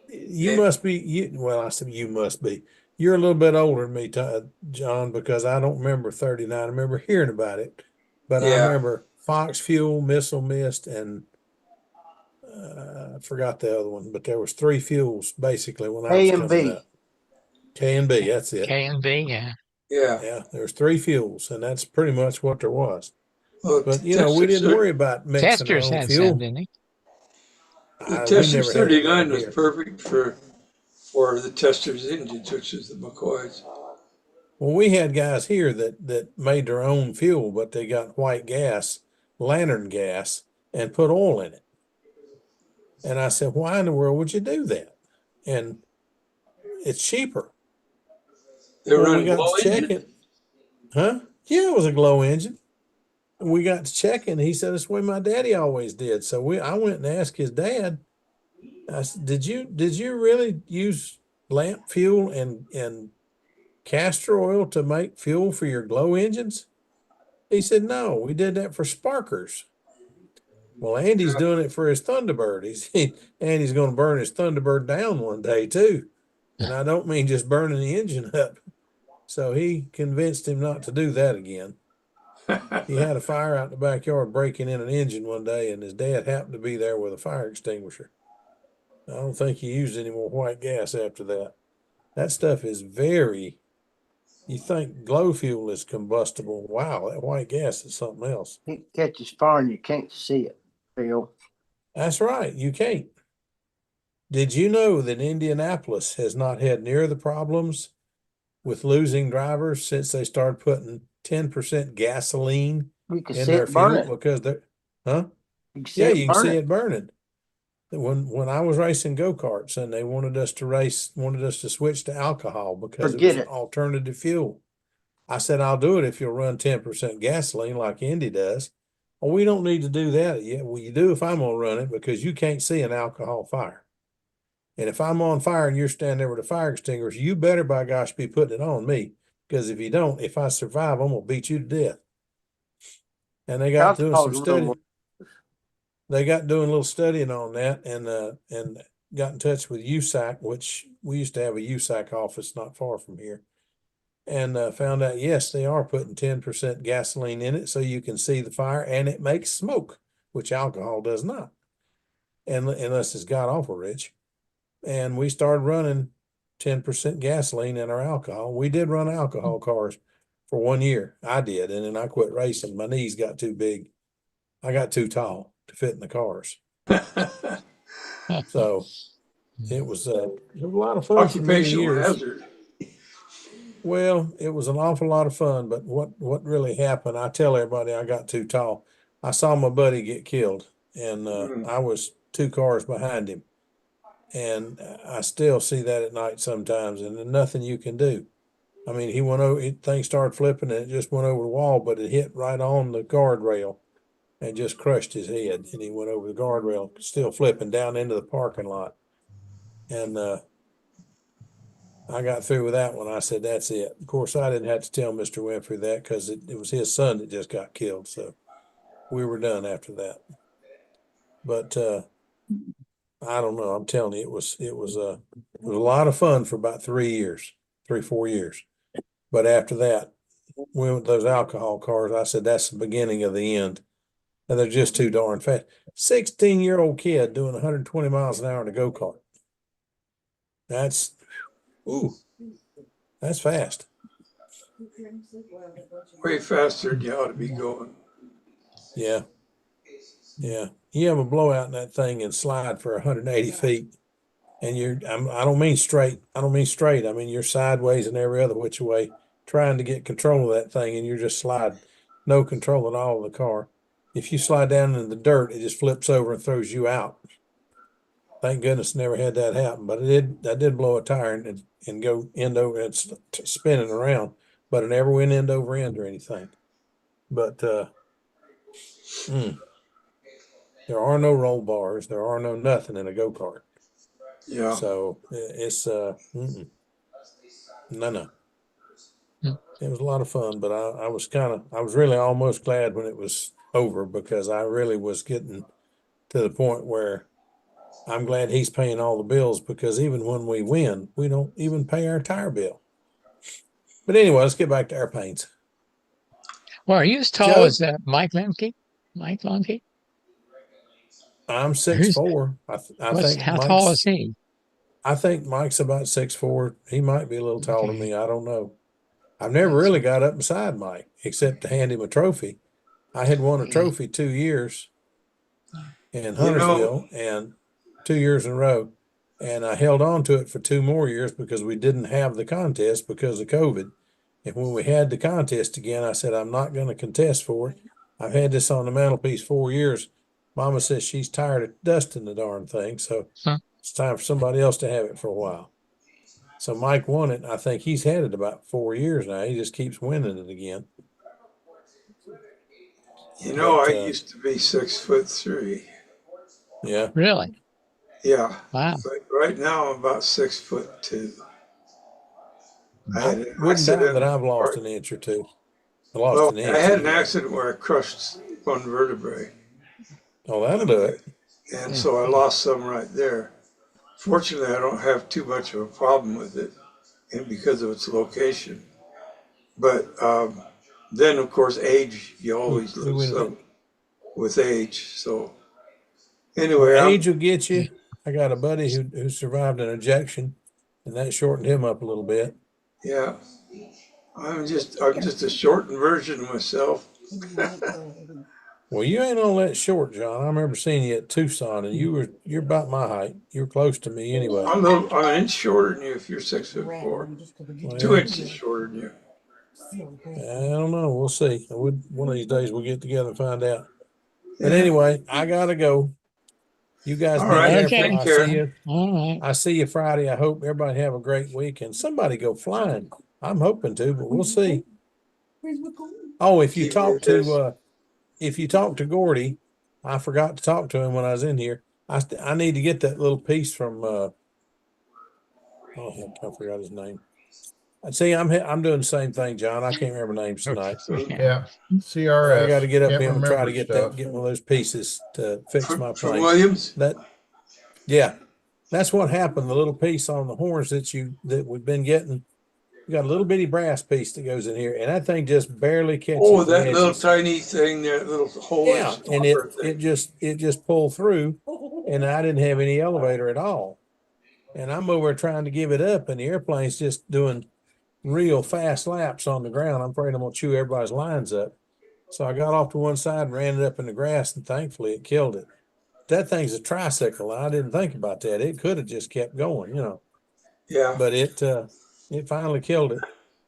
C: You must be, I said you must be. You're a little bit older than me, John, because I don't remember 39. I remember hearing about it, but I remember Fox Fuel, Missile Mist, and I forgot the other one, but there was 3 fuels basically when I was coming up. K and B, that's it.
J: K and B, yeah.
B: Yeah.
C: Yeah, there's 3 fuels, and that's pretty much what there was.
B: Well,
C: But we didn't worry about mixing our
J: Testers
C: own
J: had some,
C: fuel.
J: didn't he?
B: the
C: We
B: Tester
C: never had it around
B: 39 was
C: here.
B: perfect for the Tester's engines, which is the McCoys.
C: Well, we had guys here that made their own fuel, but they got white gas, lantern gas, and put oil in it. And I said, why in the world would you do that? And it's cheaper.
B: They
C: Well, we
B: run
C: got
B: glow
C: to check
B: engine.
C: it. Huh? Yeah, it was a glow engine. And we got to check it, and he said, it's the way my daddy always did. So I went and asked his dad. I said, did you really use lamp fuel and castor oil to make fuel for your glow engines? He said, no, we did that for sparkers. Well, Andy's doing it for his Thunderbird. Andy's going to burn his Thunderbird down one day too. And I don't mean just burning the engine up. So he convinced him not to do that again. He had a fire out in the backyard breaking in an engine one day, and his dad happened to be there with a fire extinguisher. I don't think he used any more white gas after that. That stuff is you think glow fuel is combustible. Wow, that white gas is something else.
D: It catches fire and you can't see it, Phil.
C: That's right, you can't. Did you know that Indianapolis has not had near the problems with losing drivers since they started putting 10% gasoline
D: You can
C: in
D: see
C: their
D: it
C: fuel
D: burning.
C: because they're, huh?
D: You can see
C: Yeah,
D: it
C: you can see
D: burning.
C: it burning. When I was racing go-karts and they wanted us to switch to alcohol because it was
D: Forget
C: an
D: it.
C: alternative fuel. I said, I'll do it if you'll run 10% gasoline like Indy does. Well, we don't need to do that yet. Well, you do if I'm gonna run it because you can't see an alcohol fire. And if I'm on fire and you're standing there with a fire extinguisher, you better by gosh be putting it on me. Because if you don't, if I survive, I'm gonna beat you to death. And they got doing
D: Alcohol's
C: some
D: a little
C: study.
D: more.
C: They got doing a little studying on that and got in touch with USAC, which we used to have a USAC office not far from here. And found out, yes, they are putting 10% gasoline in it so you can see the fire and it makes smoke, which alcohol does not, and unless it's god awful rich. And we started running 10% gasoline in our alcohol. We did run alcohol cars for 1 year. I did, and then I quit racing. My knees got too big. I got too tall to fit in the cars. So it was a lot of fun for many
B: Occupational
C: years.
B: hazard.
C: Well, it was an awful lot of fun, but what really happened, I tell everybody I got too tall. I saw my buddy get killed, and I was 2 cars behind him. And I still see that at night sometimes, and there's nothing you can do. I mean, he went over, things started flipping, and it just went over the wall, but it hit right on the guardrail and just crushed his head. And he went over the guardrail, still flipping down into the parking lot. And I got through with that one. I said, that's it. Of course, I didn't have to tell Mr. Winfrey that because it was his son that just got killed. So we were done after that. But I don't know. I'm telling you, it was a lot of fun for about 4 years. But after that, we went those alcohol cars. I said, that's the beginning of the end. And they're just too darn fast. 16-year-old kid doing 120 miles an hour in a go-kart. That's fast.
B: Way faster than you ought to be going.
C: Yeah. Yeah. You have a blowout in that thing and slide for 180 feet. And I don't mean straight. I mean, you're sideways and every other which way trying to get control of that thing and you're just sliding. No control at all of the car. If you slide down in the dirt, it just flips over and throws you out. Thank goodness never had that happen, but I did blow a tire and go end over and spinning around, but it never went end over end or anything. But there are no roll bars. There are no nothing in a go-kart.
B: Yeah.
C: So it's no. It was a lot of fun, but I was really almost glad when it was over because I really was getting to the point where I'm glad he's paying all the bills because even when we win, we don't even pay our tire bill. But anyway, let's get back to airplanes.
J: Well, are you as tall
C: Joe?
J: as Mike Lemke? Mike Lemke?
C: I'm 6'4". I think
J: How tall
C: Mike's
J: is he?
C: I think Mike's about 6'4". He might be a little taller than
J: Okay.
C: me. I don't know. I've never really got up beside Mike except to hand him a trophy. I had won a
J: Yeah.
C: trophy 2 years in
B: You know,
C: Huntersville and 2 years in a row. And I held on to it for 2 more years because we didn't have the contest because of COVID. And when we had the contest again, I said, I'm not going to contest for it. I've had this on the mantelpiece 4 years. Mama says she's tired of dusting the darn thing. So
J: Huh.
C: it's time for somebody else to have it for a while. So Mike won it. I think he's had it about 4 years now. He just keeps winning it again.
B: you know,
C: But
B: I used to be 6'3".
C: yeah,
J: Really?
B: Yeah.
J: Wow.
B: But right now I'm about 6'2". I
C: I
B: had an
C: wouldn't doubt that
B: accident.
C: I've lost an inch or two. I lost
B: Well,
C: an
B: I
C: inch
B: had an
C: anyway.
B: accident where I crushed one vertebrae.
C: Oh, that'll do it.
B: And so I lost some right there. Fortunately, I don't have too much of a problem with it and because of its location. But then, of course, age, you always
C: Who
B: lose
C: went
B: some
C: it?
B: with age. So
C: Well,
B: anyway,
C: age will get you. I got a buddy who survived an ejection, and that shortened him up a little bit.
B: yeah, I'm just a shortened version of myself.
C: Well, you ain't all that short, John. I remember seeing you at Tucson, and you're about my height. You're close to me anyway.
B: I'm an inch shorter than you if you're 6'4". 2 inches shorter than you.
C: I don't know. We'll see. One of these days we'll get together and find out. But
B: Yeah.
C: anyway, I gotta go. You guys
B: All
C: be
B: right.
C: careful.
J: Okay.
B: Take
C: I
B: care.
C: see you.
J: All right.
C: I see you Friday. I hope everybody have a great weekend. Somebody go flying. I'm hoping to, but we'll see. Oh, if you
B: Keep
C: talk
B: it this.
C: to Gordy, I forgot to talk to him when I was in here. I need to get that little piece from oh heck, I forgot his name. See, I'm doing the same thing, John. I can't remember names tonight.
F: Yeah,
C: I
F: CRS.
C: got to get up
F: Can't
C: here and try to
F: remember stuff.
C: get one of those pieces to fix my
B: From
C: plane.
B: Williams?
C: Yeah, that's what happened. The little piece on the horns that we've been getting. We got a little bitty brass piece that goes in here, and that thing just barely catches
B: Oh,
C: the
B: that little
C: edges.
B: tiny thing there, little hole
C: Yeah, and it
B: thing.
C: just pulled through, and I didn't have any elevator at all. And I'm over trying to give it up, and the airplane's just doing real fast laps on the ground. I'm afraid I'm gonna chew everybody's lines up. So I got off to one side and ran it up in the grass, and thankfully it killed it. That thing's a tricycle, and I didn't think about that. It could have just kept going,
B: Yeah.
C: but it finally killed it.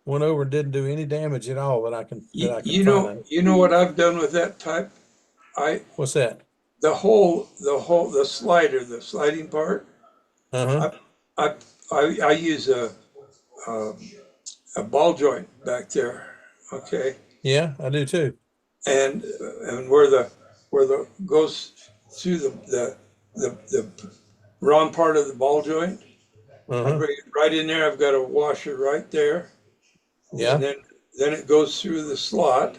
C: Went over and didn't do any damage at all that I can find.
B: You know what I've done with that type?
C: What's that?
B: The slider, the sliding part.
C: Uh-huh.
B: I use a ball joint back there. Okay.
C: Yeah, I do too.
B: And where the goes through the round part of the ball joint, I
C: Uh-huh.
B: bring it right in there. I've got a washer right there.
C: Yeah.
B: And then it goes through the slot.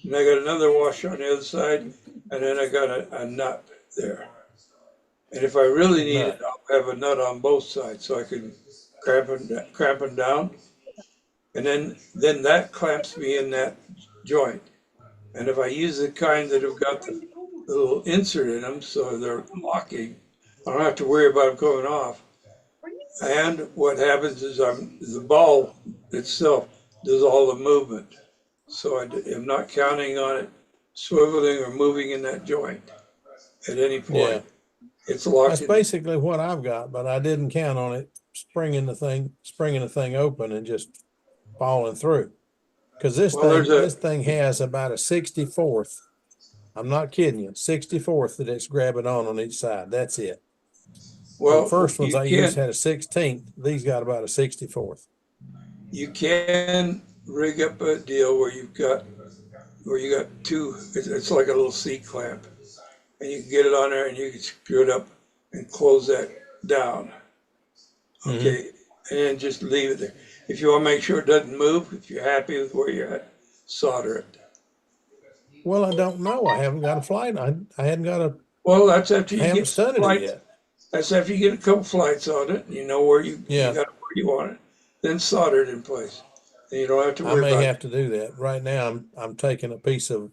B: And I got another washer on the other side. And then I got a nut there. And if I really need it, I'll have a nut on both sides so I can cramp them down. And then that clamps me in that joint. And if I use the kind that have got the little insert in them so they're locking, I don't have to worry about them coming off. And what happens is the ball itself does all the movement. So I am not counting on it swiveling or moving in that joint at any point.
C: Yeah.
B: It's locked.
C: That's basically what I've got, but I didn't count on it springing the thing open and just falling through. Because this thing has about a 64th. I'm not kidding you, 64th that it's grabbing on each side. That's it.
B: Well,
C: the first ones I used had a 16th. These got about a 64th.
B: You can rig up a deal where you got two. It's like a little C clamp, and you can get it on there, and you can screw it up and close that down. Okay, and then just leave it there. If you want to make sure it doesn't move, if you're happy with where you're at, solder it.
C: Well, I don't know. I haven't got a flight. I hadn't got a.
B: Well, that's after you get
C: studied it yet.
B: That's after you get a couple flights on it. And you know where you got it where you want it. Then solder it in place. And you don't have to worry about it.
C: I may have to do that. Right now, I'm taking a piece of.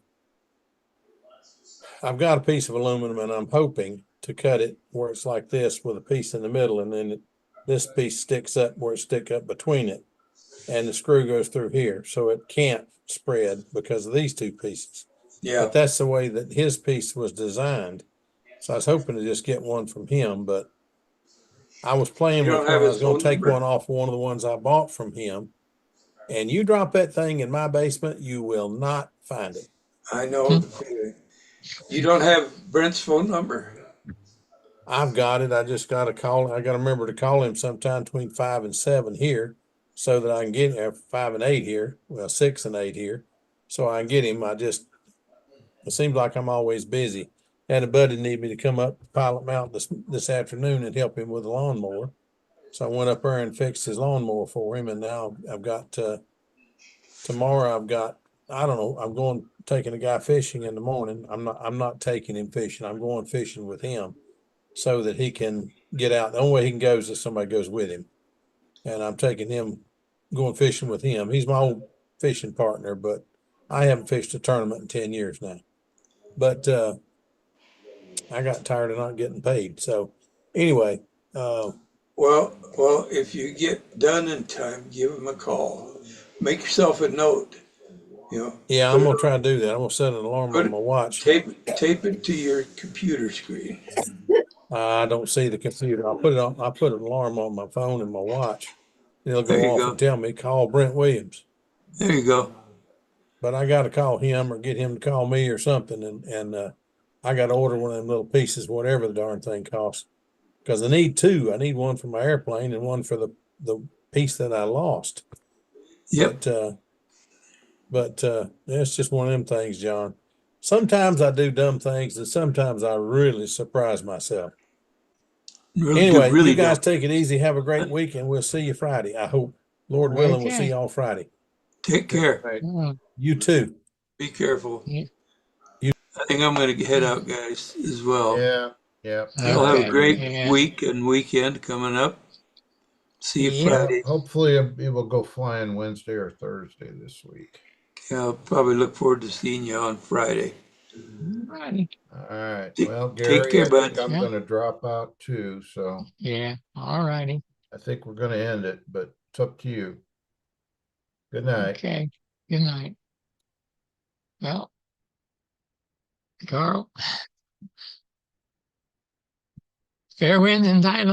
C: I've got a piece of aluminum, and I'm hoping to cut it where it's like this with a piece in the middle, and then this piece sticks up where it stick up between it, and the screw goes through here, so it can't spread because of these two pieces.
B: Yeah.
C: But that's the way that his piece was designed. So I was hoping to just get one from him, but I was playing
B: You
C: with
B: don't
C: one.
B: have
C: I
B: his
C: was going
B: phone
C: to take
B: number?
C: one off one of the ones I bought from him. And you drop that thing in my basement, you will not find it.
B: I know the feeling. You don't have Brent's phone number?
C: I've got it. I just got to call. I got to remember to call him sometime between 5 and 7 here, so that I can get 5 and 8 here. Well, 6 and 8 here, so I can get him. It seems like I'm always busy. Had a buddy need me to come up Pilot Mountain this afternoon and help him with a lawnmower. So I went up there and fixed his lawnmower for him. And now I've got tomorrow. I don't know. I'm taking a guy fishing in the morning. I'm not taking him fishing. I'm going fishing with him, so that he can get out. The only way he can go is if somebody goes with him. And I'm taking him, going fishing with him. He's my old fishing partner, but I haven't fished a tournament in 10 years now. But I got tired of not getting paid. So anyway,
B: Well, if you get done in time, give him a call. Make yourself a note. You know.
C: yeah, I'm gonna try to do that. I'm gonna set an alarm
B: Put
C: on my watch.
B: tape it to your computer screen.
C: I don't see the computer. I put an alarm on my phone and my watch. It'll
B: There
C: go
B: you
C: off
B: go.
C: and tell me, call Brent Williams.
B: There you go.
C: But I got to call him or get him to call me or something. And I got to order one of them little pieces, whatever the darn thing costs. Because I need two. I need one for my airplane and one for the piece that I lost.
B: Yep.
C: But it's just one of them things, John. Sometimes I do dumb things, and sometimes I really surprise myself. Anyway, you guys take it easy. Have a great week, and we'll see you Friday. I hope, Lord willing, we'll see you all Friday.
B: Take care.
K: Right.
C: You too.
B: Be careful.
J: Yeah.
B: I think I'm going to head out, guys, as well.
F: Yeah, yeah.
B: Y'all have a
J: Okay.
B: great
J: Yeah.
B: week and weekend coming up. See you
J: Yeah.
B: Friday.
F: Hopefully it will go flying Wednesday or Thursday this week.
B: I'll probably look forward to seeing you on Friday.
J: Righty.
F: All right.
B: Take-
F: Well,
B: take
F: Gary,
B: care,
F: I
B: bud.
F: think I'm
J: Yeah.
F: going to drop out too. So
J: Yeah. All righty.
F: I think we're going to end it, but it's up to you. Good night.
J: Okay. Good night. Well, Carl, fair wind in Thailand.